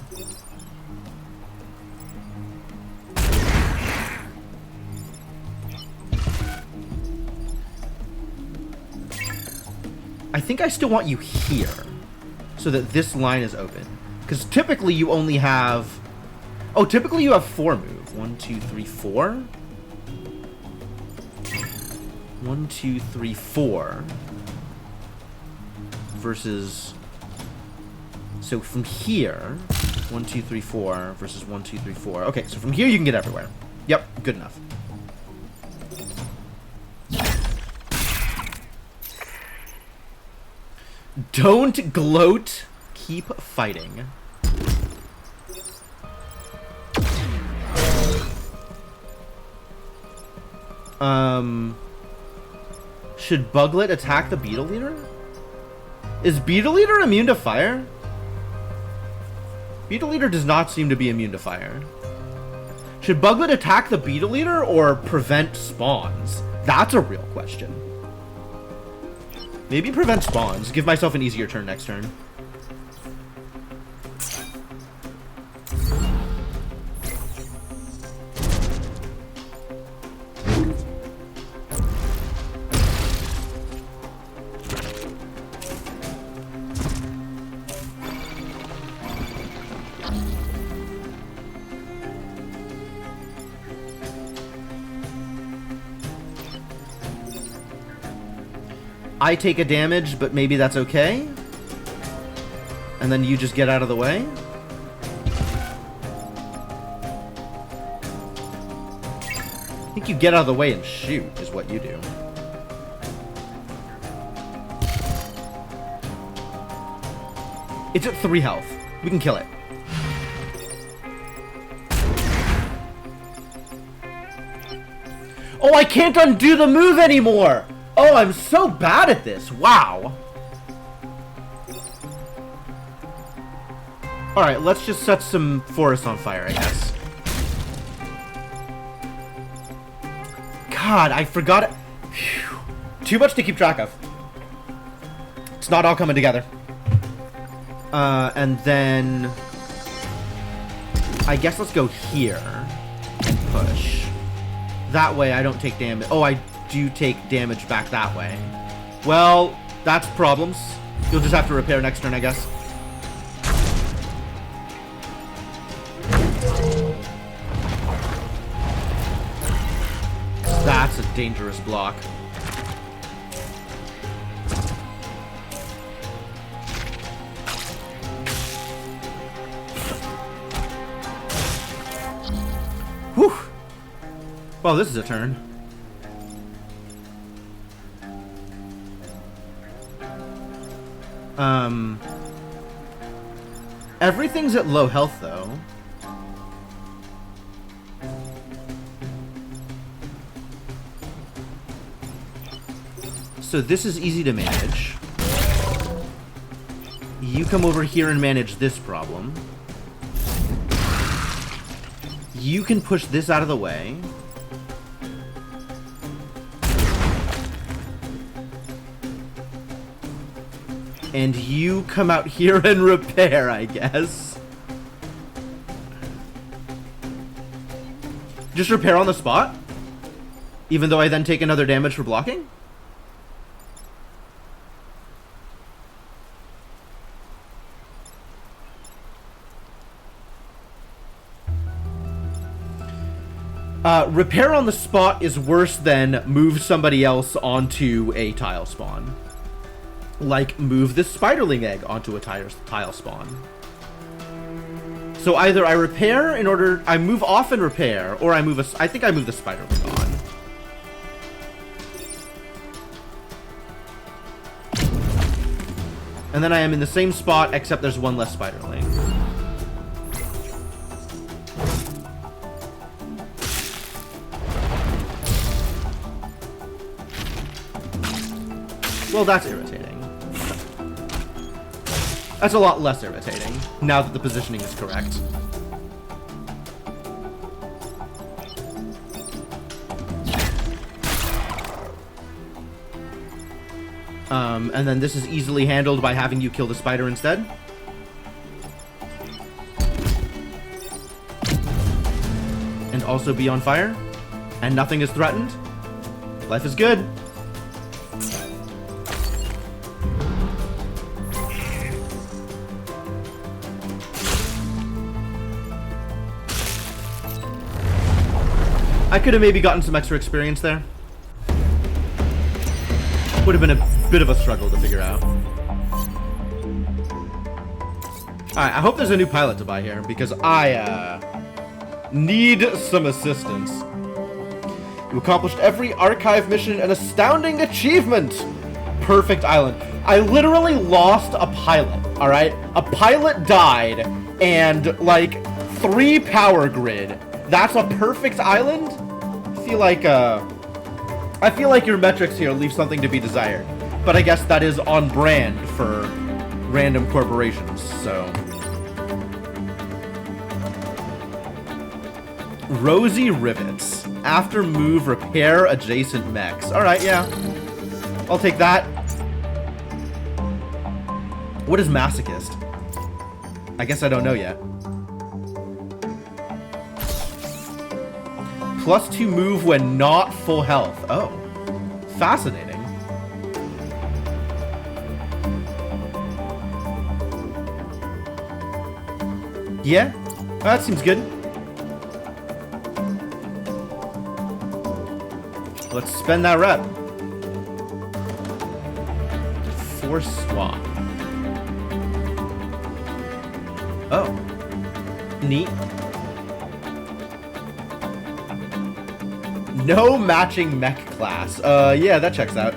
Speaker 1: I think I still want you here so that this line is open. Because typically you only have... Oh, typically you have 4 move. 1, 2, 3, 4. 1, 2, 3, 4. Versus... So from here... 1, 2, 3, 4 versus 1, 2, 3, 4. Okay, so from here you can get everywhere. Yep, good enough. Don't gloat. Keep fighting. Should Buglet attack the Beetle Leader? Is Beetle Leader immune to fire? Beetle Leader does not seem to be immune to fire. Should Buglet attack the Beetle Leader or prevent spawns? That's a real question. Maybe prevent spawns. Give myself an easier turn next turn. I take a damage, but maybe that's okay. And then you just get out of the way. I think you get out of the way and shoot is what you do. It's at 3 health. We can kill it. Oh, I can't undo the move anymore! Oh, I'm so bad at this. Wow. Alright, let's just set some forest on fire, I guess. God, I forgot it. Phew. Too much to keep track of. It's not all coming together. And then... I guess let's go here. And push. That way I don't take damage. Oh, I do take damage back that way. Well, that's problems. You'll just have to repair next turn, I guess. That's a dangerous block. Whew. Well, this is a turn. Everything's at low health, though. So this is easy to manage. You come over here and manage this problem. You can push this out of the way. And you come out here and repair, I guess. Just repair on the spot? Even though I then take another damage for blocking? Repair on the spot is worse than move somebody else onto a tile spawn. Like, move this spiderling egg onto a tile spawn. So either I repair in order... I move off and repair, or I move a... I think I move the spiderling on. And then I am in the same spot, except there's one less spiderling. Well, that's irritating. That's a lot less irritating, now that the positioning is correct. And then this is easily handled by having you kill the spider instead. And also be on fire. And nothing is threatened. Life is good. I could have maybe gotten some extra experience there. Would have been a bit of a struggle to figure out. Alright, I hope there's a new pilot to buy here, because I, need some assistance. You accomplished every archive mission, an astounding achievement! Perfect island. I literally lost a pilot, alright? A pilot died, and, like, 3 power grid. That's a perfect island? I feel like your metrics here leave something to be desired. But I guess that is on brand for random corporations, so... Rosy Rivets. After move, repair adjacent mechs. Alright, yeah. I'll take that. What is Masochist? I guess I don't know yet. +2 move when not full health. Oh. Fascinating. Yeah, that seems good. Let's spend that rep. Force swap. Oh. Neat. No matching mech class. Yeah, that checks out.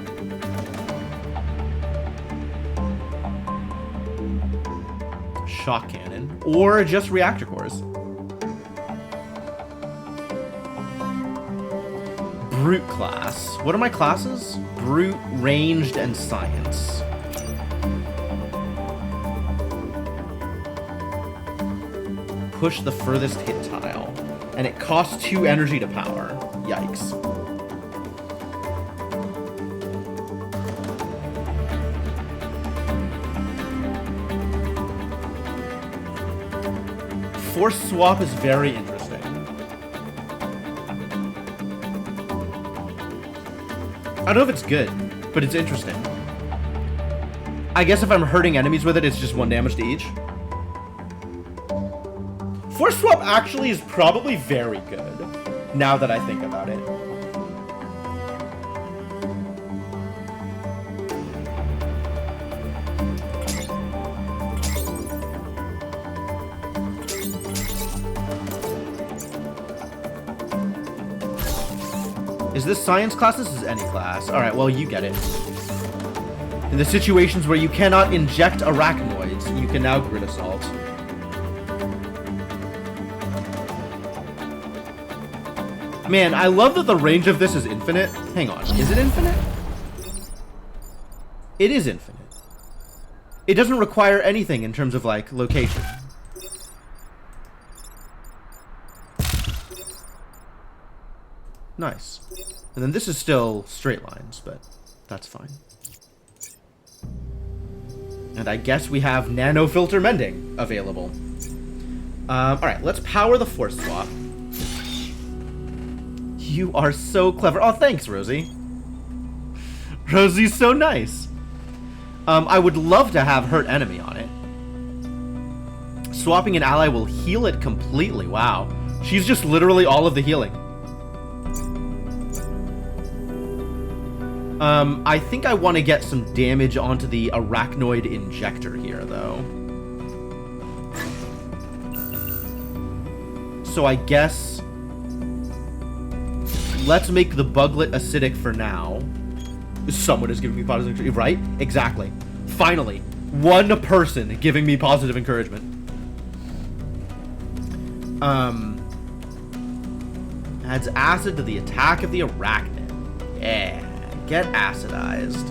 Speaker 1: Shock cannon. Or just reactor cores. Brute class. What are my classes? Brute, ranged, and science. Push the furthest hit tile. And it costs 2 energy to power. Yikes. Force swap is very interesting. I don't know if it's good, but it's interesting. I guess if I'm hurting enemies with it, it's just 1 damage to each. Force swap actually is probably very good, now that I think about it. Is this science class? This is any class. Alright, well, you get it. In the situations where you cannot inject arachnoids, you can now grid assault. Man, I love that the range of this is infinite. Hang on, is it infinite? It is infinite. It doesn't require anything in terms of, like, location. Nice. And then this is still straight lines, but that's fine. And I guess we have nano filter mending available. Alright, let's power the force swap. You are so clever. Oh, thanks, Rosie. Rosie's so nice. I would love to have hurt enemy on it. Swapping an ally will heal it completely. Wow. She's just literally all of the healing. I think I want to get some damage onto the arachnoid injector here, though. So I guess let's make the buglet acidic for now. Someone is giving me positive encouragement. Right? Exactly. Finally, one person giving me positive encouragement. Adds acid to the attack of the arachnid. Yeah. Get acidized.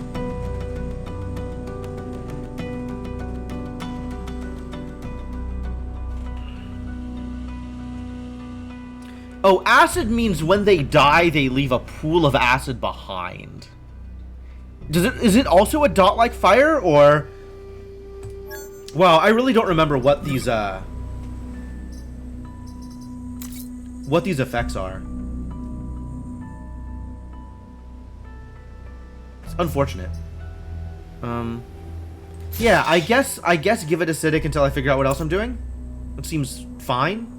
Speaker 1: Oh, acid means when they die, they leave a pool of acid behind. Is it also a dot like fire, or? Wow, I really don't remember what these effects are. It's unfortunate. Yeah, I guess give it acidic until I figure out what else I'm doing. It seems fine.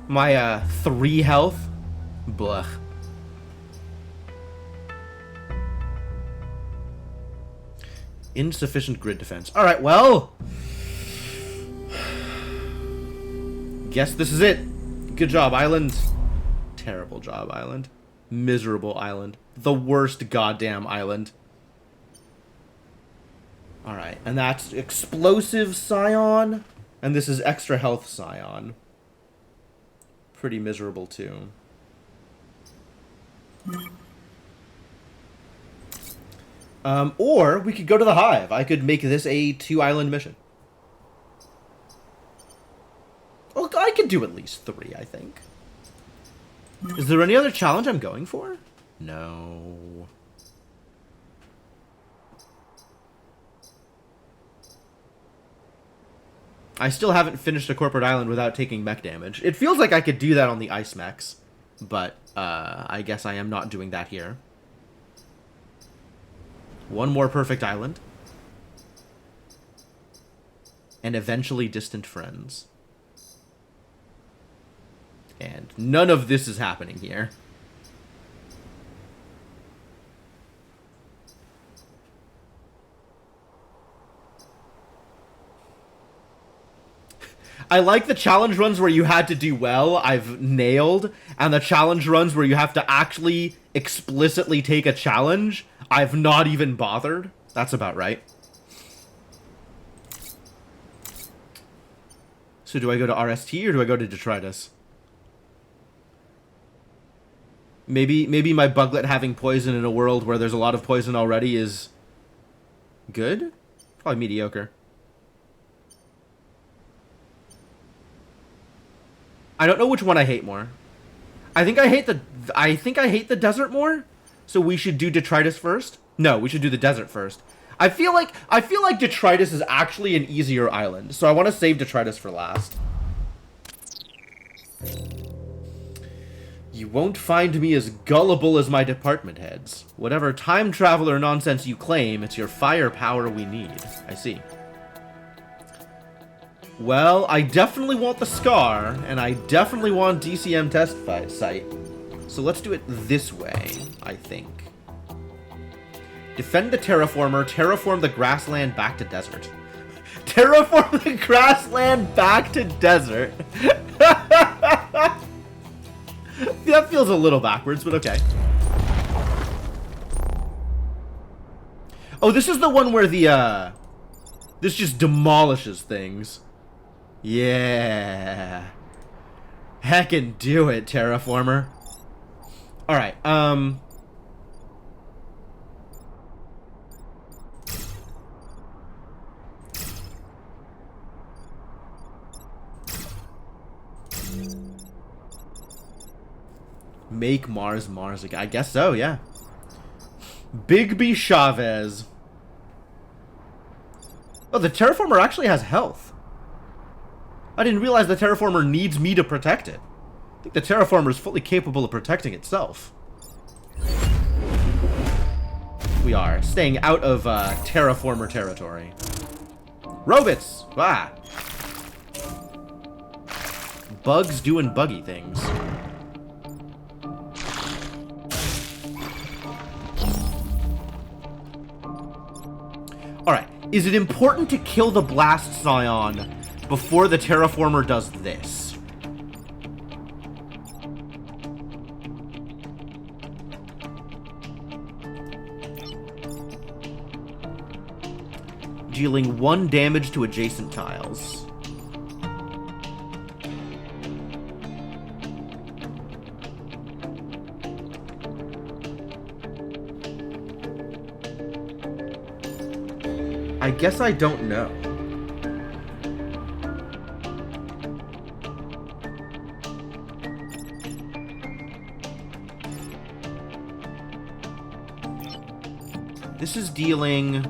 Speaker 1: My 3 health. Blah. Insufficient grid defense. Alright, well. Guess this is it. Good job, Island. Terrible job, Island. Miserable Island. The worst goddamn Island. Alright, and that's Explosive Scion. And this is Extra Health Scion. Pretty miserable, too. Or we could go to the Hive. I could make this a 2-island mission. Well, I could do at least 3, I think. Is there any other challenge I'm going for? No. I still haven't finished a corporate island without taking mech damage. It feels like I could do that on the ice mechs, but I guess I am not doing that here. One more perfect island. And eventually distant friends. And none of this is happening here. I like the challenge runs where you had to do well, I've nailed, and the challenge runs where you have to actually explicitly take a challenge, I've not even bothered. That's about right. So do I go to RST or do I go to Detritus? Maybe my buglet having poison in a world where there's a lot of poison already is good? Probably mediocre. I don't know which one I hate more. I think I hate the desert more. So we should do Detritus first? No, we should do the desert first. I feel like Detritus is actually an easier island, so I want to save Detritus for last. You won't find me as gullible as my department heads. Whatever time traveler nonsense you claim, it's your firepower we need. I see. Well, I definitely want the Scar, and I definitely want DCM test site. So let's do it this way, I think. Defend the terraformer, terraform the grassland back to desert. Terraform the grassland back to desert. That feels a little backwards, but okay. Oh, this is the one where the, this just demolishes things. Yeah. Heckin' do it, Terraformer. Alright, make Mars again. I guess so, yeah. Bigby Chavez. Oh, the Terraformer actually has health. I didn't realize the Terraformer needs me to protect it. I think the Terraformer is fully capable of protecting itself. We are staying out of Terraformer territory. Robots! Ah! Bugs doing buggy things. Alright, is it important to kill the Blast Scion before the Terraformer does this? Dealing 1 damage to adjacent tiles. I guess I don't know. This is dealing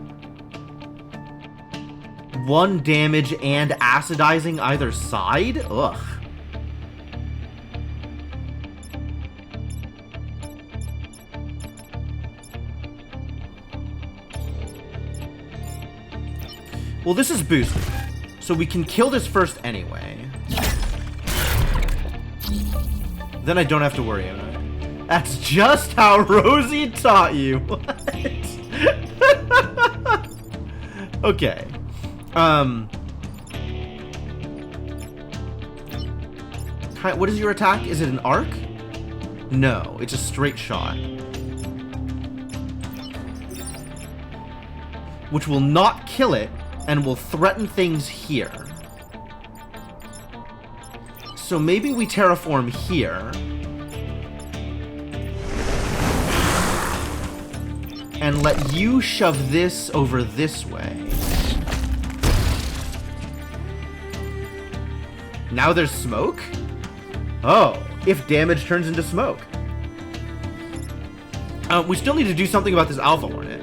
Speaker 1: 1 damage and acidizing either side? Ugh. Well, this is boosted, so we can kill this first anyway. Then I don't have to worry about it. That's just how Rosie taught you. What? Okay. What is your attack? Is it an arc? No, it's a straight shot. Which will not kill it, and will threaten things here. So maybe we terraform here. And let you shove this over this way. Now there's smoke? Oh, if damage turns into smoke. We still need to do something about this Alpha Hornet.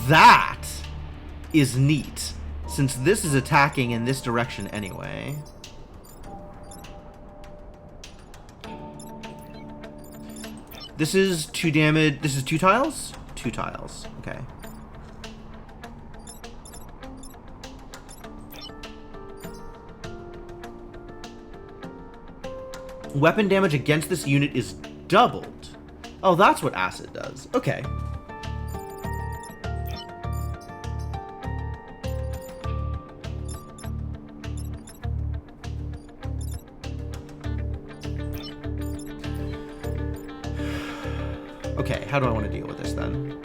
Speaker 1: That is neat, since this is attacking in this direction anyway. This is 2 damage. This is 2 tiles? 2 tiles. Okay. Weapon damage against this unit is doubled. Oh, that's what acid does. Okay. Okay, how do I want to deal with this then?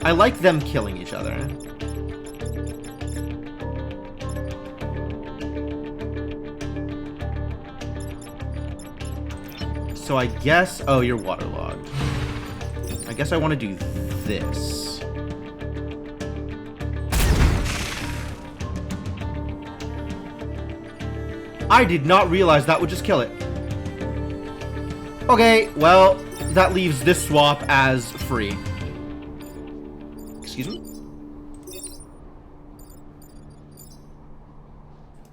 Speaker 1: I like them killing each other. So I guess... Oh, you're waterlogged. I guess I want to do this. I did not realize that would just kill it. Okay, well, that leaves this swap as free. Excuse me?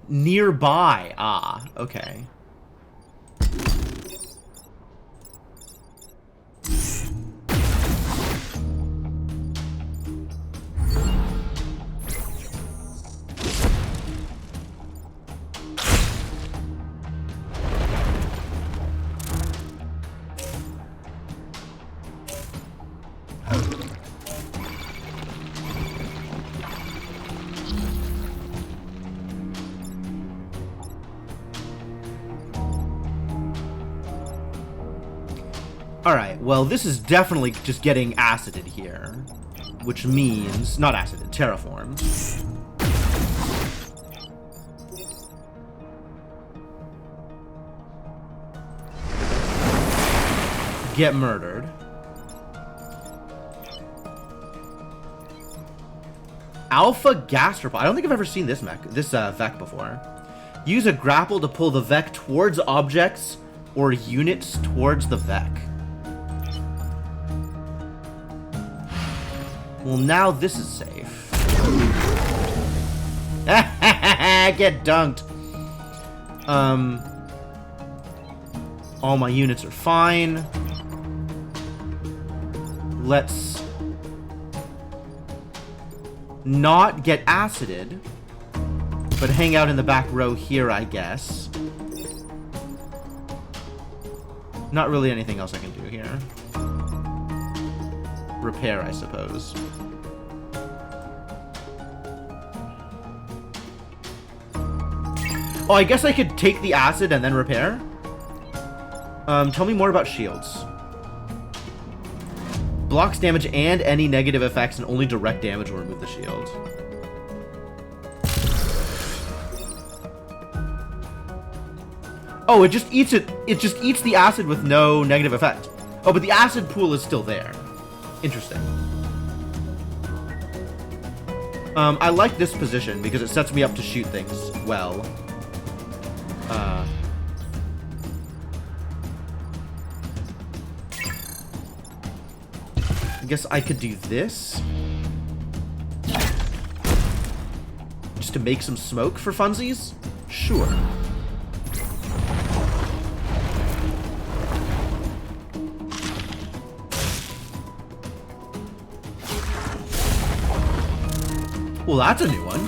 Speaker 1: Nearby. Ah, okay. Alright, well, this is definitely just getting acided here. Which means... Not acided, terraformed. Get murdered. Alpha Gastropod. I don't think I've ever seen this Vec before. Use a grapple to pull the Vec towards objects or units towards the Vec. Well, now this is safe. Get dunked. All my units are fine. Let's not get acided, but hang out in the back row here, I guess. Not really anything else I can do here. Repair, I suppose. Oh, I guess I could take the acid and then repair? Tell me more about shields. Blocks damage and any negative effects, and only direct damage will remove the shield. Oh, it just eats it. It just eats the acid with no negative effect. Oh, but the acid pool is still there. Interesting. I like this position because it sets me up to shoot things well. I guess I could do this. Just to make some smoke for funsies? Sure. Well, that's a new one.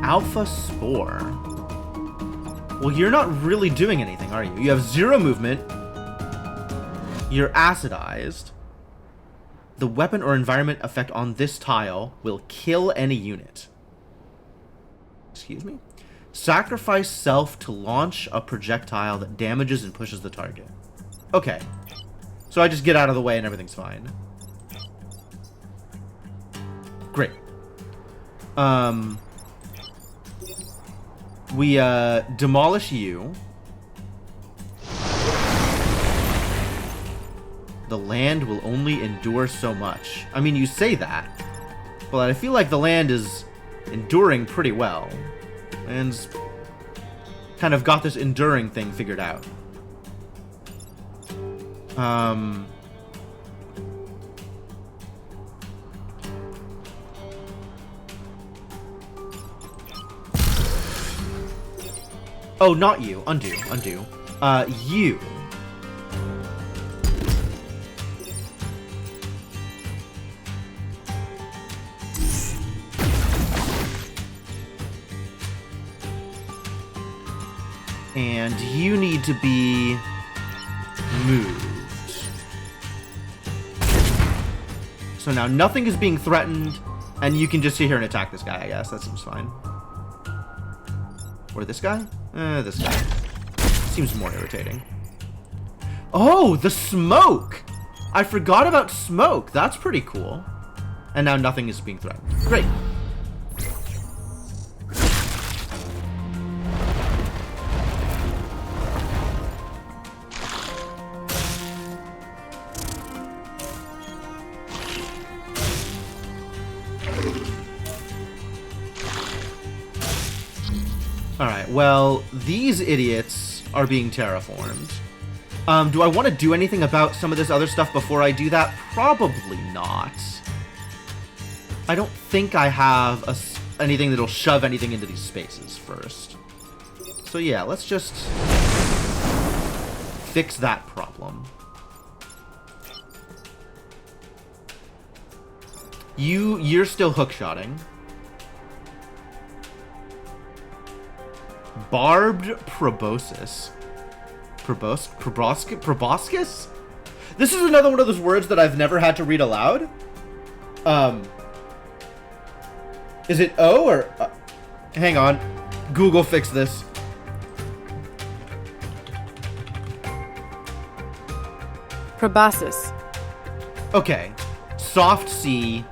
Speaker 1: Alpha Spore. Well, you're not really doing anything, are you? You have 0 movement. You're acidized. The weapon or environment effect on this tile will kill any unit. Excuse me? Sacrifice self to launch a projectile that damages and pushes the target. Okay. So I just get out of the way and everything's fine. Great. We demolish you. The land will only endure so much. I mean, you say that, but I feel like the land is enduring pretty well. And kind of got this enduring thing figured out. Oh, not you. Undo. Undo. You. And you need to be moved. So now nothing is being threatened, and you can just sit here and attack this guy, I guess. That seems fine. Or this guy? This guy. Seems more irritating. Oh, the smoke! I forgot about smoke. That's pretty cool. And now nothing is being threatened. Great. Alright, well, these idiots are being terraformed. Do I want to do anything about some of this other stuff before I do that? Probably not. I don't think I have anything that'll shove anything into these spaces first. So yeah, let's just fix that problem. You're still hookshotting. Barbed proboscis. Proboscis? This is another one of those words that I've never had to read aloud. Is it O or... hang on. Google fix this.
Speaker 2: Proboscis.
Speaker 1: Okay. Soft C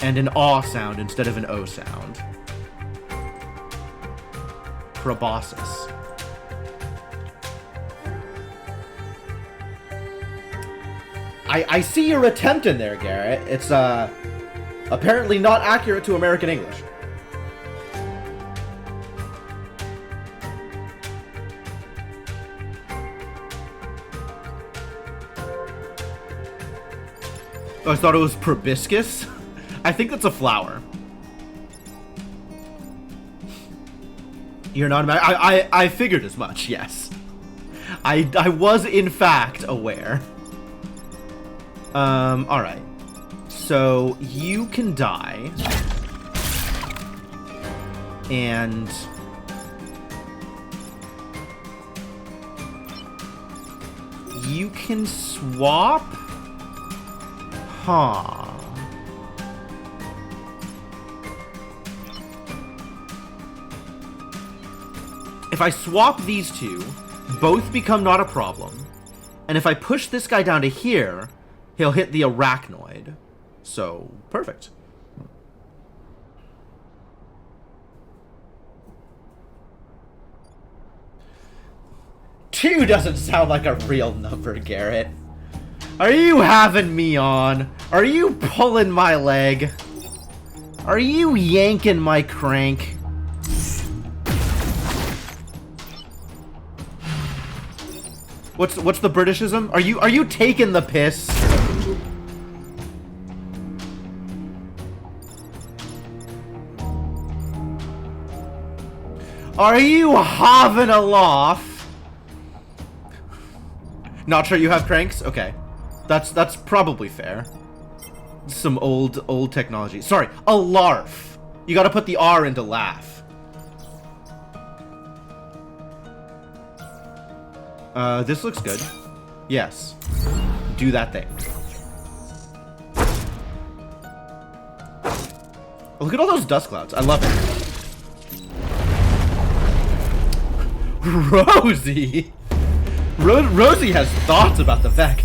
Speaker 1: and an aw sound instead of an O sound. Proboscis. I see your attempt in there, Garrett. It's apparently not accurate to American English. Oh, I thought it was proboscis. I think that's a flower. You're not. I figured as much. Yes, I was in fact aware. All right. So you can die, and you can swap. Huh. If I swap these two, both become not a problem. And if I push this guy down to here, he'll hit the arachnoid. So, perfect. Two doesn't sound like a real number, Garrett. Are you having me on? Are you pulling my leg? Are you yanking my crank? What's the Britishism? Are you taking the piss? Are you having a laugh? Not sure you have cranks? Okay. That's probably fair. Some old technology. Sorry, a larf. You gotta put the R into laugh. This looks good. Yes. Do that thing. Oh, look at all those dust clouds. I love it. Rosie! Rosie has thoughts about the Vec.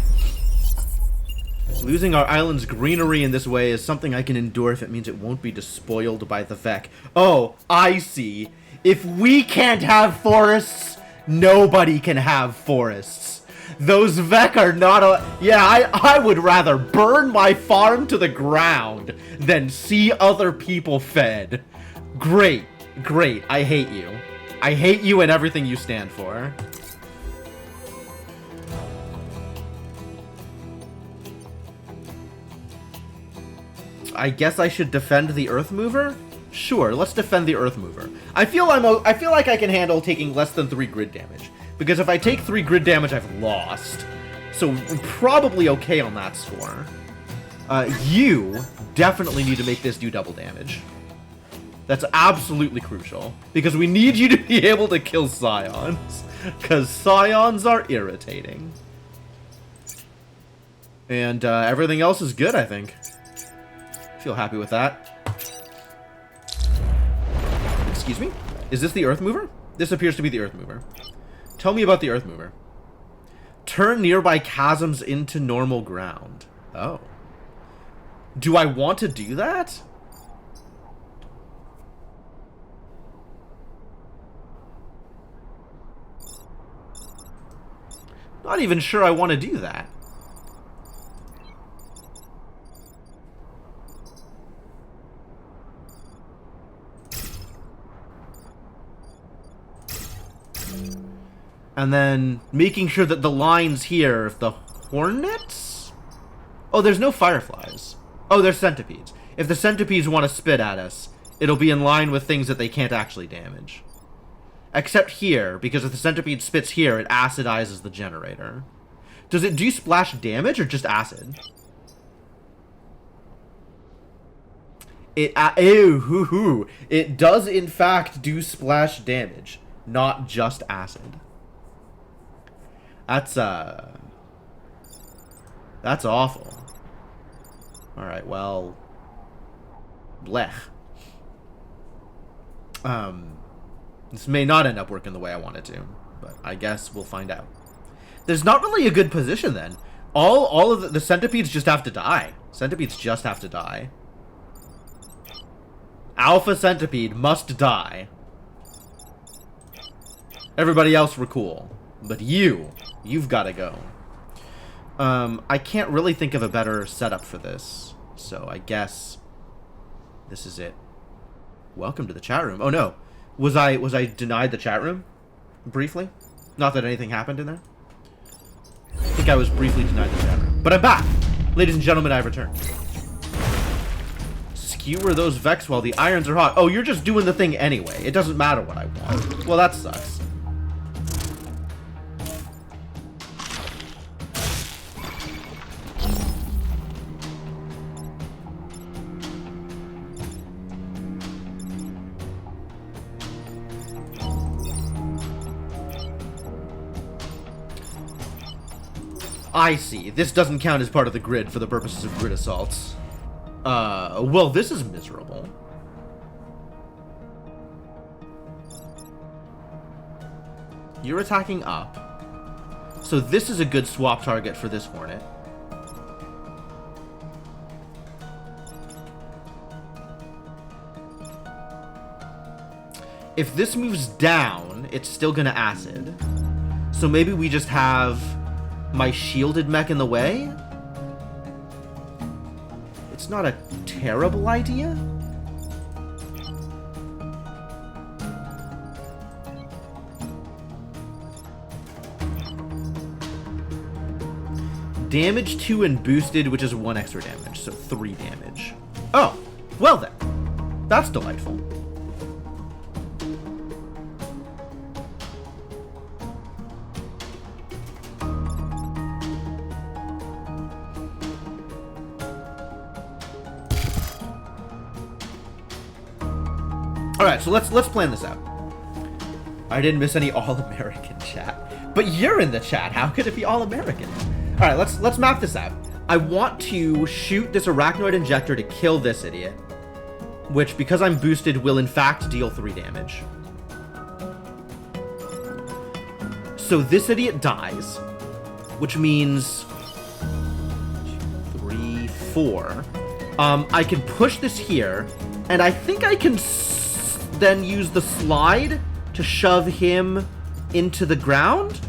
Speaker 1: Losing our island's greenery in this way is something I can endure if it means it won't be despoiled by the Vec. Oh, I see. If we can't have forests, nobody can have forests. Those Vec are not a... Yeah, I would rather burn my farm to the ground than see other people fed. Great. Great. I hate you. I hate you and everything you stand for. I guess I should defend the Earth Mover? Sure, let's defend the Earth Mover. I feel like I can handle taking less than 3 grid damage. Because if I take 3 grid damage, I've lost. So I'm probably okay on that score. You definitely need to make this do double damage. That's absolutely crucial. Because we need you to be able to kill Scions. Because Scions are irritating. And everything else is good, I think. Feel happy with that. Excuse me? Is this the Earth Mover? This appears to be the Earth Mover. Tell me about the Earth Mover. Turn nearby chasms into normal ground. Oh. Do I want to do that? Not even sure I want to do that. And then making sure that the lines here, if the hornets? Oh, there's no fireflies. Oh, there's centipedes. If the centipedes want to spit at us, it'll be in line with things that they can't actually damage. Except here, because if the centipede spits here, it acidizes the generator. Does it do splash damage or just acid? It does in fact do splash damage, not just acid. That's awful. Alright, well... Blech. This may not end up working the way I want it to, but I guess we'll find out. There's not really a good position then. All of the centipedes just have to die. Centipedes just have to die. Alpha centipede must die. Everybody else were cool. But you've got to go. I can't really think of a better setup for this. So I guess this is it. Welcome to the chat room. Oh no. Was I denied the chat room? Briefly? Not that anything happened in there. I think I was briefly denied the chat room. But I'm back! Ladies and gentlemen, I've returned. Skewer those Vex while the irons are hot. Oh, you're just doing the thing anyway. It doesn't matter what I want. Well, that sucks. I see. This doesn't count as part of the grid for the purposes of grid assaults. Well, this is miserable. You're attacking up. So this is a good swap target for this Hornet. If this moves down, it's still gonna acid. So maybe we just have my shielded mech in the way? It's not a terrible idea. Damage 2 and boosted, which is 1 extra damage, so 3 damage. Oh, well then. That's delightful. Alright, so let's plan this out. I didn't miss any All-American chat. But you're in the chat. How could it be All-American? Alright, let's map this out. I want to shoot this Arachnoid Injector to kill this idiot. Which, because I'm boosted, will in fact deal 3 damage. So this idiot dies. Which means 2, 3, 4. I can push this here. And I think I can then use the slide to shove him into the ground,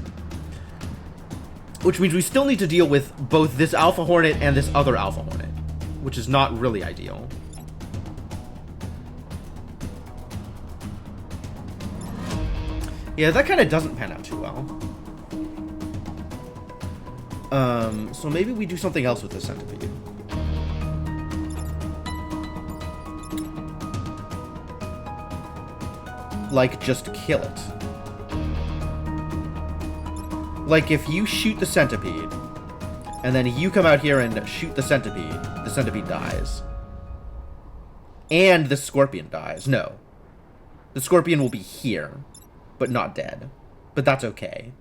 Speaker 1: which means we still need to deal with both this Alpha Hornet and this other Alpha Hornet, which is not really ideal. Yeah, that kind of doesn't pan out too well. So maybe we do something else with this centipede. Like, just kill it. Like, if you shoot the centipede, and then you come out here and shoot the centipede dies. And the scorpion dies. No. The scorpion will be here, but not dead. But that's okay.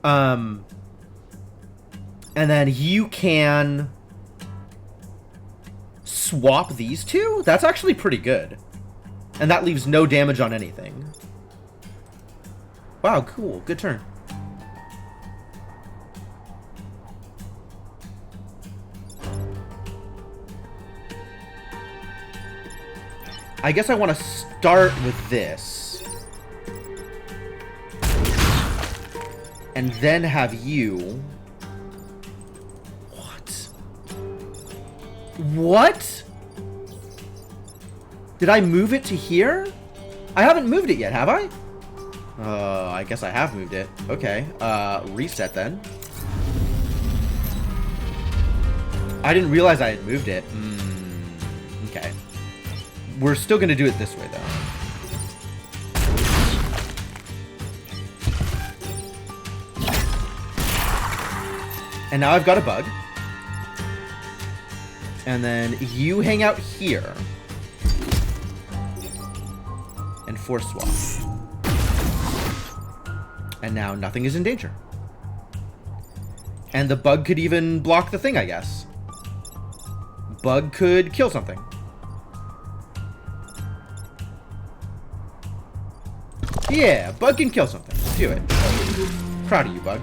Speaker 1: And then you can swap these two? That's actually pretty good. And that leaves no damage on anything. Wow, cool. Good turn. I guess I want to start with this. And then have you... What? What? Did I move it to here? I haven't moved it yet, have I? I guess I have moved it. Okay. Reset then. I didn't realize I had moved it. Okay. We're still gonna do it this way, though. And now I've got a bug. And then you hang out here. And force swap. And now nothing is in danger. And the bug could even block the thing, I guess. Bug could kill something. Yeah, Bug can kill something. Do it. Proud of you, Bug.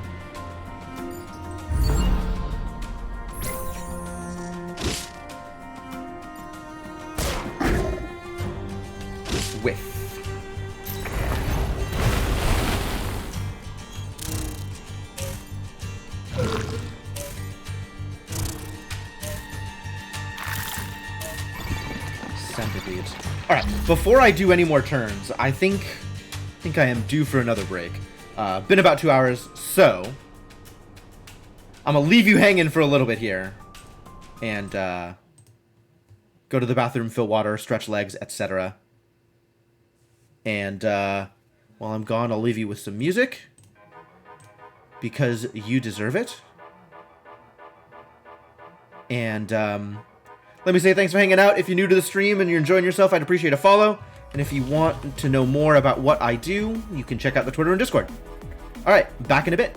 Speaker 1: Whiff. Centipede. Alright, before I do any more turns, I think I am due for another break. Been about 2 hours, so I'm gonna leave you hanging for a little bit here. And go to the bathroom, fill water, stretch legs, etc. And while I'm gone, I'll leave you with some music. Because you deserve it. And let me say thanks for hanging out. If you're new to the stream and you're enjoying yourself, I'd appreciate a follow. And if you want to know more about what I do, you can check out the Twitter and Discord. Alright, back in a bit.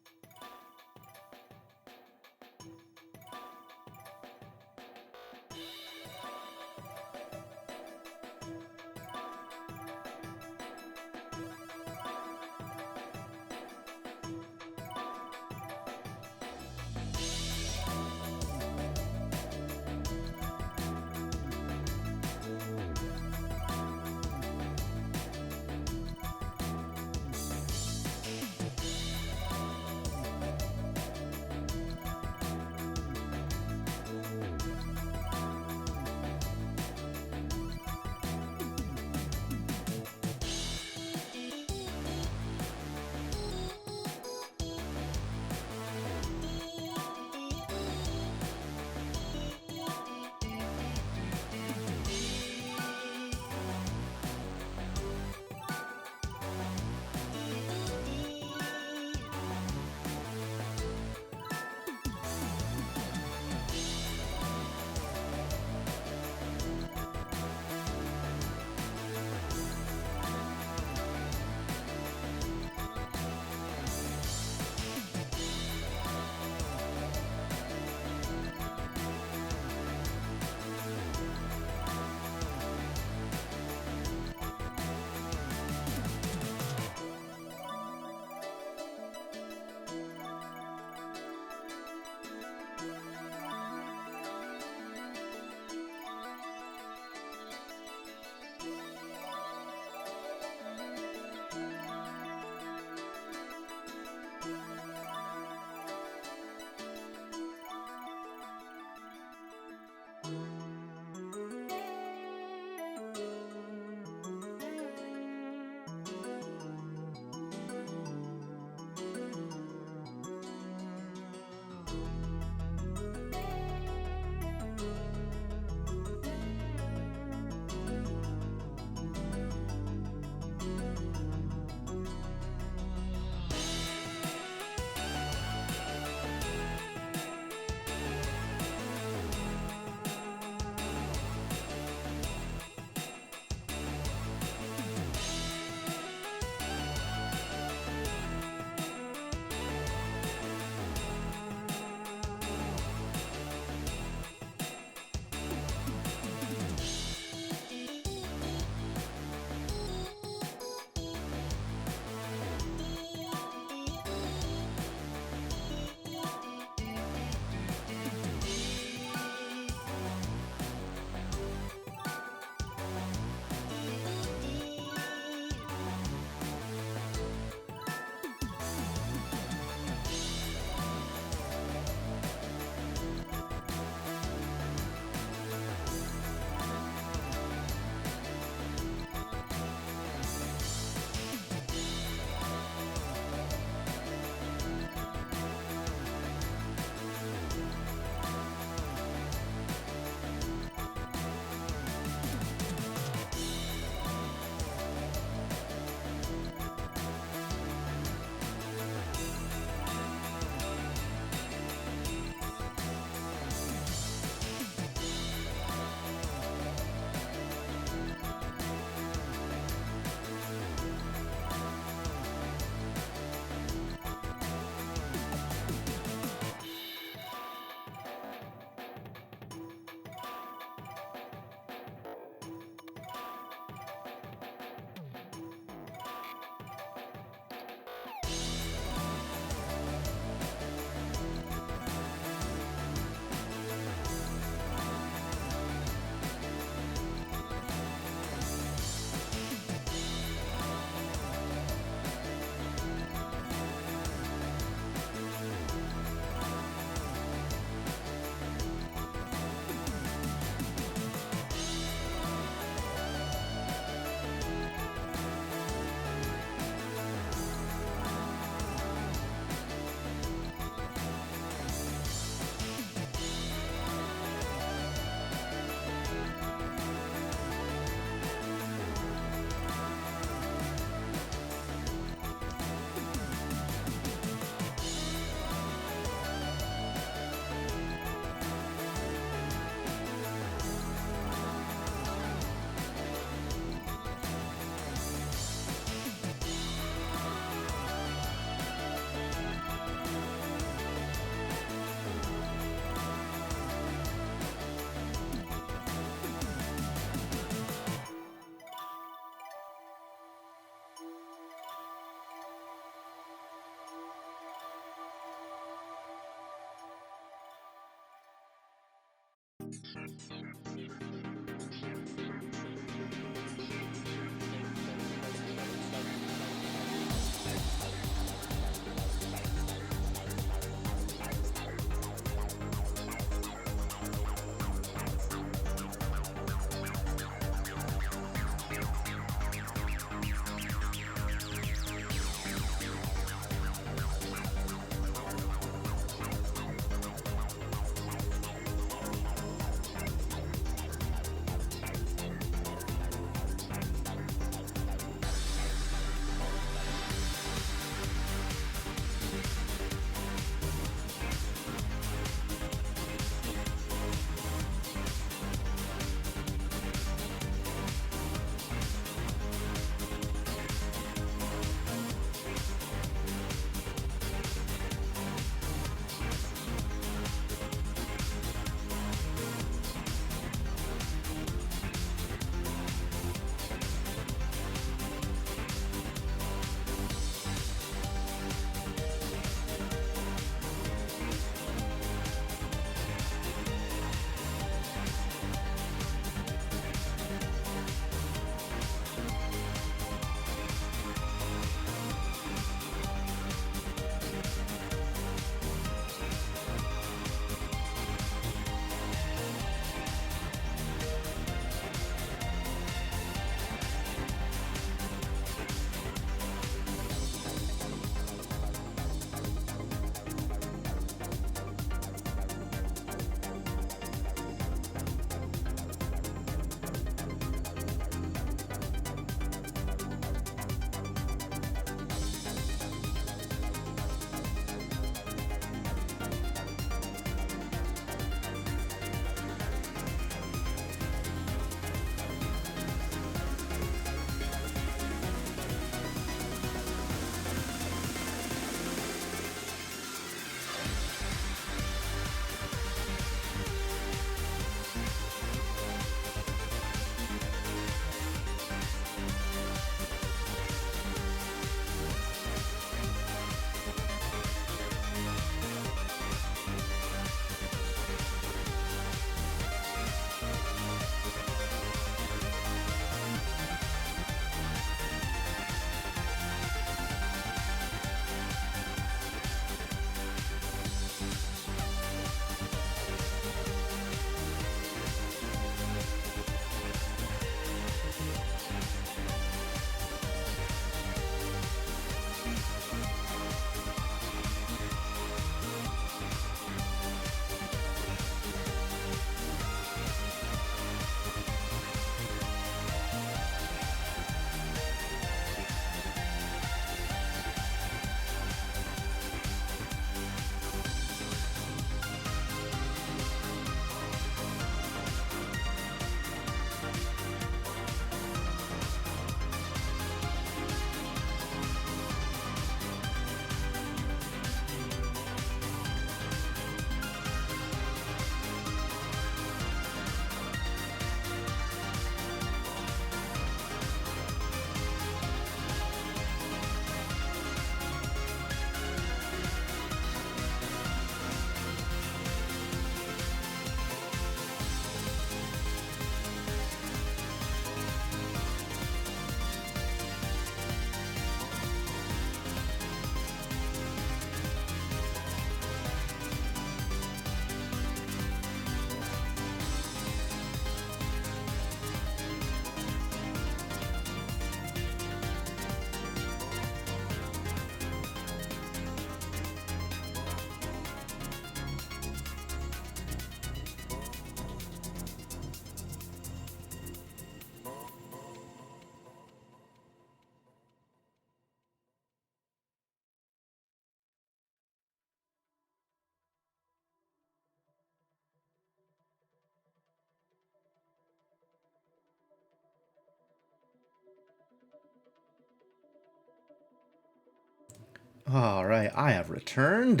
Speaker 1: All right, I have returned.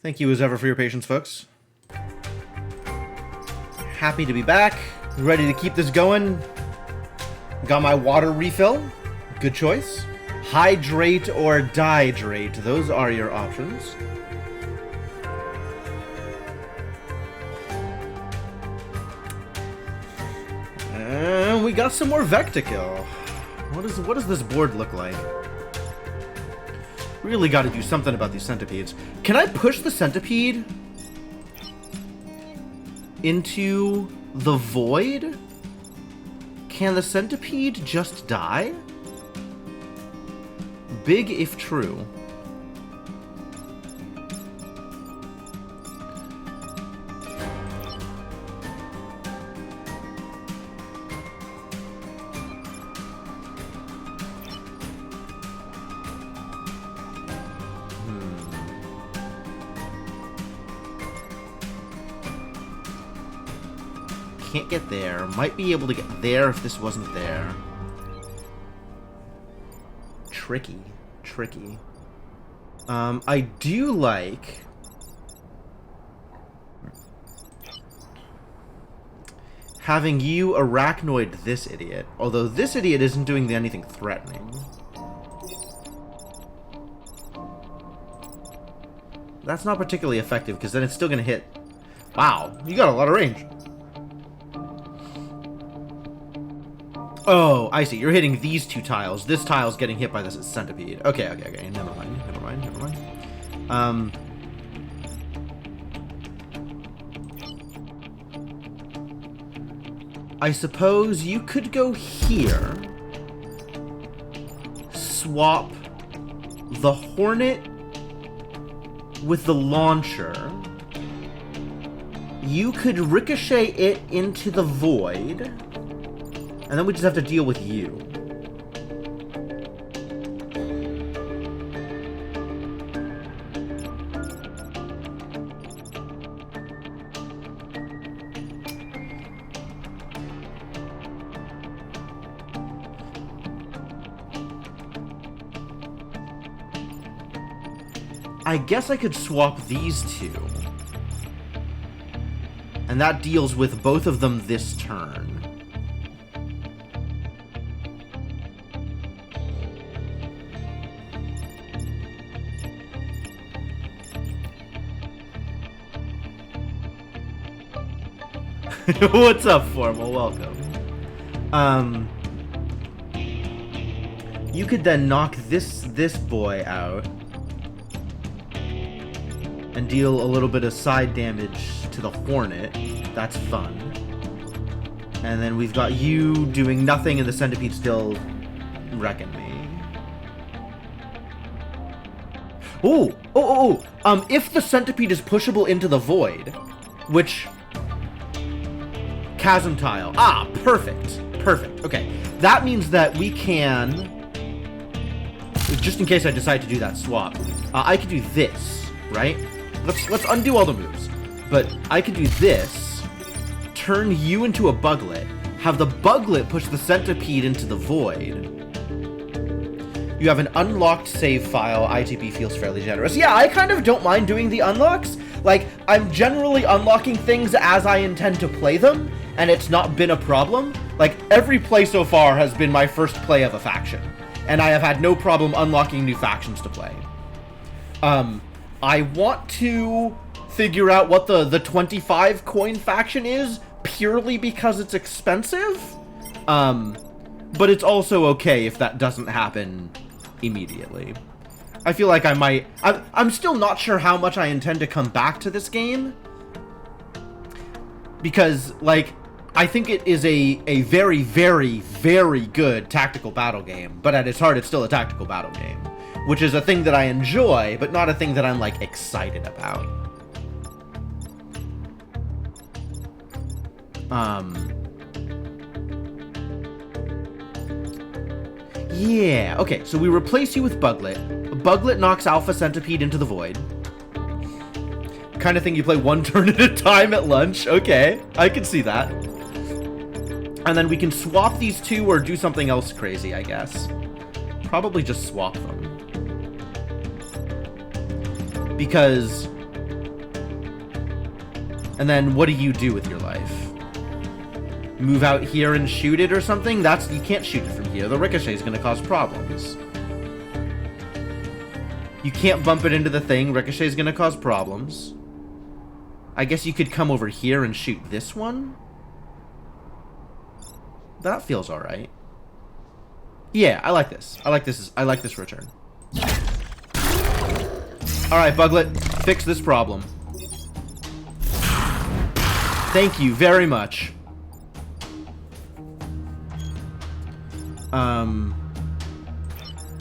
Speaker 1: Thank you as ever for your patience, folks. Happy to be back. Ready to keep this going. Got my water refill. Good choice. Hydrate or dihydrate. Those are your options. some more Vectikill. What does this board look like? Really got to do something about these centipedes. Can I push the centipede into the void? Can the centipede just die? Big if true. Can't get there. Might be able to get there if this wasn't there. Tricky. Tricky. I do like... having you arachnoid this idiot. Although this idiot isn't doing anything threatening. That's not particularly effective, because then it's still going to hit... Wow, you got a lot of range. Oh, I see. You're hitting these two tiles. This tile's getting hit by this centipede. Okay. Never mind. I suppose you could go here. Swap the Hornet with the launcher. You could ricochet it into the void. And then we just have to deal with you. I guess I could swap these two. And that deals with both of them this turn. What's up, Formal? Welcome. You could then knock this boy out and deal a little bit of side damage to the Hornet. That's fun. And then we've got you doing nothing and the centipede still wrecking me. If the centipede is pushable into the void, which... Chasm tile. Ah, perfect. Okay. That means that we can... Just in case I decide to do that swap. I could do this, right? Let's undo all the moves. But I could do this. Turn you into a buglet. Have the buglet push the centipede into the void. You have an unlocked save file. ITP feels fairly generous. Yeah, I kind of don't mind doing the unlocks. Like, I'm generally unlocking things as I intend to play them, and it's not been a problem. Like, every play so far has been my first play of a faction, and I have had no problem unlocking new factions to play. I want to figure out what the 25 coin faction is, purely because it's expensive, but it's also okay if that doesn't happen immediately. I feel like I might... I'm still not sure how much I intend to come back to this game. Because, like, I think it is a very, very, very good tactical battle game. But at its heart, it's still a tactical battle game. Which is a thing that I enjoy, but not a thing that I'm, like, excited about. Yeah, okay, so we replace you with Buglet. Buglet knocks Alpha Centipede into the void. Kind of thing you play one turn at a time at lunch. Okay, I can see that. And then we can swap these two or do something else crazy, I guess. Probably just swap them. Because... And then what do you do with your life? Move out here and shoot it or something? You can't shoot it from here. The ricochet is going to cause problems. You can't bump it into the thing. Ricochet is going to cause problems. I guess you could come over here and shoot this one? That feels alright. Yeah, I like this. I like this return. Alright, Buglet. Fix this problem. Thank you very much.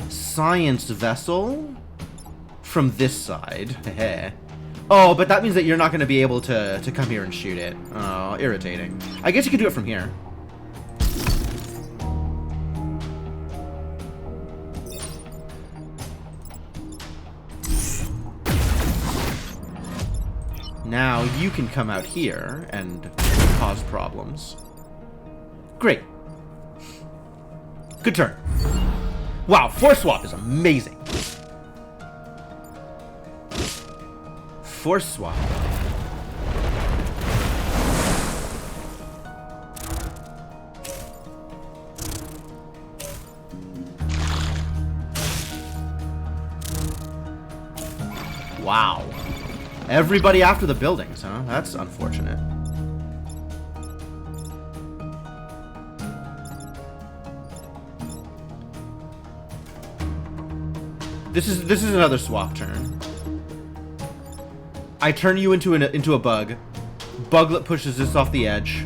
Speaker 1: Science vessel? From this side. Oh, but that means that you're not going to be able to come here and shoot it. Oh, irritating. I guess you could do it from here. Now you can come out here and cause problems. Great. Good turn. Wow, Force Swap is amazing. Force Swap. Wow. Everybody after the buildings, huh? That's unfortunate. This is another swap turn. I turn you into a bug. Buglet pushes this off the edge.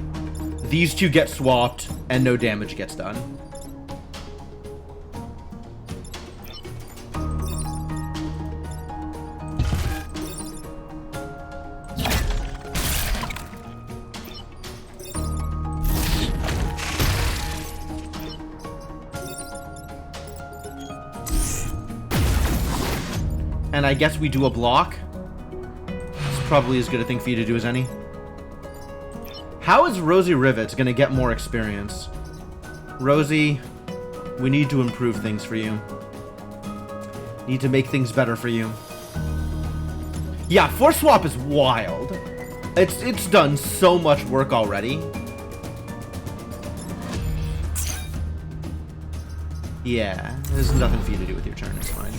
Speaker 1: These two get swapped, and no damage gets done. And I guess we do a block. It's probably as good a thing for you to do as any. How is Rosie Rivets gonna get more experience? Rosie, we need to improve things for you. Need to make things better for you. Yeah, Force Swap is wild. It's done so much work already. Yeah, there's nothing for you to do with your turn, it's fine.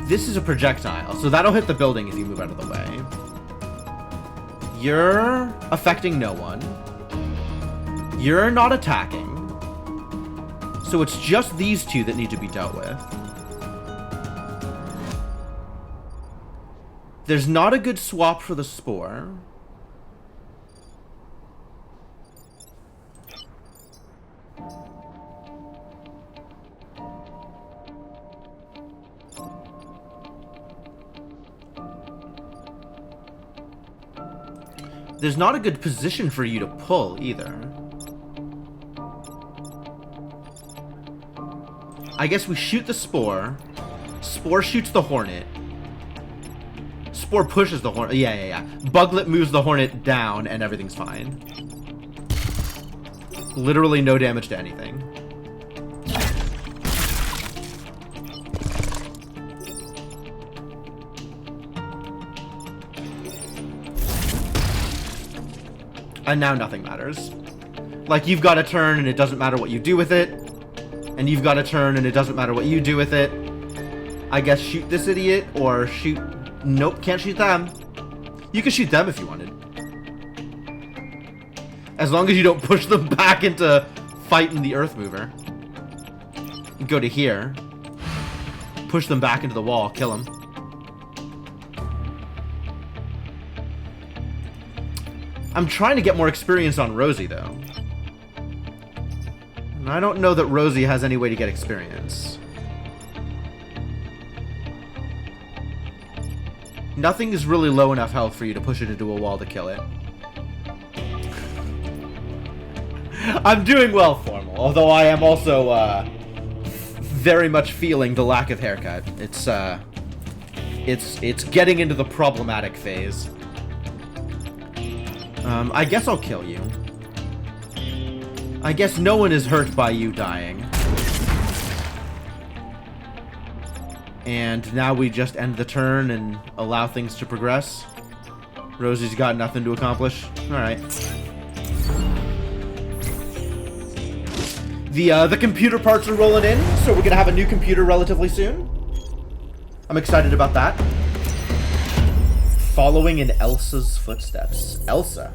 Speaker 1: This is a projectile, so that'll hit the building if you move out of the way. You're affecting no one. You're not attacking. So it's just these two that need to be dealt with. There's not a good swap for the spore. There's not a good position for you to pull, either. I guess we shoot the Spore. Spore shoots the Hornet. Spore pushes the Hornet. Yeah. Buglet moves the Hornet down, and everything's fine. Literally no damage to anything. And now nothing matters. Like, you've got a turn and it doesn't matter what you do with it. And you've got a turn and it doesn't matter what you do with it. I guess shoot this idiot or shoot... Nope, can't shoot them. You can shoot them if you wanted. As long as you don't push them back into fighting the Earth Mover. Go to here. Push them back into the wall, kill them. I'm trying to get more experience on Rosie, though. And I don't know that Rosie has any way to get experience. Nothing is really low enough health for you to push it into a wall to kill it. I'm doing well, Formal, although I am also, very much feeling the lack of haircut. It's getting into the problematic phase. I guess I'll kill you. I guess no one is hurt by you dying. And now we just end the turn and allow things to progress. Rosie's got nothing to accomplish. Alright. The computer parts are rolling in, so we're gonna have a new computer relatively soon. I'm excited about that. Following in Elsa's footsteps. Elsa.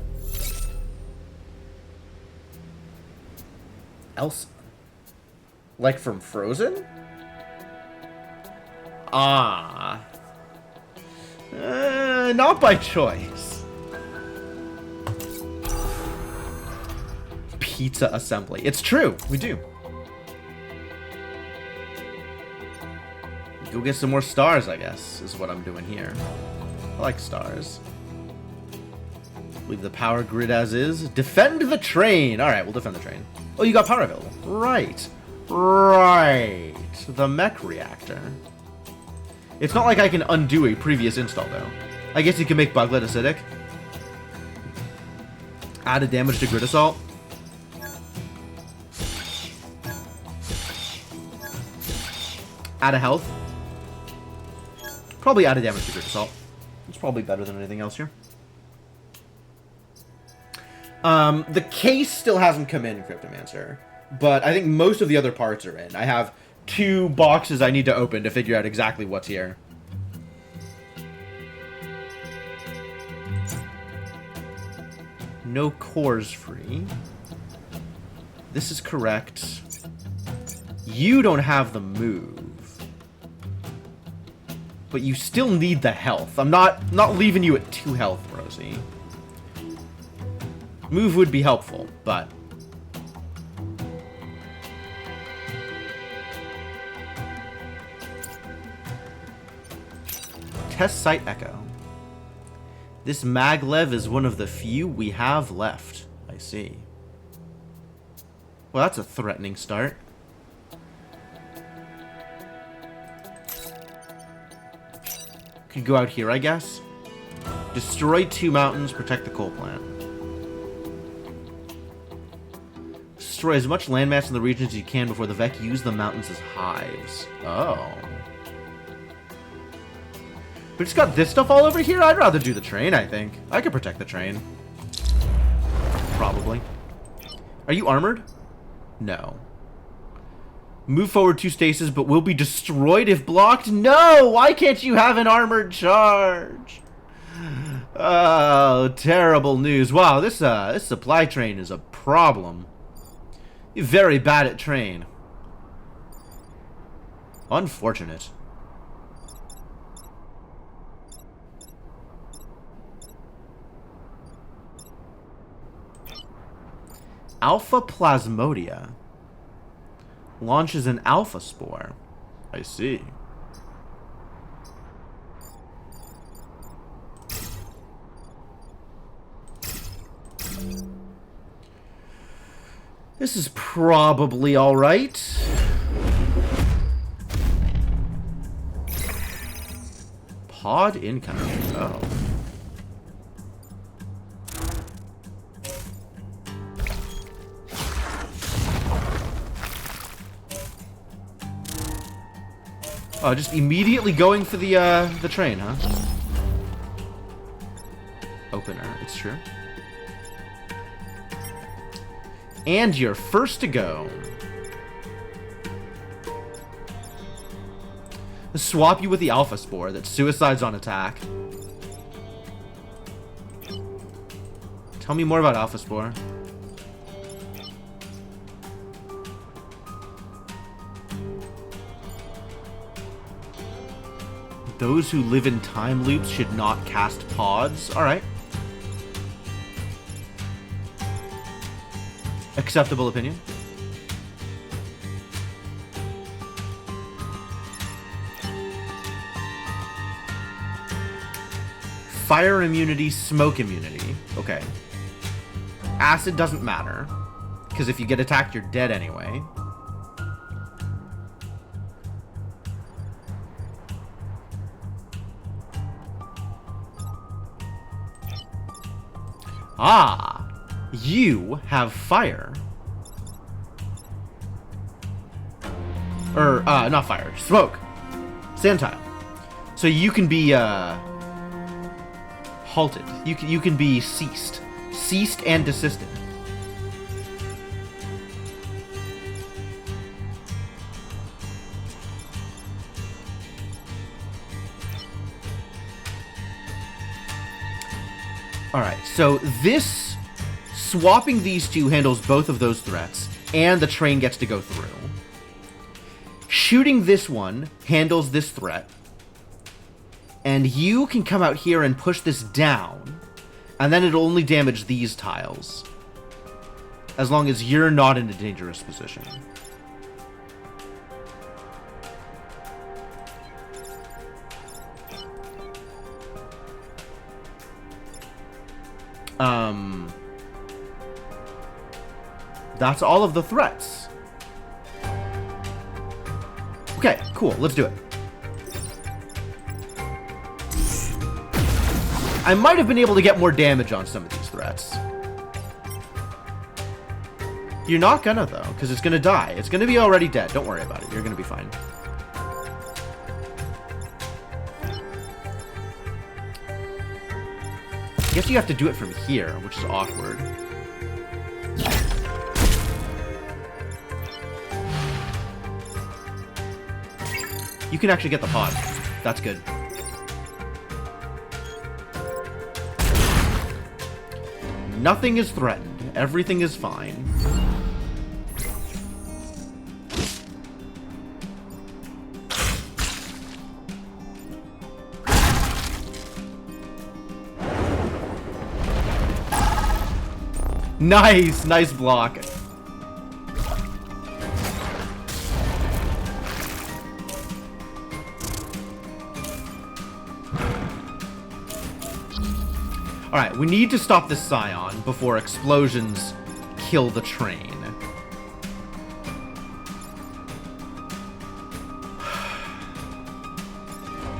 Speaker 1: Elsa. Like from Frozen? Ah. Not by choice. Pizza assembly. It's true. We do. Go get some more stars, I guess, is what I'm doing here. I like stars. Leave the power grid as is. Defend the train. All right, we'll defend the train. Oh, you got power available. Right. Right. The mech reactor. It's not like I can undo a previous install, though. I guess you can make Buglet acidic. Added damage to Grid Assault. Added health. Probably added damage to Grid Assault. It's probably better than anything else here. The case still hasn't come in, Cryptomancer. But I think most of the other parts are in. I have 2 boxes I need to open to figure out exactly what's here. No cores free. This is correct. You don't have the move. But you still need the health. I'm not leaving you at 2 health, Rosie. Move would be helpful, but... Test Site Echo. This maglev is one of the few we have left. I see. Well, that's a threatening start. Could go out here, I guess. Destroy 2 mountains, protect the coal plant. Destroy as much landmass in the region as you can before the Vec use the mountains as hives. Oh. We just got this stuff all over here? I'd rather do the train, I think. I could protect the train. Probably. Are you armored? No. Move forward 2 stasis, but will be destroyed if blocked? No! Why can't you have an armored charge? Oh, terrible news. Wow, this supply train is a problem. You're very bad at train. Unfortunate. Alpha Plasmodia launches an alpha spore. I see. This is probably all right. Pod incoming. Oh. Oh, just immediately going for the train, huh? Opener, it's true. And you're first to go. Let's swap you with the Alpha Spore that suicides on attack. Tell me more about Alpha Spore. Those who live in time loops should not cast pods. Alright. Acceptable opinion. Fire immunity, smoke immunity. Okay. Acid doesn't matter, because if you get attacked, you're dead anyway. Ah, you have fire. Not fire, smoke. Sand tile. So you can be, halted. You can be ceased. Ceased and desisted. Alright, so this... Swapping these two handles both of those threats, and the train gets to go through. Shooting this one handles this threat. And you can come out here and push this down, and then it'll only damage these tiles. As long as you're not in a dangerous position. That's all of the threats. Okay, cool. Let's do it. I might have been able to get more damage on some of these threats. You're not gonna, though, because it's gonna die. It's gonna be already dead. Don't worry about it. You're gonna be fine. I guess you have to do it from here, which is awkward. You can actually get the pod. That's good. Nothing is threatened. Everything is fine. Nice! Nice block. Alright, we need to stop this Scion before explosions kill the train.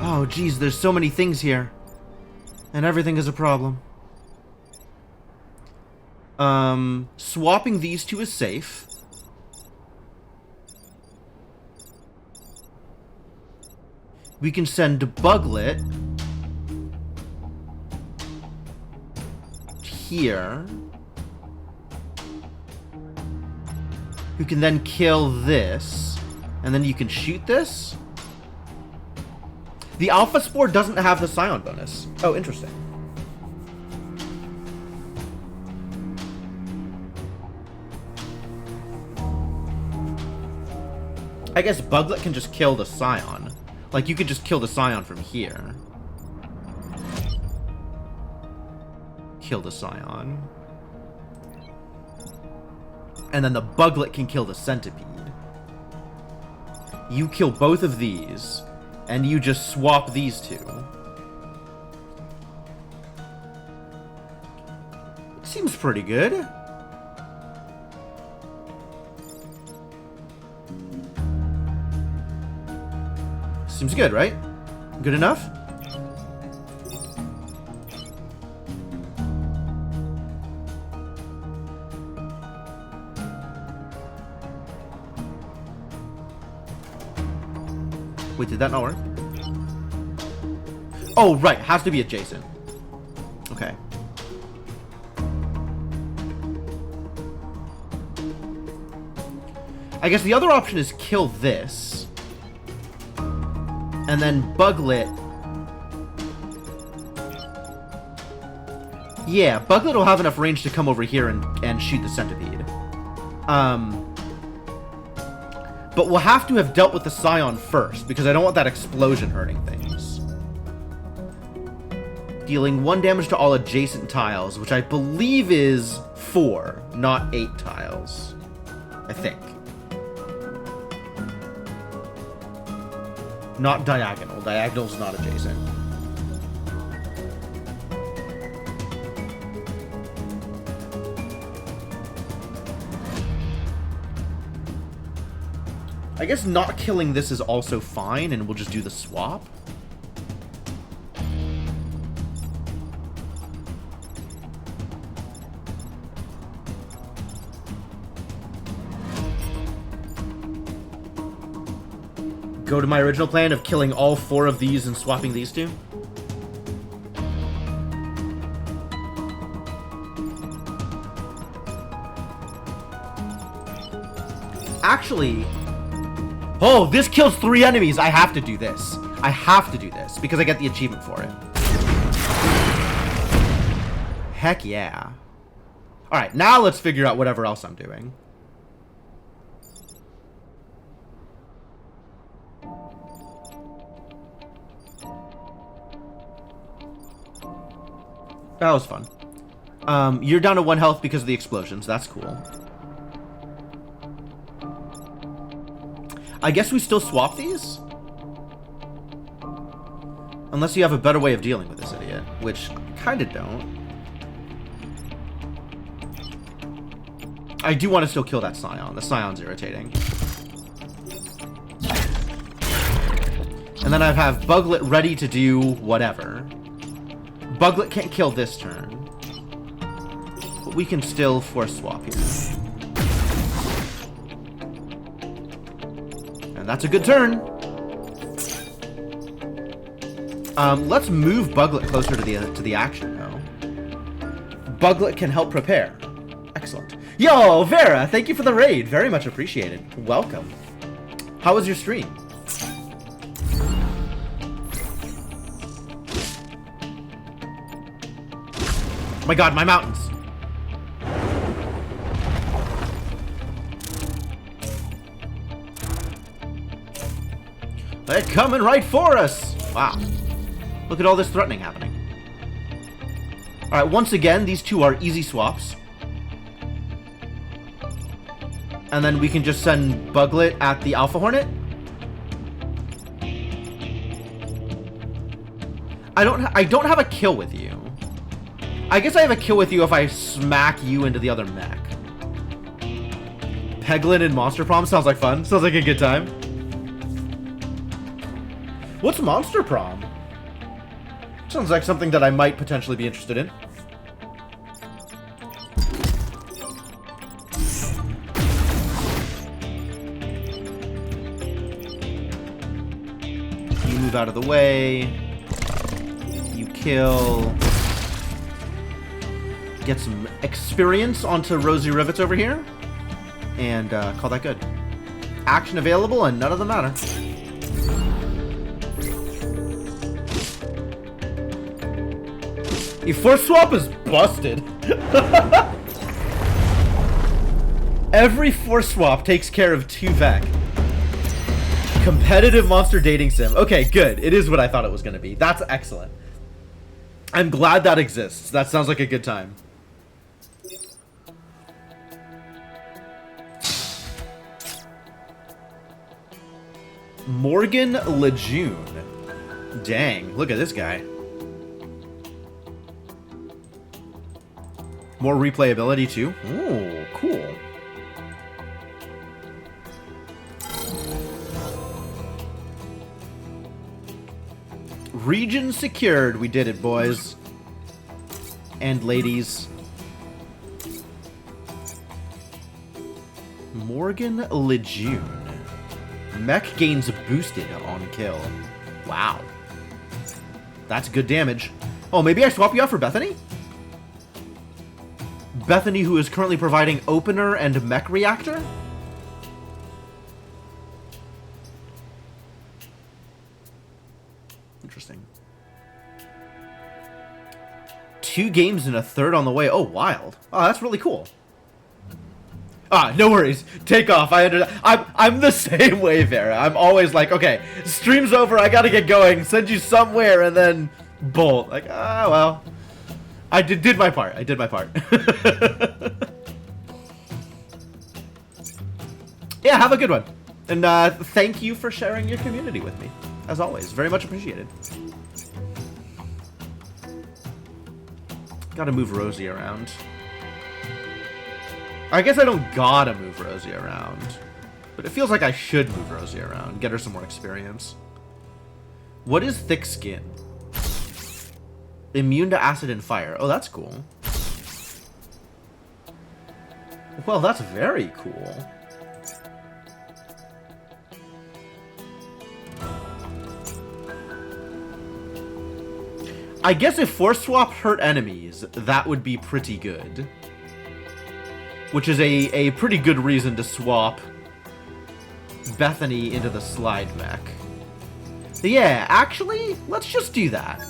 Speaker 1: Oh, geez, there's so many things here. And everything is a problem. Swapping these two is safe. We can send Buglet here, who can then kill this, and then you can shoot this. The Alpha Spore doesn't have the Scion bonus. Oh, interesting. I guess Buglet can just kill the Scion. Like, you could just kill the Scion from here. Kill the Scion. And then the Buglet can kill the Centipede. You kill both of these, and you just swap these two. It seems pretty good. Seems good, right? Good enough? Wait, did that not work? Oh, right. Has to be adjacent. Okay. I guess the other option is kill this. And then Buglet. Yeah, Buglet will have enough range to come over here and shoot the Centipede. But we'll have to have dealt with the Scion first, because I don't want that explosion hurting things. Dealing 1 damage to all adjacent tiles, which I believe is 4, not 8 tiles. I think. Not diagonal. Diagonal's not adjacent. I guess not killing this is also fine, and we'll just do the swap. Go to my original plan of killing all 4 of these and swapping these two. actually... Oh, this kills 3 enemies. I have to do this. I have to do this because I get the achievement for it. Heck yeah. Alright, now let's figure out whatever else I'm doing. That was fun. You're down to 1 health because of the explosions. That's cool. I guess we still swap these? Unless you have a better way of dealing with this idiot, which kind of don't. I do want to still kill that Scion. The Scion's irritating. And then I have Buglet ready to do whatever. Buglet can't kill this turn. But we can still force swap here. And that's a good turn. Let's move Buglet closer to the action, though. Buglet can help prepare. Excellent. Yo, Vera, thank you for the raid. Very much appreciated. Welcome. How was your stream? Oh my god, my mountains. They're coming right for us. Wow. Look at all this threatening happening. Alright, once again, these two are easy swaps. And then we can just send Buglet at the Alpha Hornet. I don't have a kill with you. I guess I have a kill with you if I smack you into the other mech. Peglin and Monster Prom sounds like fun. Sounds like a good time. What's Monster Prom? Sounds like something that I might potentially be interested in. You move out of the way. You kill. Get some experience onto Rosy Rivets over here. And call that good. Action available and none of them matter. Your force swap is busted. Every force swap takes care of 2 Vec. Competitive monster dating sim. Okay, good. It is what I thought it was going to be. That's excellent. I'm glad that exists. That sounds like a good time. Morgan Lejeune. Dang, look at this guy. More replayability too. Ooh, cool. Region secured. We did it, boys. And ladies. Morgan Lejeune. Mech gains boosted on kill. Wow. That's good damage. Oh, maybe I swap you out for Bethany? Bethany, who is currently providing opener and mech reactor? Interesting. 2 games and a third on the way. Oh, wild. Oh, that's really cool. Ah, no worries. Take off. I'm the same way, Vera. I'm always like, okay, stream's over. I gotta get going. Send you somewhere and then bolt. Like, ah, well. I did my part. I did my part. Yeah, have a good one. And thank you for sharing your community with me. As always, very much appreciated. Gotta move Rosie around. I guess I don't gotta move Rosie around. But it feels like I should move Rosie around. Get her some more experience. What is Thick Skin? Immune to acid and fire. Oh, that's cool. Well, that's very cool. I guess if Force Swap hurt enemies, that would be pretty good. Which is a pretty good reason to swap Bethany into the slide mech. Yeah, actually, let's just do that.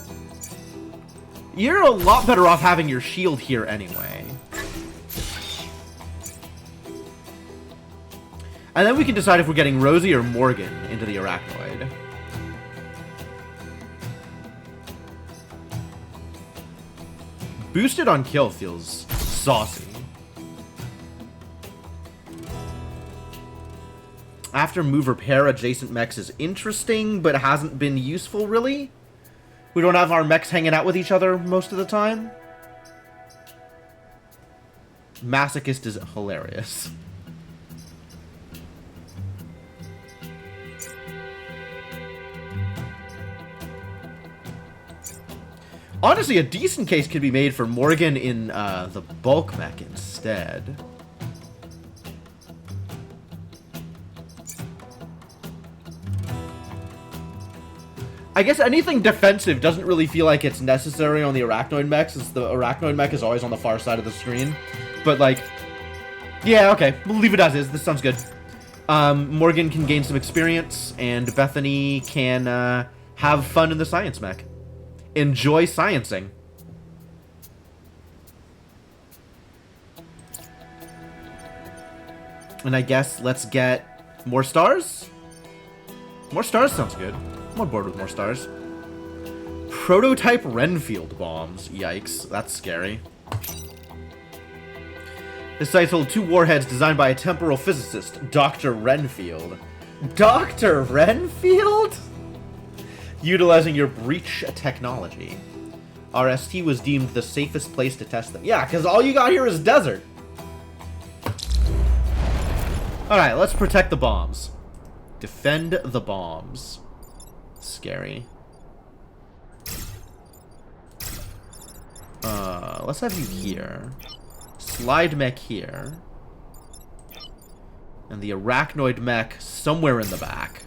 Speaker 1: You're a lot better off having your shield here anyway. And then we can decide if we're getting Rosie or Morgan into the Arachnoid. Boosted on kill feels saucy. After move repair, adjacent mechs is interesting, but hasn't been useful, really. We don't have our mechs hanging out with each other most of the time. Masochist is hilarious. Honestly, a decent case could be made for Morgan in the bulk mech instead. I guess anything defensive doesn't really feel like it's necessary on the Arachnoid mech, since the Arachnoid mech is always on the far side of the screen. But, like, yeah, okay, we'll leave it as is. This sounds good. Morgan can gain some experience, and Bethany can have fun in the science mech. Enjoy sciencing. And I guess let's get more stars? More stars sounds good. I'm on board with more stars. Prototype Renfield bombs. Yikes, that's scary. This site holds 2 warheads designed by a temporal physicist, Dr. Renfield. Dr. Renfield? Utilizing your breach technology. RST was deemed the safest place to test them. Yeah, because all you got here is desert. Alright, let's protect the bombs. Defend the bombs. Scary. Let's have you here. Slide mech here. And the Arachnoid mech somewhere in the back.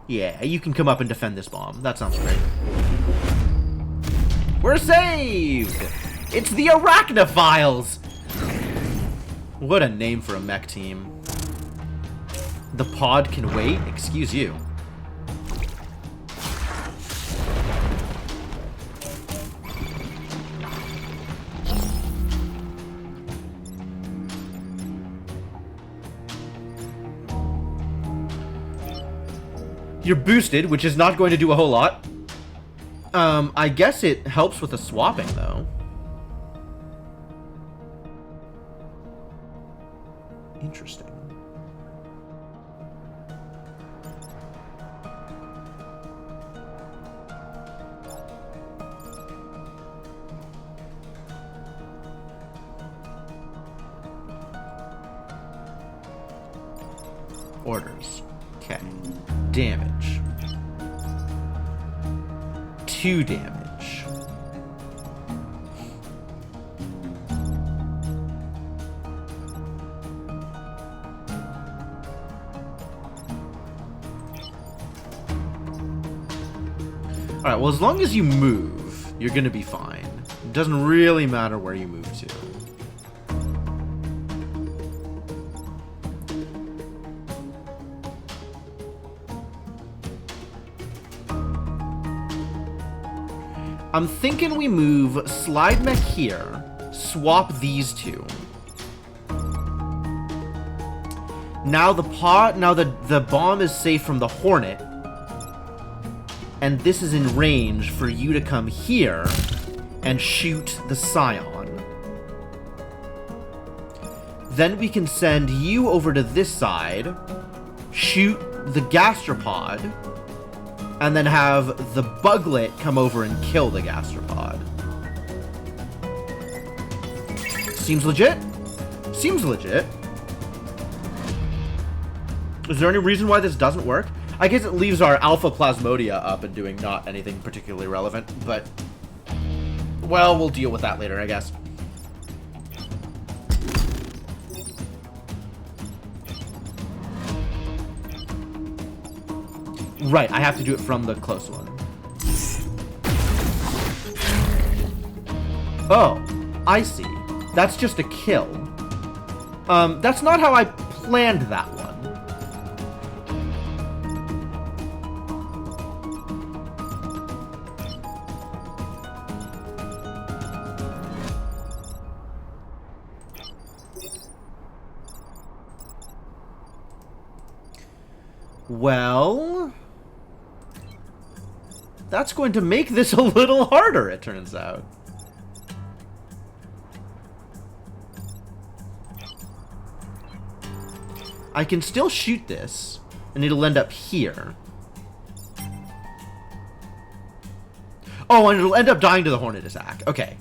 Speaker 1: Yeah, you can come up and defend this bomb. That sounds great. We're saved! It's the Arachnophiles! What a name for a mech team. The pod can wait? Excuse you. You're boosted, which is not going to do a whole lot. I guess it helps with the swapping, though. Interesting. Orders. Okay. Damage. 2 damage. Alright, well, as long as you move, you're gonna be fine. It doesn't really matter where you move to. I'm thinking we move Slide Mech here, swap these 2. Now the bomb is safe from the Hornet, and this is in range for you to come here and shoot the Scion. Then we can send you over to this side, shoot the Gastropod, and then have the Buglet come over and kill the Gastropod. Seems legit? Seems legit. Is there any reason why this doesn't work? I guess it leaves our Alpha Plasmodia up and doing not anything particularly relevant, but... well, we'll deal with that later, I guess. Right, I have to do it from the close one. Oh, I see. That's just a kill. That's not how I planned that one. Well, that's going to make this a little harder, it turns out. I can still shoot this, and it'll end up here. Oh, and it'll end up dying to the Hornet attack. Okay.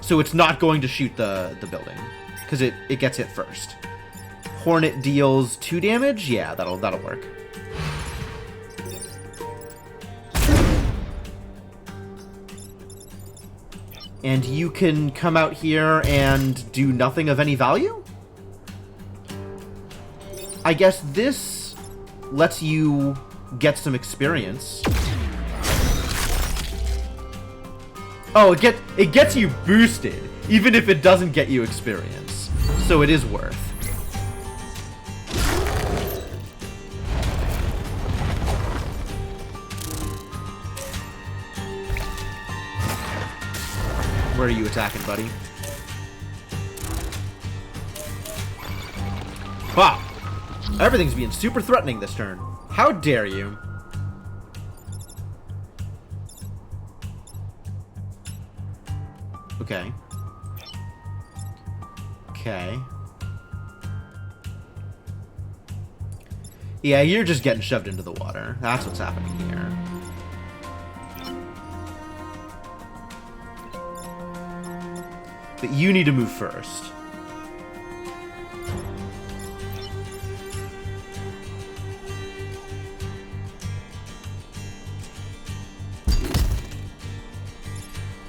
Speaker 1: So it's not going to shoot the building, because it gets hit first. Hornet deals 2 damage? Yeah, that'll work. And you can come out here and do nothing of any value? I guess this lets you get some experience. Oh, it gets you boosted, even if it doesn't get you experience. So it is worth. Where are you attacking, buddy? Wow. Everything's being super threatening this turn. How dare you? Okay. Okay. Yeah, you're just getting shoved into the water. That's what's happening here. But you need to move first.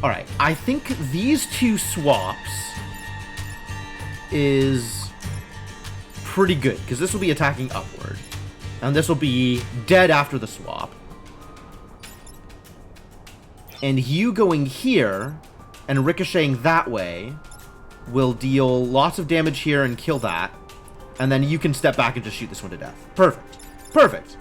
Speaker 1: Alright, I think these 2 swaps is pretty good, because this will be attacking upward. And this will be dead after the swap. And you going here and ricocheting that way will deal lots of damage here and kill that. And then you can step back and just shoot this one to death. Perfect. Perfect.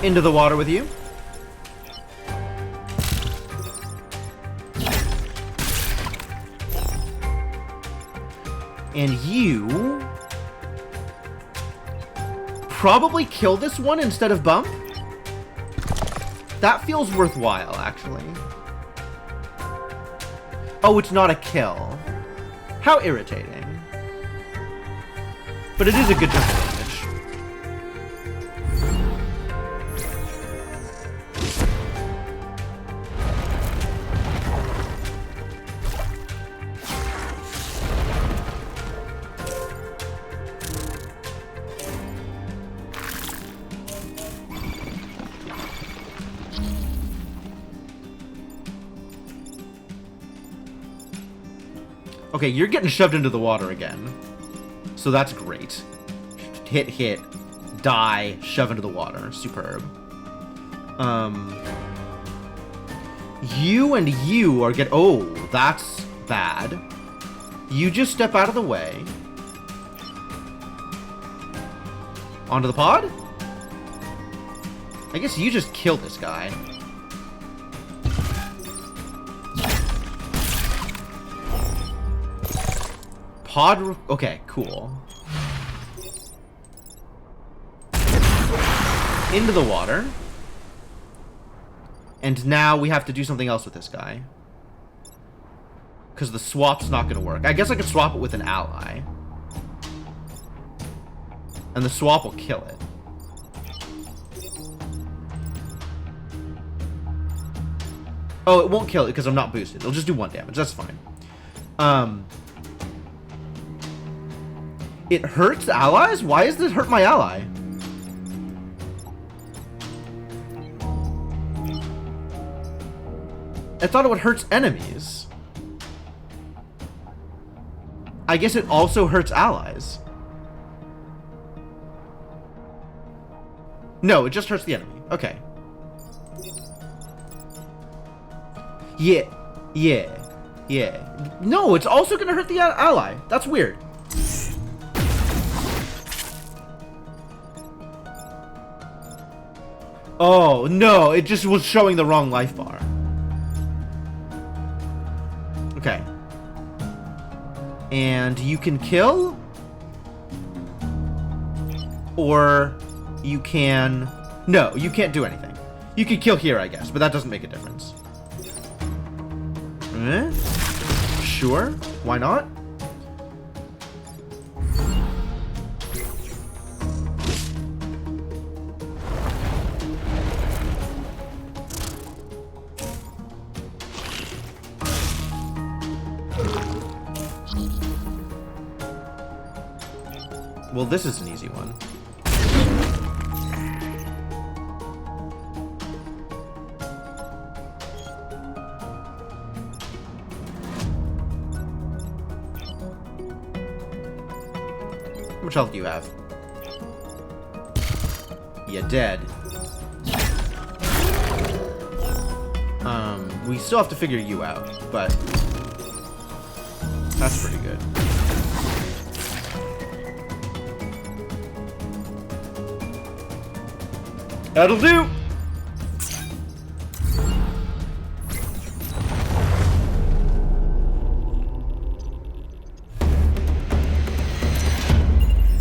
Speaker 1: Into the water with you. And you probably kill this one instead of bump. That feels worthwhile, actually. Oh, it's not a kill. How irritating. But it is a good chunk of damage. Okay, you're getting shoved into the water again. So that's great. Hit, hit, die, shove into the water. Superb. You and you are oh, that's bad. You just step out of the way. Onto the pod? I guess you just kill this guy. Pod... Okay, cool. Into the water. And now we have to do something else with this guy. Because the swap's not going to work. I guess I could swap it with an ally. And the swap will kill it. Oh, it won't kill it because I'm not boosted. It'll just do 1 damage. That's fine. It hurts allies? Why does it hurt my ally? I thought it would hurt enemies. I guess it also hurts allies. No, it just hurts the enemy. Okay. Yeah. No, it's also gonna hurt the ally. That's weird. Oh, no, it just was showing the wrong life bar. Okay. And you can kill? Or you can... No, you can't do anything. You can kill here, I guess, but that doesn't make a difference. Sure, why not? Well, this is an easy one. How much health do you have? You're dead. We still have to figure you out, but that's pretty good. That'll do!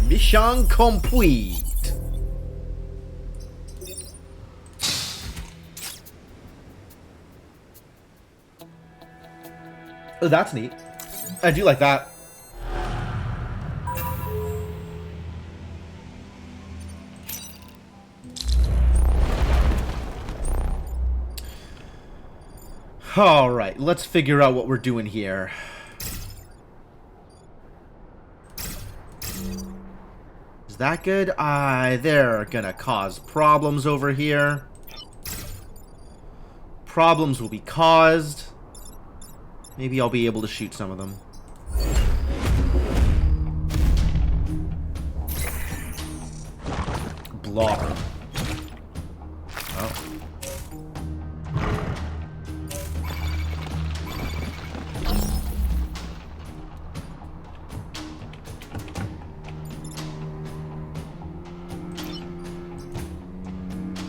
Speaker 1: Mission complete! Oh, that's neat. I do like that. Alright, let's figure out what we're doing here. Is that good? They're gonna cause problems over here. Problems will be caused. Maybe I'll be able to shoot some of them. Blob. Oh.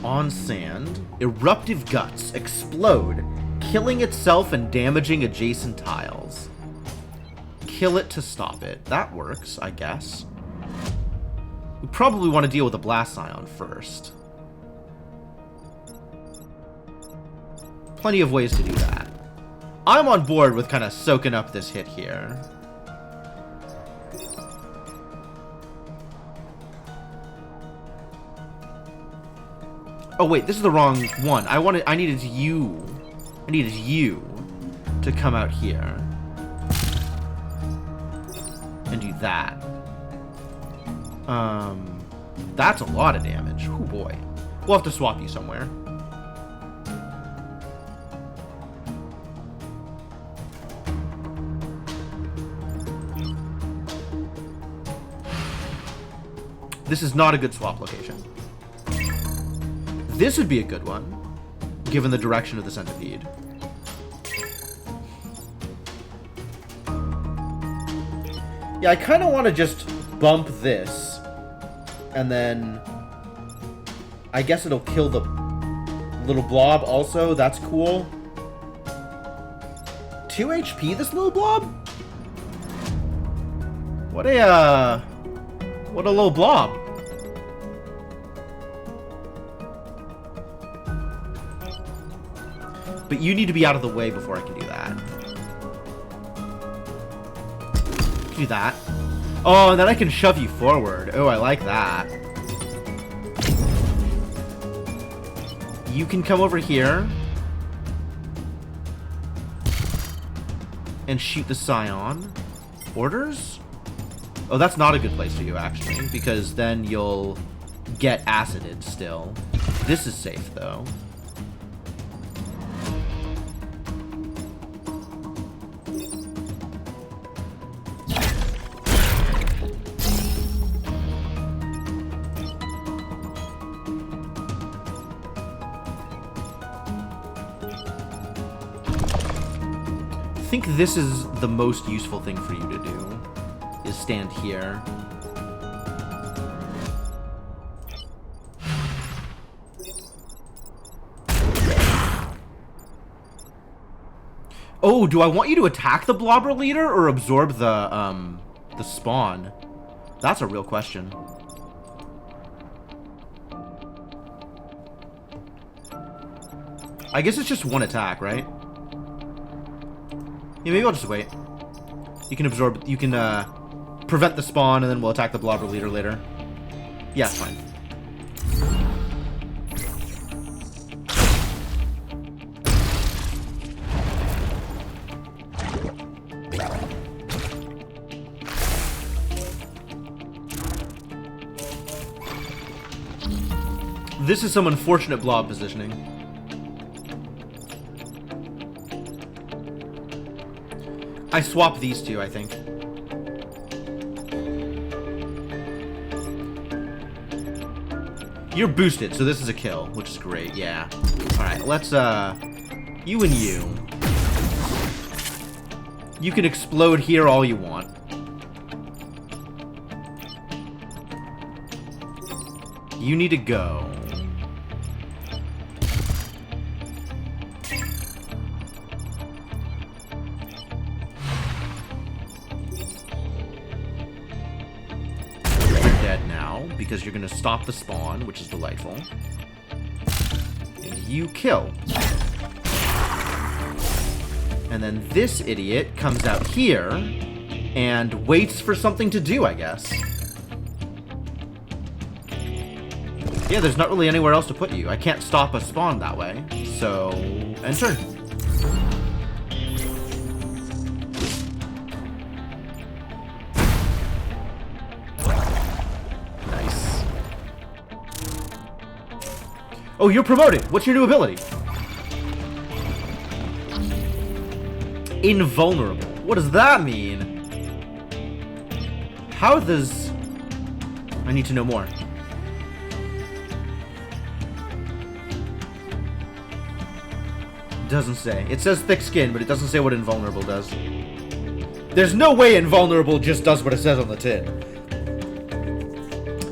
Speaker 1: On sand, eruptive guts explode, killing itself and damaging adjacent tiles. Kill it to stop it. That works, I guess. We probably want to deal with a blast scion first. Plenty of ways to do that. I'm on board with kind of soaking up this hit here. Oh wait, this is the wrong one. I needed you to come out here and do that. That's a lot of damage. Oh boy. We'll have to swap you somewhere. This is not a good swap location. This would be a good one, given the direction of the centipede. Yeah, I kind of want to just bump this, and then I guess it'll kill the little blob also. That's cool. 2 HP, this little blob? What a little blob. But you need to be out of the way before I can do that. Do that. Oh, and then I can shove you forward. Oh, I like that. You can come over here and shoot the scion. Orders? Oh, that's not a good place for you, actually, because then you'll get acided still. This is safe, though. think this is the most useful thing for you to do, is stand here. Oh, do I want you to attack the Blobber Leader or absorb the spawn? That's a real question. I guess it's just one attack, right? Yeah, maybe I'll just wait. You can absorb, you can prevent the spawn and then we'll attack the Blobber Leader later. Yeah, it's fine. This is some unfortunate blob positioning. I swap these two, I think. You're boosted, so this is a kill, which is great, yeah. Alright, let's, you and you. You can explode here all you want. You need to go. Because you're going to stop the spawn, which is delightful. And you kill. And then this idiot comes out here and waits for something to do, I guess. Yeah, there's not really anywhere else to put you. I can't stop a spawn that way. So, end turn. Oh, you're promoted. What's your new ability? Invulnerable. What does that mean? How does... I need to know more. Doesn't say. It says thick skin, but it doesn't say what invulnerable does. There's no way invulnerable just does what it says on the tin.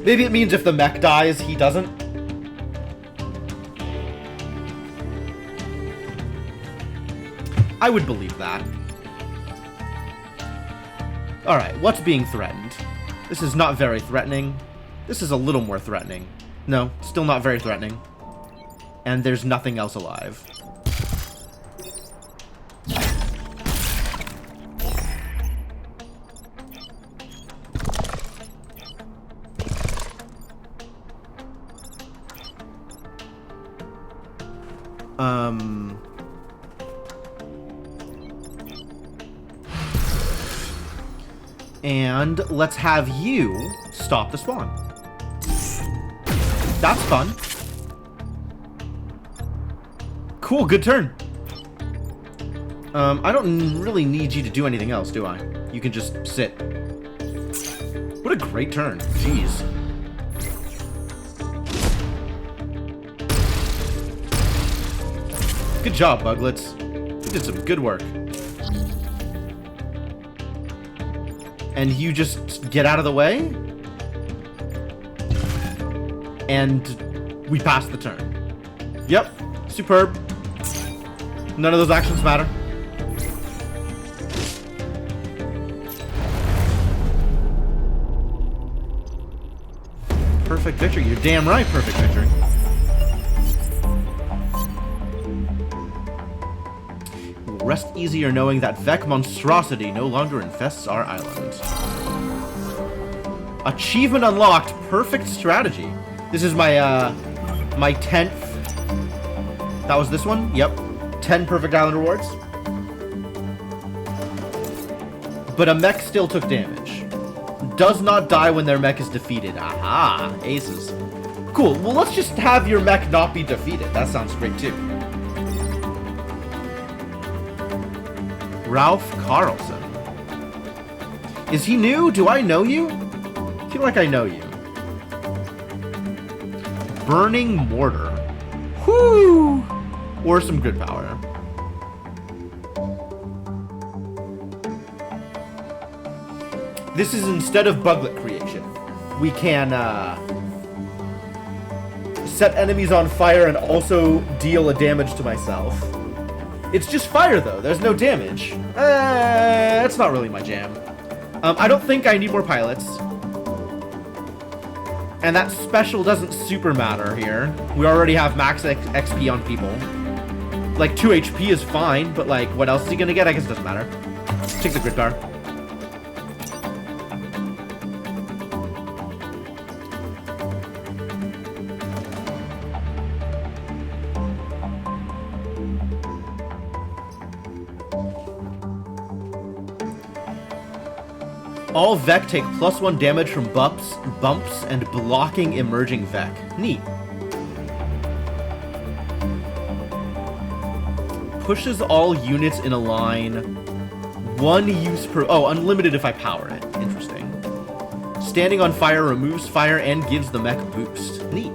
Speaker 1: Maybe it means if the mech dies, he doesn't. I would believe that. Alright, what's being threatened? This is not very threatening. This is a little more threatening. No, still not very threatening. And there's nothing else alive. And let's have you stop the spawn. That's fun. Cool, good turn. I don't really need you to do anything else, do I? You can just sit. What a great turn. Jeez. Good job, Buglets. You did some good work. And you just get out of the way? And we pass the turn. Yep, superb. None of those actions matter. Perfect victory. You're damn right, perfect victory. Rest easier knowing that Vec monstrosity no longer infests our island. Achievement unlocked. Perfect strategy. This is my my 10th. That was this one? Yep. 10 perfect island rewards. But a mech still took damage. Does not die when their mech is defeated. Aha. Aces. Cool. Well, let's just have your mech not be defeated. That sounds great too. Ralph Carlson. Is he new? Do I know you? I feel like I know you. Burning Mortar. Whoo! Or some good power. This is instead of buglet creation. We can set enemies on fire and also deal a damage to myself. It's just fire though, there's no damage. That's not really my jam. I don't think I need more pilots. And that special doesn't super matter here. We already have max XP on people. Like 2 HP is fine, but like what else is he gonna get? I guess it doesn't matter. Take the grid car. All Vec take +1 damage from bumps and blocking emerging Vec. Neat. Pushes all units in a line. 1 use per... Oh, unlimited if I power it. Interesting. Standing on fire removes fire and gives the mech boost. Neat.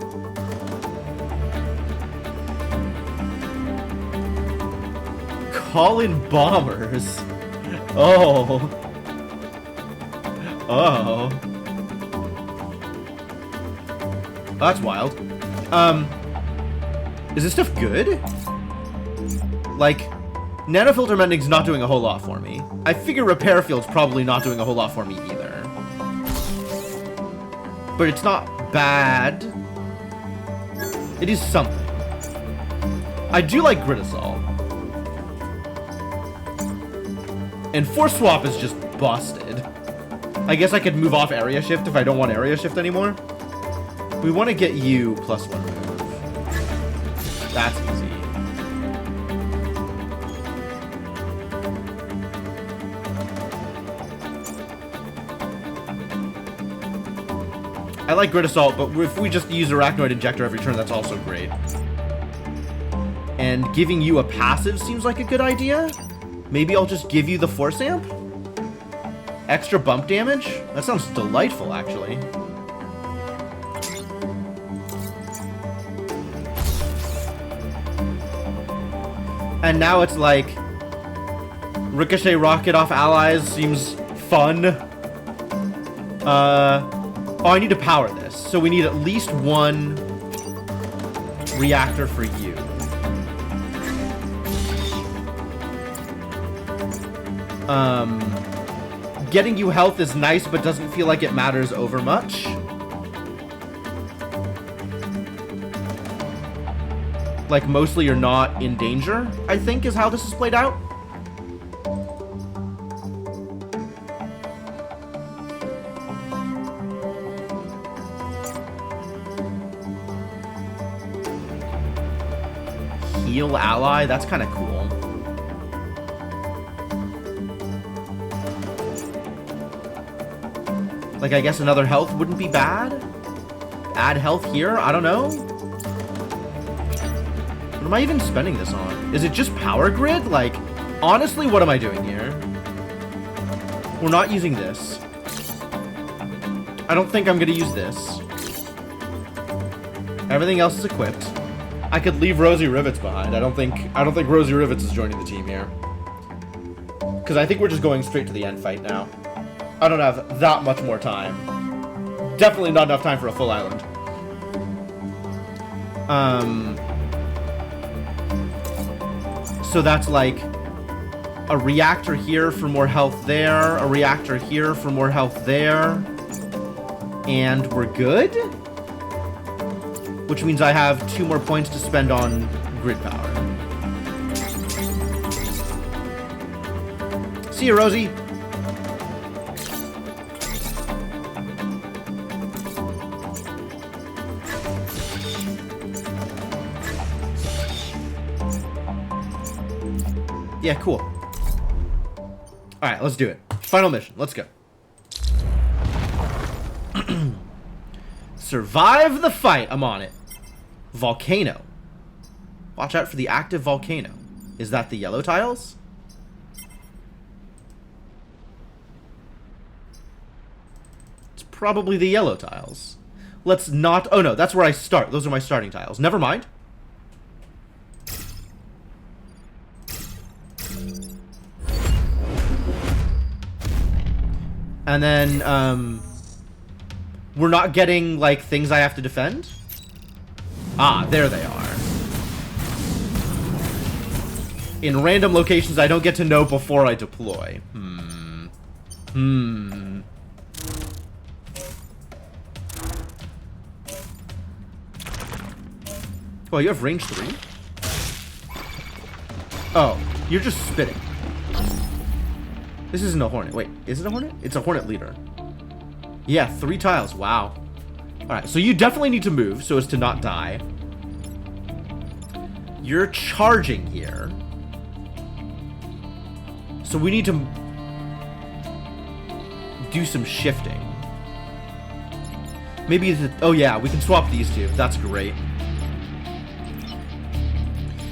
Speaker 1: Call in bombers. Oh. Oh. That's wild. Is this stuff good? Like, nanofilter mending's not doing a whole lot for me. I figure repair field's probably not doing a whole lot for me either. But it's not bad. It is something. I do like grid assault. And force swap is just busted. I guess I could move off area shift if I don't want area shift anymore. We want to get you +1 move. That's easy. I like grid assault, but if we just use arachnoid injector every turn, that's also great. And giving you a passive seems like a good idea. Maybe I'll just give you the force amp? Extra bump damage? That sounds delightful, actually. And now it's like... Ricochet rocket off allies seems fun. Oh, I need to power this. So we need at least 1 reactor for you. Getting you health is nice, but doesn't feel like it matters over much. Like, mostly you're not in danger, I think, is how this is played out. Heal ally, that's kind of cool. Like, I guess another health wouldn't be bad? Add health here? I don't know. What am I even spending this on? Is it just power grid? Like, honestly, what am I doing here? We're not using this. I don't think I'm gonna use this. Everything else is equipped. I could leave Rosie Rivets behind. I don't think Rosie Rivets is joining the team here. Because I think we're just going straight to the end fight now. I don't have that much more time. Definitely not enough time for a full island. So that's like a reactor here for more health there, a reactor here for more health there, and we're good? Which means I have 2 more points to spend on grid power. See you, Rosie. Yeah, cool. Alright, let's do it. Final mission. Let's go. Survive the fight. I'm on it. Volcano. Watch out for the active volcano. Is that the yellow tiles? It's probably the yellow tiles. Let's not... Oh, no. That's where I start. Those are my starting tiles. Never mind. And then, we're not getting, like, things I have to defend? Ah, there they are. In random locations I don't get to know before I deploy. Oh, you have range 3? Oh, you're just spitting. This isn't a hornet. Wait, is it a hornet? It's a hornet leader. Yeah, 3 tiles. Wow. Alright, so you definitely need to move so as to not die. You're charging here. So we need to do some shifting. Maybe oh yeah, we can swap these two. That's great.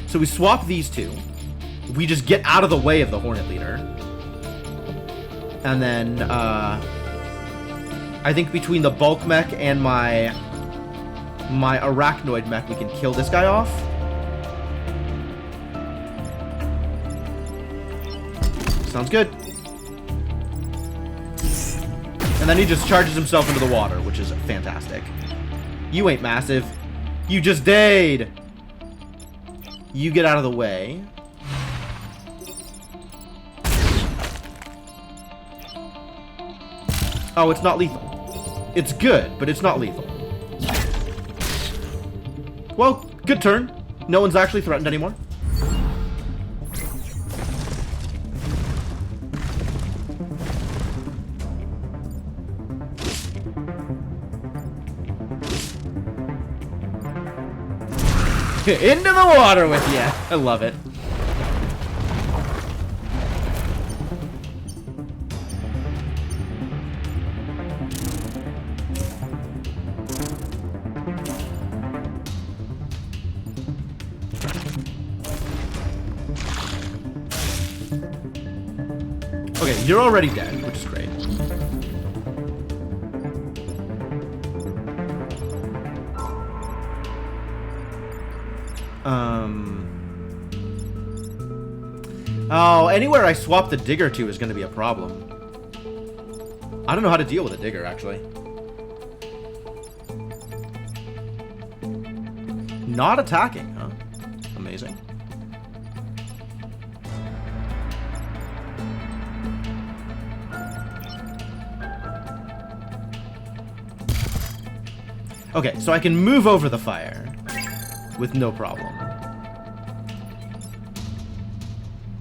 Speaker 1: So we swap these two. We just get out of the way of the hornet leader. And then, I think between the bulk mech and my arachnoid mech, we can kill this guy off. Sounds good. And then he just charges himself into the water, which is fantastic. You ain't massive. You just died. You get out of the way. Oh, it's not lethal. It's good, but it's not lethal. Well, good turn. No one's actually threatened anymore. Into the water with you. I love it. Okay, you're already dead, which is great. Oh, anywhere I swap the digger to is going to be a problem. I don't know how to deal with a digger, actually. Not attacking, huh? Amazing. Okay, so I can move over the fire with no problem.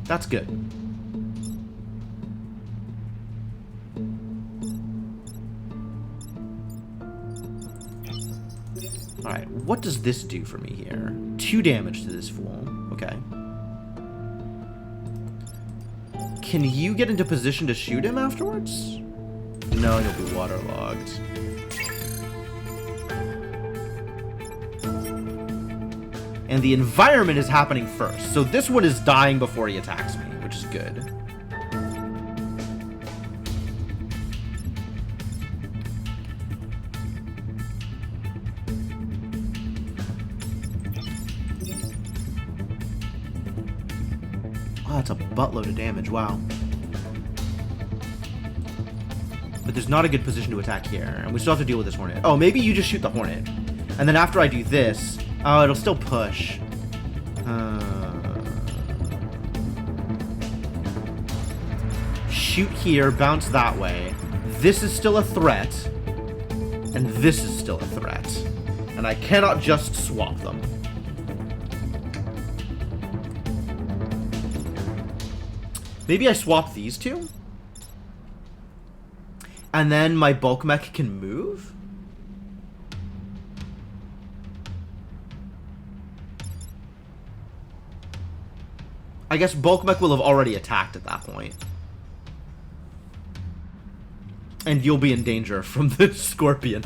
Speaker 1: That's good. Alright, what does this do for me here? 2 damage to this fool. Okay. Can you get into position to shoot him afterwards? No, he'll be waterlogged. And the environment is happening first. So this one is dying before he attacks me, which is good. Oh, that's a buttload of damage. Wow. But there's not a good position to attack here. And we still have to deal with this hornet. Oh, maybe you just shoot the hornet. And then after I do this... Oh, it'll still push. Shoot here, bounce that way. This is still a threat. And this is still a threat. And I cannot just swap them. Maybe I swap these two? And then my bulk mech can move? I guess bulk mech will have already attacked at that point. And you'll be in danger from the scorpion.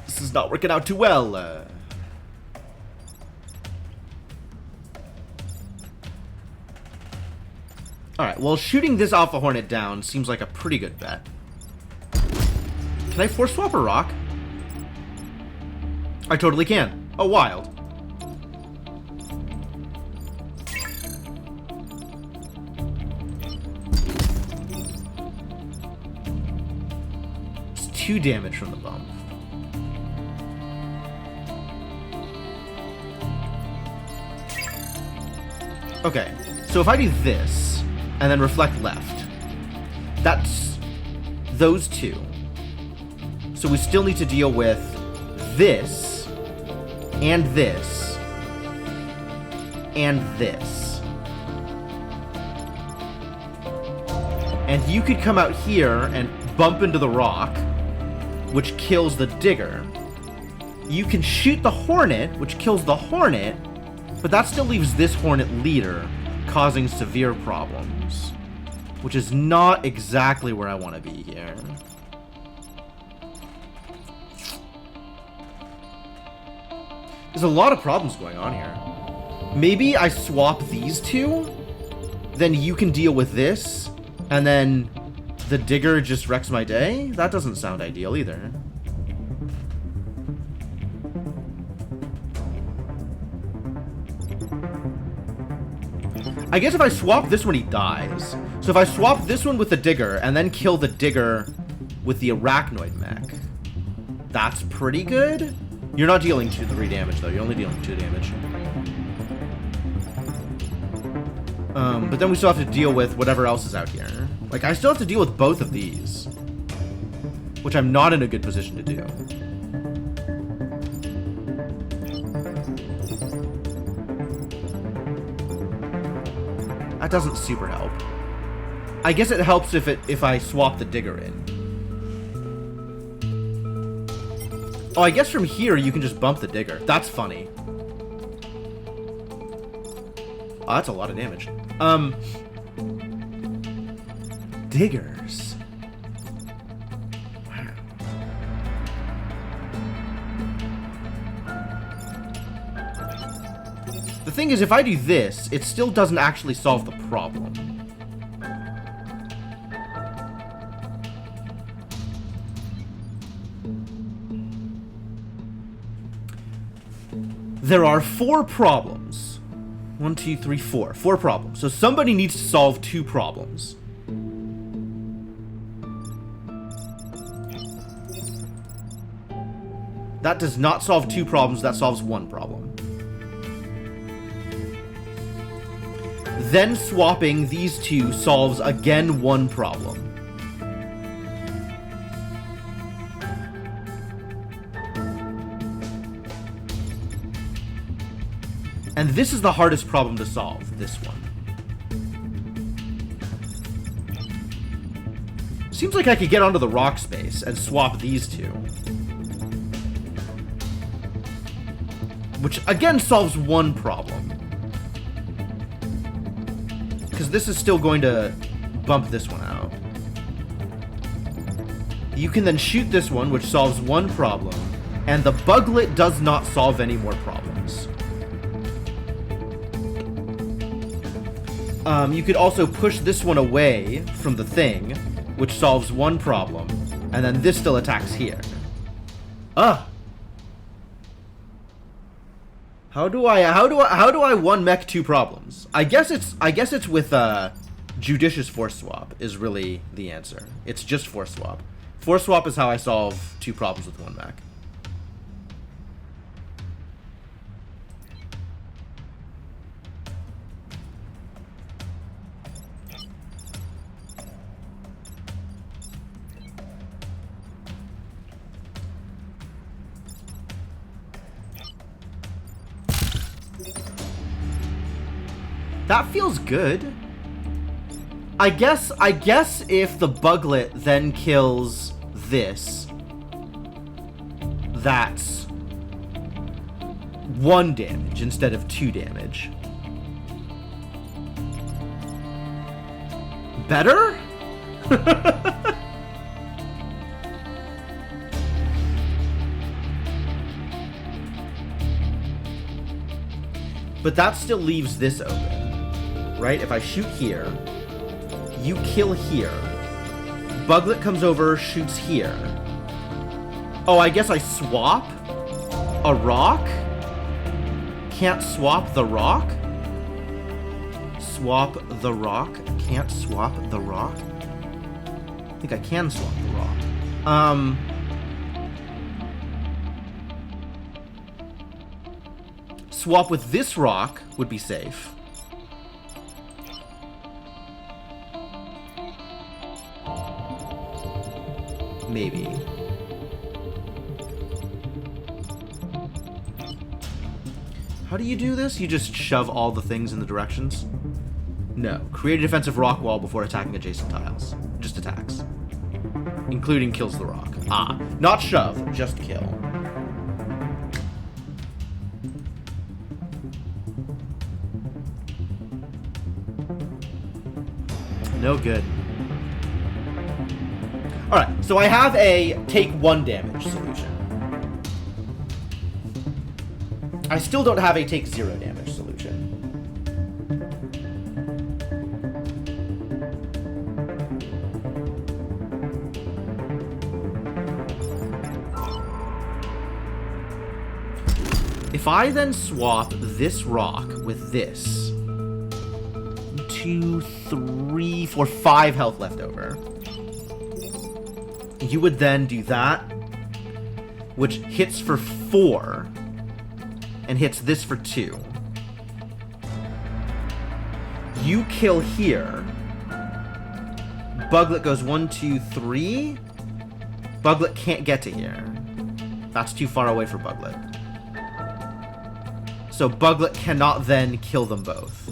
Speaker 1: This is not working out too well. Alright, well, shooting this Alpha Hornet down seems like a pretty good bet. Can I force swap a rock? I totally can. Oh, wild. 2 damage from the bump. Okay, so if I do this, and then reflect left, that's those 2. So we still need to deal with this, and this, and this. And you could come out here and bump into the rock, which kills the digger. You can shoot the hornet, which kills the hornet, but that still leaves this hornet leader causing severe problems, which is not exactly where I want to be here. There's a lot of problems going on here. Maybe I swap these 2, then you can deal with this, and then the digger just wrecks my day? That doesn't sound ideal either. I guess if I swap this one, he dies. So if I swap this one with the digger, and then kill the digger with the arachnoid mech, that's pretty good. You're not dealing 3 damage, though. You're only dealing 2 damage. But then we still have to deal with whatever else is out here. Like, I still have to deal with both of these, which I'm not in a good position to do. That doesn't super help. I guess it helps if I swap the digger in. Oh, I guess from here you can just bump the digger. That's funny. Oh, that's a lot of damage. Diggers. Wow. The thing is, if I do this, it still doesn't actually solve the problem. There are 4 problems. 1, 2, 3, 4. 4 problems. So somebody needs to solve 2 problems. That does not solve 2 problems, that solves 1 problem. Then swapping these 2 solves again 1 problem. And this is the hardest problem to solve, this one. Seems like I could get onto the rock space and swap these 2. Which, again, solves 1 problem. Because this is still going to bump this one out. You can then shoot this one, which solves 1 problem. And the buglet does not solve any more problems. You could also push this one away from the thing, which solves 1 problem, and then this still attacks here. Ugh. How do I 1 mech 2 problems? I guess it's with judicious force swap is really the answer. It's just force swap. Force swap is how I solve 2 problems with 1 mech. That feels good. I guess if the buglet then kills this, that's 1 damage instead of 2 damage. Better? But that still leaves this open. Right? If I shoot here, you kill here. Buglet comes over, shoots here. Oh, I guess I swap a rock? Can't swap the rock? Swap the rock? Can't swap the rock? I think I can swap the rock. Swap with this rock would be safe. Maybe. How do you do this? You just shove all the things in the directions? No. Create a defensive rock wall before attacking adjacent tiles. Just attacks. Including kills the rock. Ah. Not shove, just kill. No good. Alright, so I have a take 1 damage solution. I still don't have a take 0 damage solution. If I then swap this rock with this, 2, 3, 4, 5 health left over. You would then do that, which hits for 4, and hits this for 2. You kill here. Buglet goes 1, 2, 3. Buglet can't get to here. That's too far away for Buglet. So Buglet cannot then kill them both.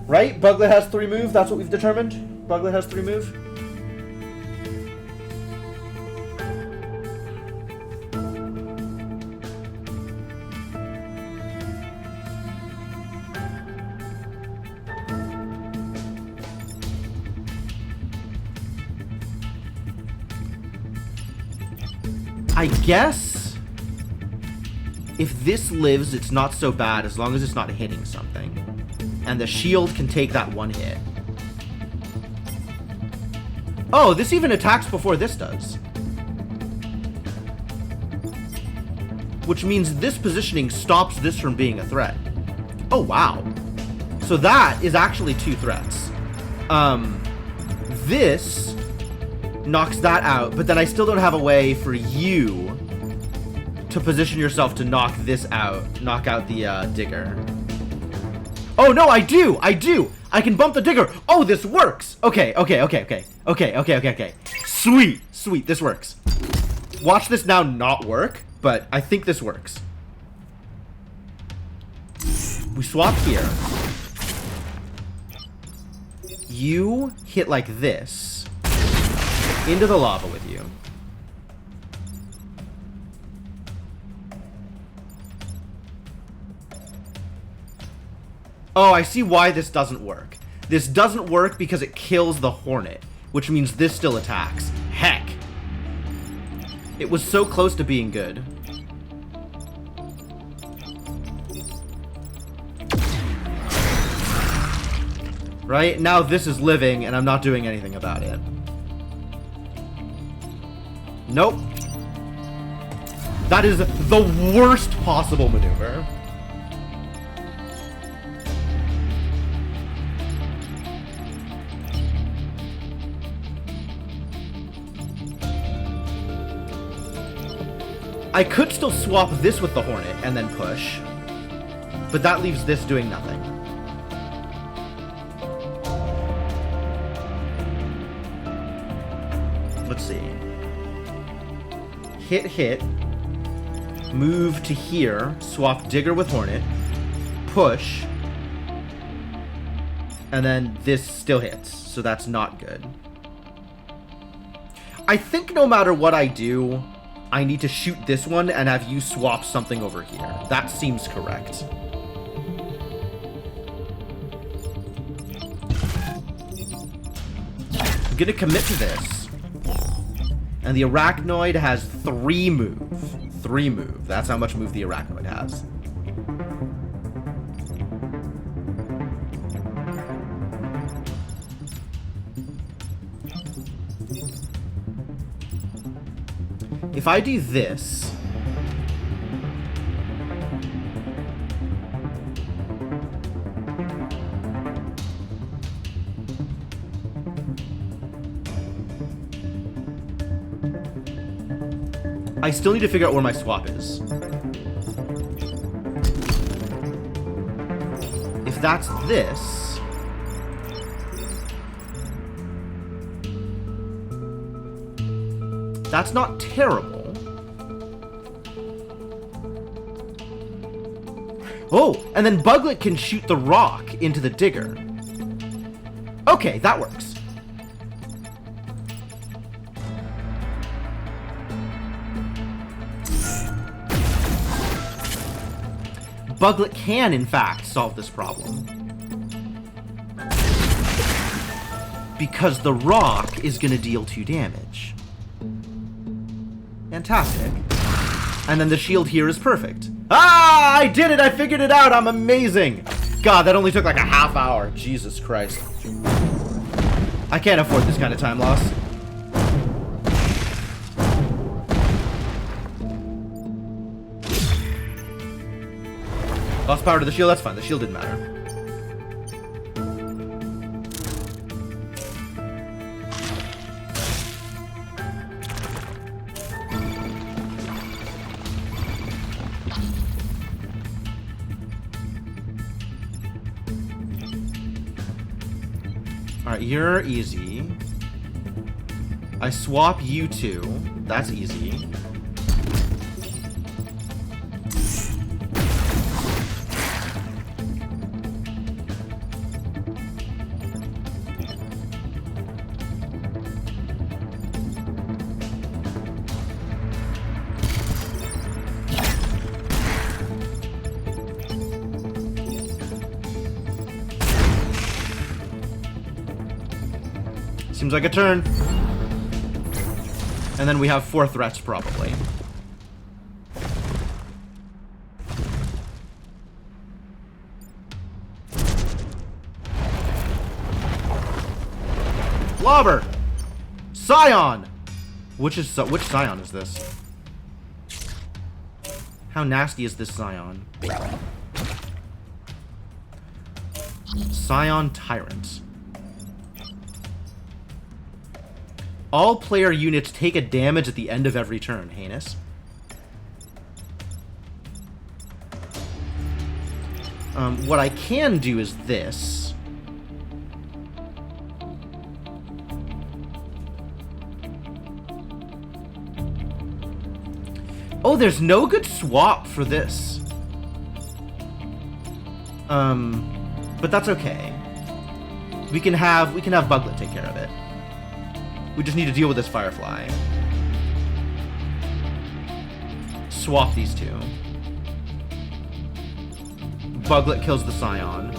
Speaker 1: Right? Buglet has 3 move. That's what we've determined. Buglet has 3 move. I guess if this lives, it's not so bad as long as it's not hitting something. And the shield can take that 1 hit. Oh, this even attacks before this does. Which means this positioning stops this from being a threat. Oh, wow. So that is actually 2 threats. This knocks that out, but then I still don't have a way for you to position yourself to knock this out. Knock out the digger. Oh, no, I do! I can bump the digger! Oh, this works! Okay. Sweet, this works. Watch this now not work, but I think this works. We swap here. You hit like this. Into the lava with you. Oh, I see why this doesn't work. This doesn't work because it kills the hornet, which means this still attacks. Heck. It was so close to being good. Right? Now this is living, and I'm not doing anything about it. Nope. That is the worst possible maneuver. I could still swap this with the hornet and then push, but that leaves this doing nothing. Let's see. Hit, move to here, swap digger with hornet, push, and then this still hits, so that's not good. I think no matter what I do, I need to shoot this one and have you swap something over here. That seems correct. I'm gonna commit to this. And the arachnoid has 3 move. 3 move. That's how much move the arachnoid has. If I do this, I still need to figure out where my swap is. If that's this... That's not terrible. Oh, and then Buglet can shoot the rock into the digger. Okay, that works. Buglet can, in fact, solve this problem. Because the rock is going to deal 2 damage. Fantastic. And then the shield here is perfect. Ah! I did it! I figured it out! I'm amazing! God, that only took like a half hour. Jesus Christ. I can't afford this kind of time loss. Lost power to the shield, that's fine. The shield didn't matter. Alright, you're easy. I swap you two. That's easy. Seems like a turn. And then we have 4 threats, probably. Lobber! Scion! Which Scion is this? How nasty is this Scion? Scion Tyrant. All player units take a damage at the end of every turn. Heinous. What I can do is this. Oh, there's no good swap for this. But that's okay. We can have Buglet take care of it. We just need to deal with this Firefly. Swap these two. Buglet kills the Scion.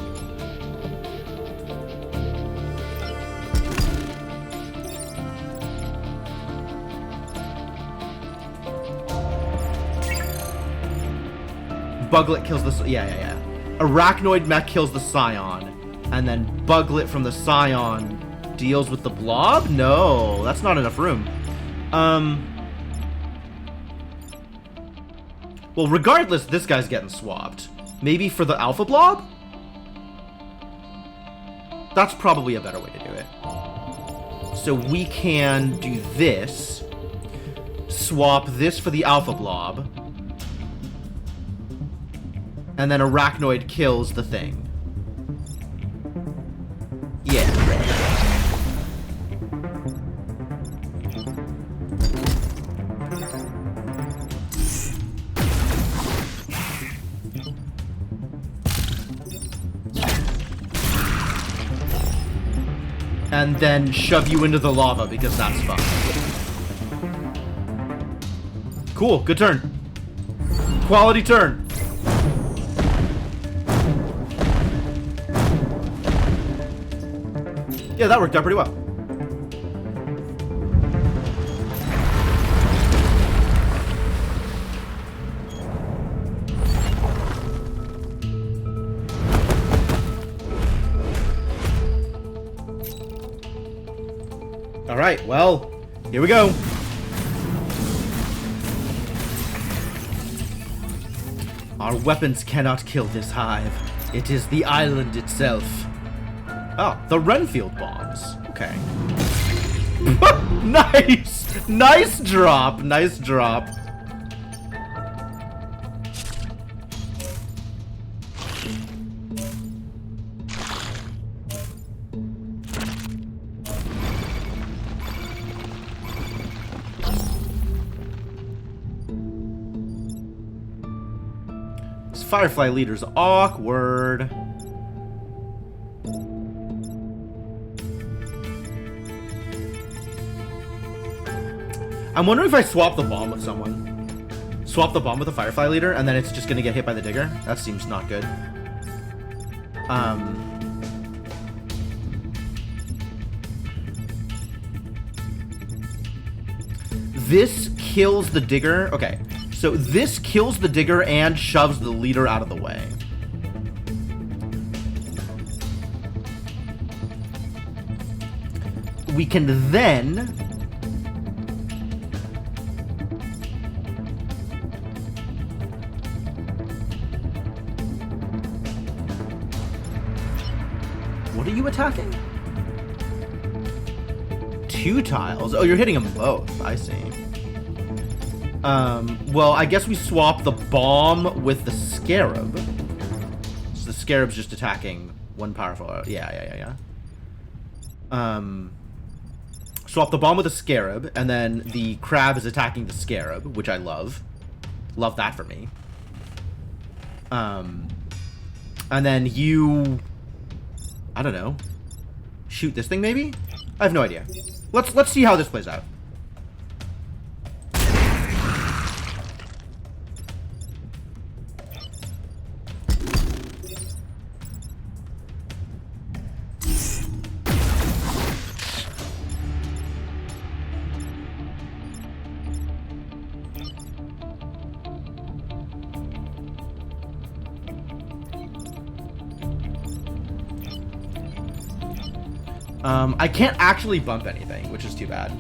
Speaker 1: Buglet kills the... Yeah. Arachnoid Mech kills the Scion. And then Buglet from the Scion deals with the Blob? No, that's not enough room. Well, regardless, this guy's getting swapped. Maybe for the Alpha Blob? That's probably a better way to do it. So we can do this. Swap this for the Alpha Blob. And then Arachnoid kills the thing. Yeah. And then shove you into the lava because that's fun. Cool, good turn. Quality turn. Yeah, that worked out pretty well. All right, well, here we go. Our weapons cannot kill this hive. It is the island itself. Oh, the Renfield bombs. Okay. Nice! Nice drop! Nice drop. This Firefly leader's awkward. I'm wondering if I swap the bomb with someone. Swap the bomb with the Firefly leader, and then it's just gonna get hit by the digger. That seems not good. This kills the digger. Okay, so this kills the digger and shoves the leader out of the way. We can then... What are you attacking? 2 tiles. Oh, you're hitting them both. I see. Well, I guess we swap the bomb with the scarab. So the scarab's just attacking one powerful... Yeah. Swap the bomb with the scarab, and then the crab is attacking the scarab, which I love. Love that for me. And then you... I don't know. Shoot this thing, maybe? I have no idea. Let's see how this plays out. I can't actually bump anything, which is too bad.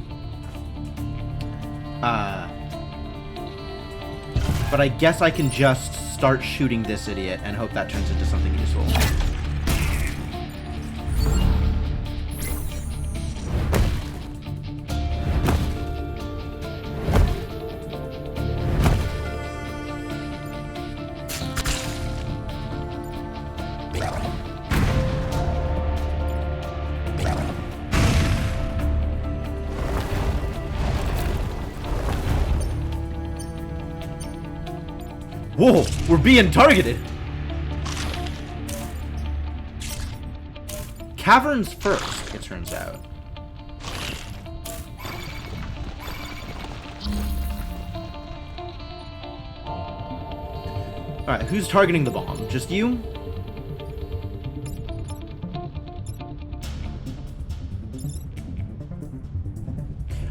Speaker 1: But I guess I can just start shooting this idiot and hope that turns into something useful. Whoa, we're being targeted. Caverns first, it turns out. Alright, who's targeting the bomb? Just you?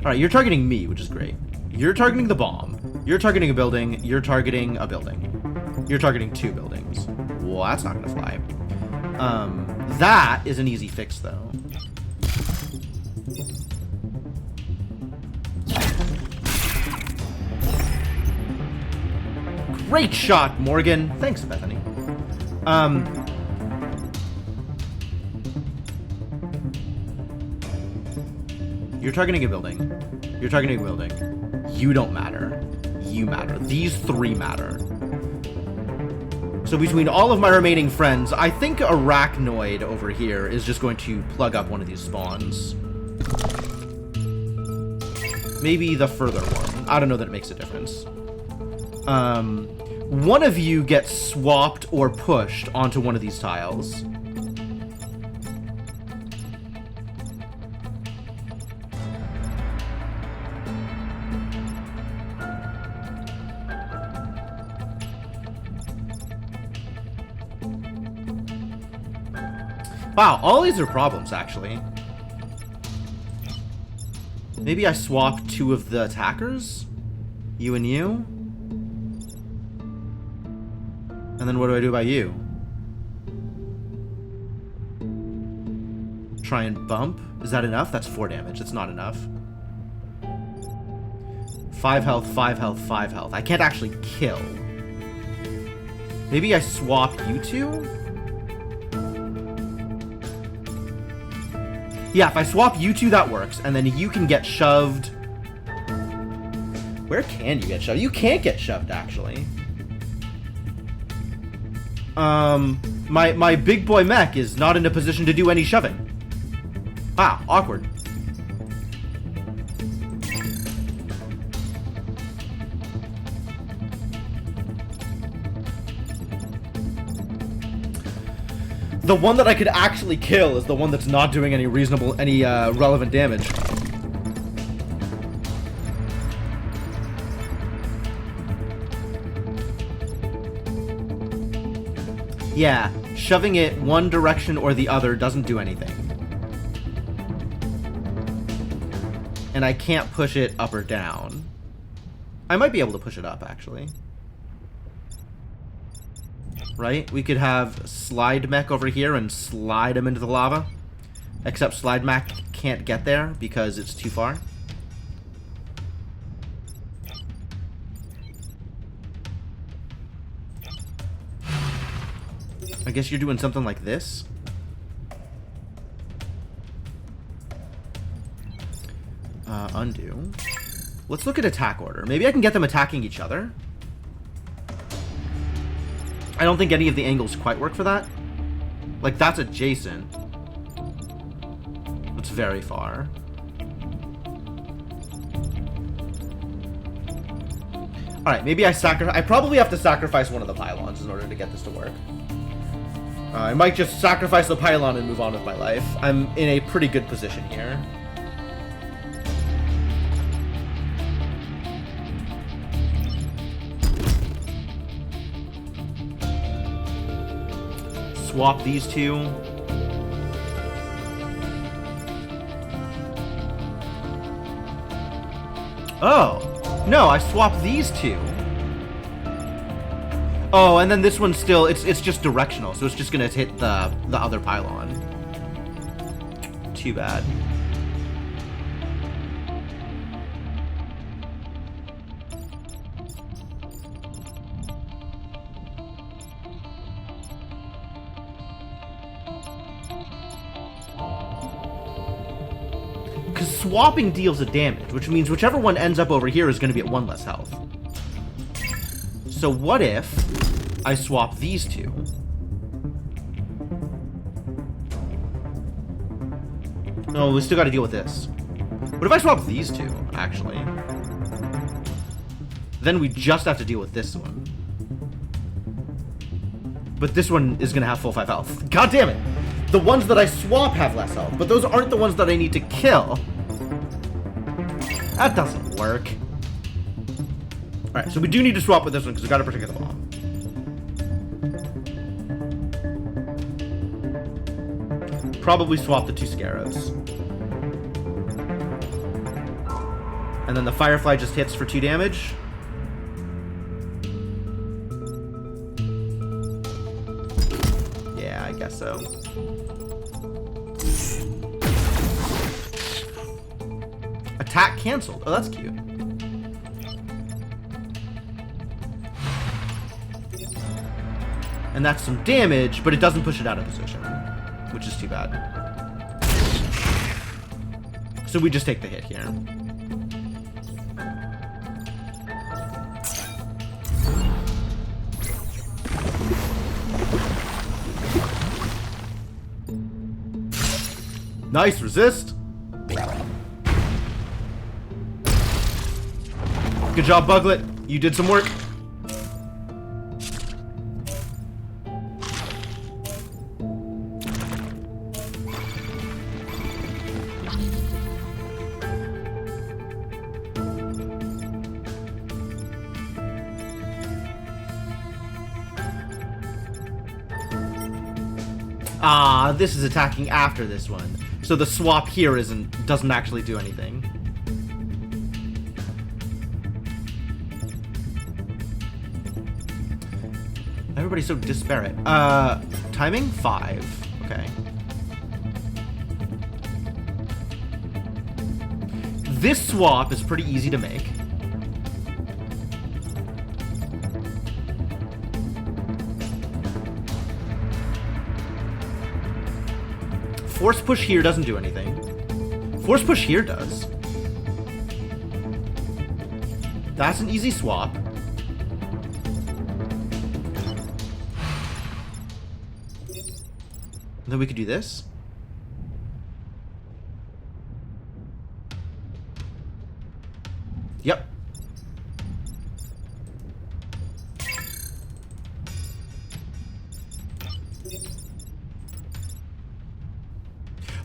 Speaker 1: Alright, you're targeting me, which is great. You're targeting the bomb. You're targeting a building. You're targeting a building. You're targeting 2 buildings. Well, that's not gonna fly. That is an easy fix, though. Great shot, Morgan. Thanks, Bethany. You're targeting a building. You're targeting a building. You don't matter. You matter. These 3 matter. So between all of my remaining friends, I think Arachnoid over here is just going to plug up one of these spawns. Maybe the further one. I don't know that it makes a difference. One of you gets swapped or pushed onto one of these tiles. Wow, all these are problems, actually. Maybe I swap 2 of the attackers? You and you? And then what do I do about you? Try and bump? Is that enough? That's 4 damage. That's not enough. 5 health, 5 health, 5 health. I can't actually kill. Maybe I swap you 2? Yeah, if I swap you 2, that works. And then you can get shoved. Where can you get shoved? You can't get shoved, actually. My big boy mech is not in a position to do any shoving. Ah, awkward. The one that I could actually kill is the one that's not doing any relevant damage. Yeah, shoving it one direction or the other doesn't do anything. And I can't push it up or down. I might be able to push it up, actually. Right? We could have Slide Mech over here and slide him into the lava. Except Slide Mech can't get there because it's too far. I guess you're doing something like this. Undo. Let's look at attack order. Maybe I can get them attacking each other. I don't think any of the angles quite work for that. Like, that's adjacent. It's very far. Alright, maybe I probably have to sacrifice one of the pylons in order to get this to work. I might just sacrifice the pylon and move on with my life. I'm in a pretty good position here. Swap these two. Oh, no, I swapped these two. Oh, and then this one's still, it's just directional, so it's just gonna hit the other pylon. Too bad. Because swapping deals a damage, which means whichever one ends up over here is going to be at 1 less health. So what if I swap these two? Oh, we still got to deal with this. What if I swap these two, actually? Then we just have to deal with this one. But this one is going to have full 5 health. God damn it! The ones that I swap have less health, but those aren't the ones that I need to kill. That doesn't work. Alright, so we do need to swap with this one because we got to protect the bomb. Probably swap the 2 scarabs. And then the firefly just hits for 2 damage. Yeah, I guess so. Attack canceled. Oh, that's cute. And that's some damage, but it doesn't push it out of position, which is too bad. So we just take the hit here. Nice, resist. Good job, Buglet. You did some work. Ah, this is attacking after this one. So the swap here doesn't actually do anything. Everybody's so disparate. Timing? 5. Okay. This swap is pretty easy to make. Force push here doesn't do anything. Force push here does. That's an easy swap. Then we could do this. Yep.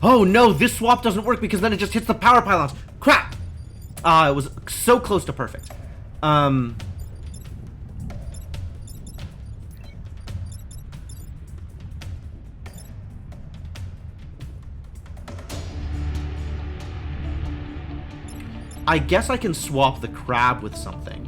Speaker 1: Oh no, this swap doesn't work because then it just hits the power pylons. Crap! It was so close to perfect. I guess I can swap the crab with something.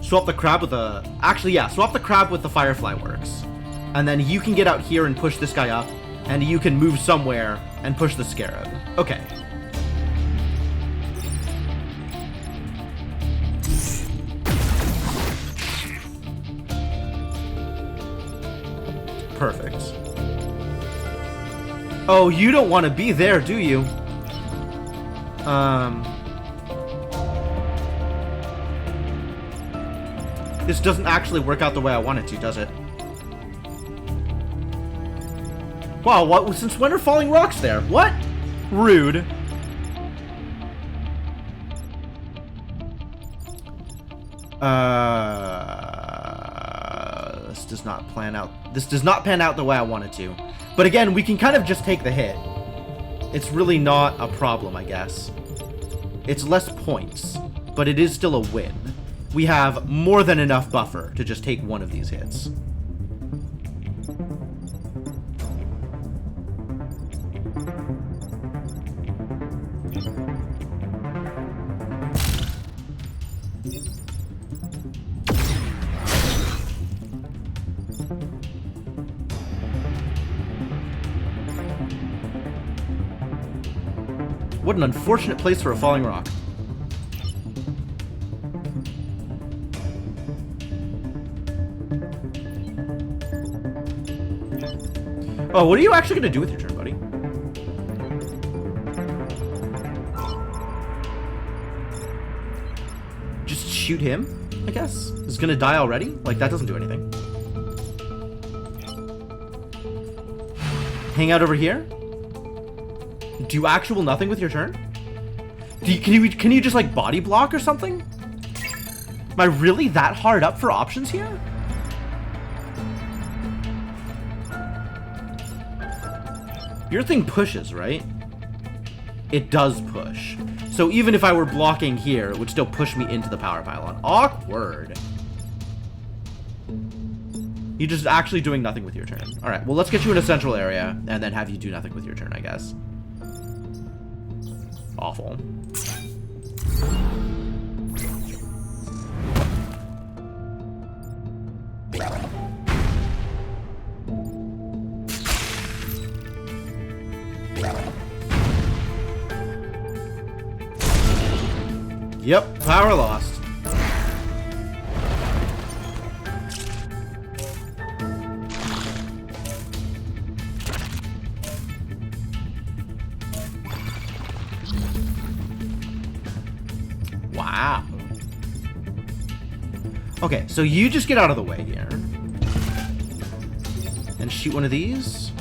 Speaker 1: Swap the crab with a... Actually, yeah, swap the crab with the firefly works. And then you can get out here and push this guy up, and you can move somewhere and push the scarab. Okay. Perfect. Oh, you don't want to be there, do you? This doesn't actually work out the way I want it to, does it? Wow, what? Since when are falling rocks there? What? Rude. This does not plan out. This does not pan out the way I want it to. But again, we can kind of just take the hit. It's really not a problem, I guess. It's less points, but it is still a win. We have more than enough buffer to just take one of these hits. What an unfortunate place for a falling rock. Oh, what are you actually going to do with your turn, buddy? Just shoot him, I guess? He's going to die already? Like, that doesn't do anything. Hang out over here? Do actual nothing with your turn? Can you just, like, body block or something? Am I really that hard up for options here? Your thing pushes, right? It does push. So even if I were blocking here, it would still push me into the power pylon. Awkward. You're just actually doing nothing with your turn. All right, well, let's get you in a central area and then have you do nothing with your turn, I guess. Awful. Yep, power lost. Wow. Okay, so you just get out of the way here. And shoot one of these.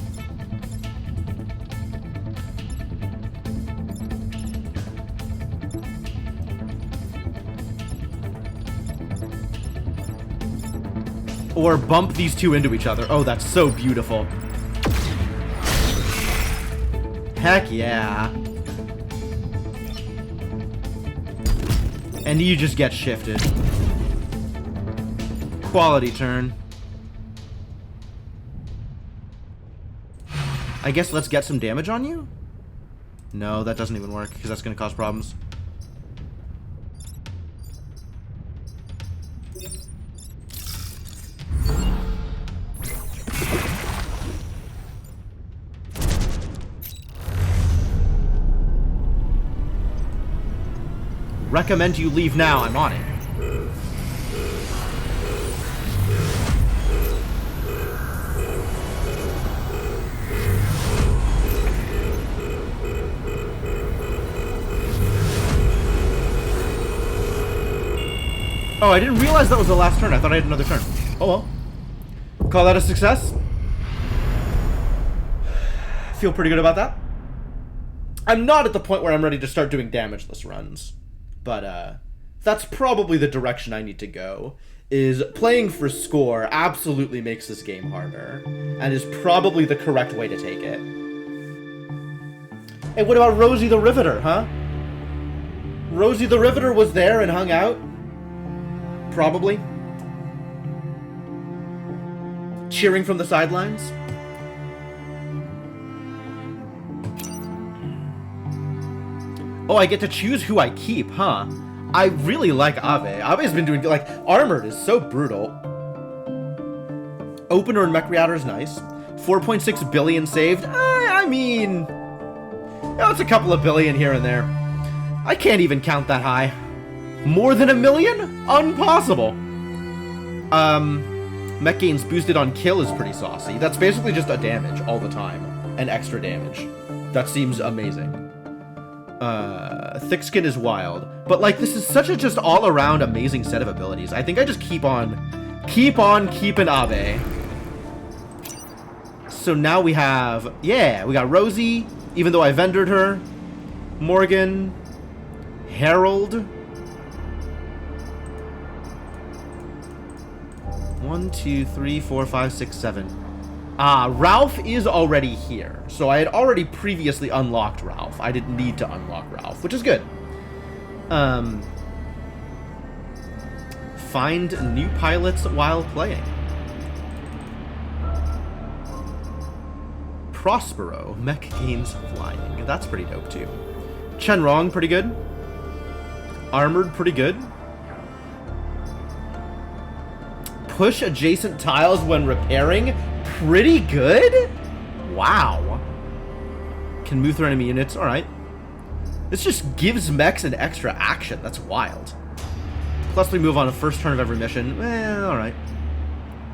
Speaker 1: Or bump these two into each other. Oh, that's so beautiful. Heck yeah. And you just get shifted. Quality turn. I guess let's get some damage on you? No, that doesn't even work, because that's going to cause problems. Recommend you leave now. I'm on it. Oh, I didn't realize that was the last turn. I thought I had another turn. Oh well. Call that a success. Feel pretty good about that. I'm not at the point where I'm ready to start doing damageless runs. But, that's probably the direction I need to go. Is playing for score absolutely makes this game harder, and is probably the correct way to take it. Hey, what about Rosie the Riveter, huh? Rosie the Riveter was there and hung out? Probably. Cheering from the sidelines? Oh, I get to choose who I keep, huh? I really like Ave. Ave's been doing, like, Armored is so brutal. Opener and Mech Reactor is nice. 4.6 billion saved. I mean, it's a couple of billion here and there. I can't even count that high. More than 1 million? Impossible. Mech gains boosted on kill is pretty saucy. That's basically just a damage all the time. And extra damage. That seems amazing. Thick Skin is wild. But, like, this is such a just all-around amazing set of abilities. I think I just keep on keeping Ave. So now we have, we got Rosie, even though I vendored her. Morgan. Harold. 1, 2, 3, 4, 5, 6, 7. Ralph is already here. So I had already previously unlocked Ralph. I didn't need to unlock Ralph, which is good. Find new pilots while playing. Prospero, Mech gains flying. That's pretty dope too. Chenrong, pretty good. Armored, pretty good. Push adjacent tiles when repairing, pretty good? Wow. Can move through enemy units, alright. This just gives mechs an extra action, that's wild. Plus we move on the first turn of every mission, alright.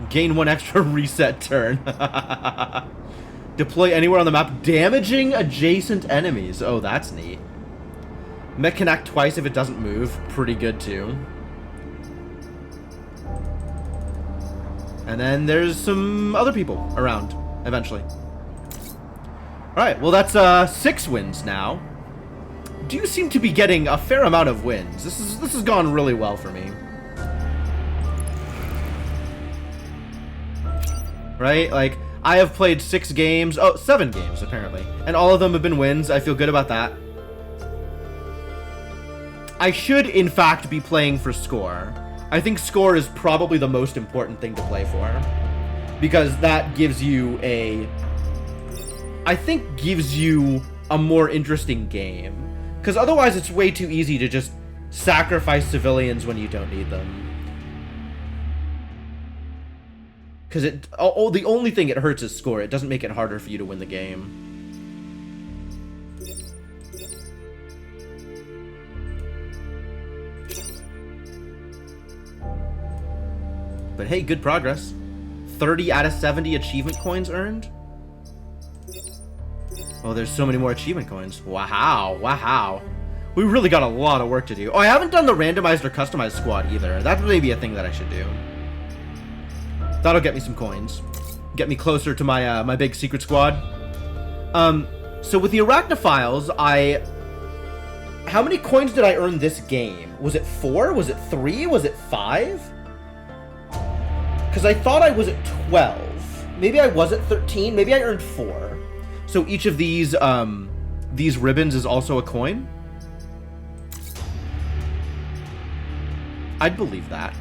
Speaker 1: Gain 1 extra reset turn. Deploy anywhere on the map, damaging adjacent enemies. Oh, that's neat. Mech can act twice if it doesn't move, pretty good too. And then there's some other people around, eventually. Alright, well that's 6 wins now. Do seem to be getting a fair amount of wins. This has gone really well for me. Right? Like, I have played 6 games. Oh, 7 games, apparently. And all of them have been wins. I feel good about that. I should, in fact, be playing for score. I think score is probably the most important thing to play for. Because that gives you a... I think gives you a more interesting game. Because otherwise it's way too easy to just sacrifice civilians when you don't need them. Because the only thing it hurts is score. It doesn't make it harder for you to win the game. But hey, good progress. 30 out of 70 achievement coins earned. Oh, there's so many more achievement coins. Wow, wow. We really got a lot of work to do. Oh, I haven't done the randomized or customized squad either. That may be a thing that I should do. That'll get me some coins. Get me closer to my my big secret squad. So with the Arachnophiles, how many coins did I earn this game? Was it 4? Was it 3? Was it 5? Because I thought I was at 12. Maybe I was at 13. Maybe I earned 4. So each of these ribbons is also a coin? I'd believe that.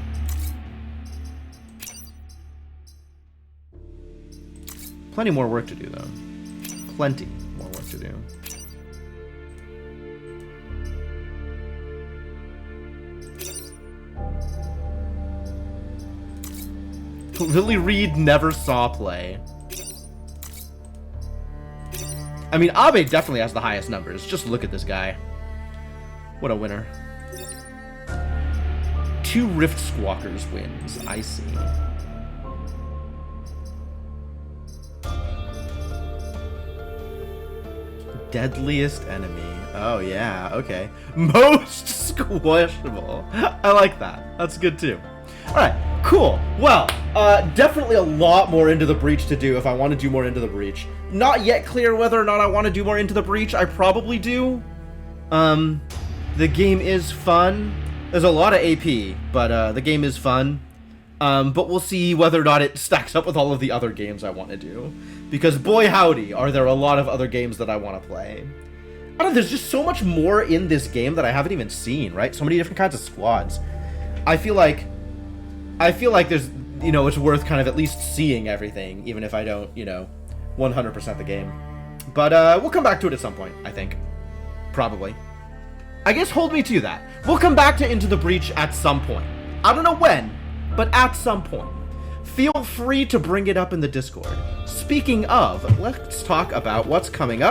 Speaker 1: Plenty more work to do, though. Plenty more work to do. Lily Reed never saw play. I mean, Abe definitely has the highest numbers. Just look at this guy. What a winner. 2 Rift Squawkers wins. I see. Deadliest enemy. Oh, yeah. Okay. Most squishable. I like that. That's good, too. Alright. Cool. Well, definitely a lot more Into the Breach to do if I want to do more Into the Breach. Not yet clear whether or not I want to do more Into the Breach. I probably do. The game is fun. There's a lot of AP, but the game is fun. But we'll see whether or not it stacks up with all of the other games I want to do. Because boy howdy, are there a lot of other games that I want to play. I don't know, there's just so much more in this game that I haven't even seen, right? So many different kinds of squads. I feel like there's, you know, it's worth kind of at least seeing everything, even if I don't, you know, 100% the game. But we'll come back to it at some point, I think. Probably. I guess hold me to that. We'll come back to Into the Breach at some point. I don't know when, but at some point. Feel free to bring it up in the Discord. Speaking of, let's talk about what's coming up.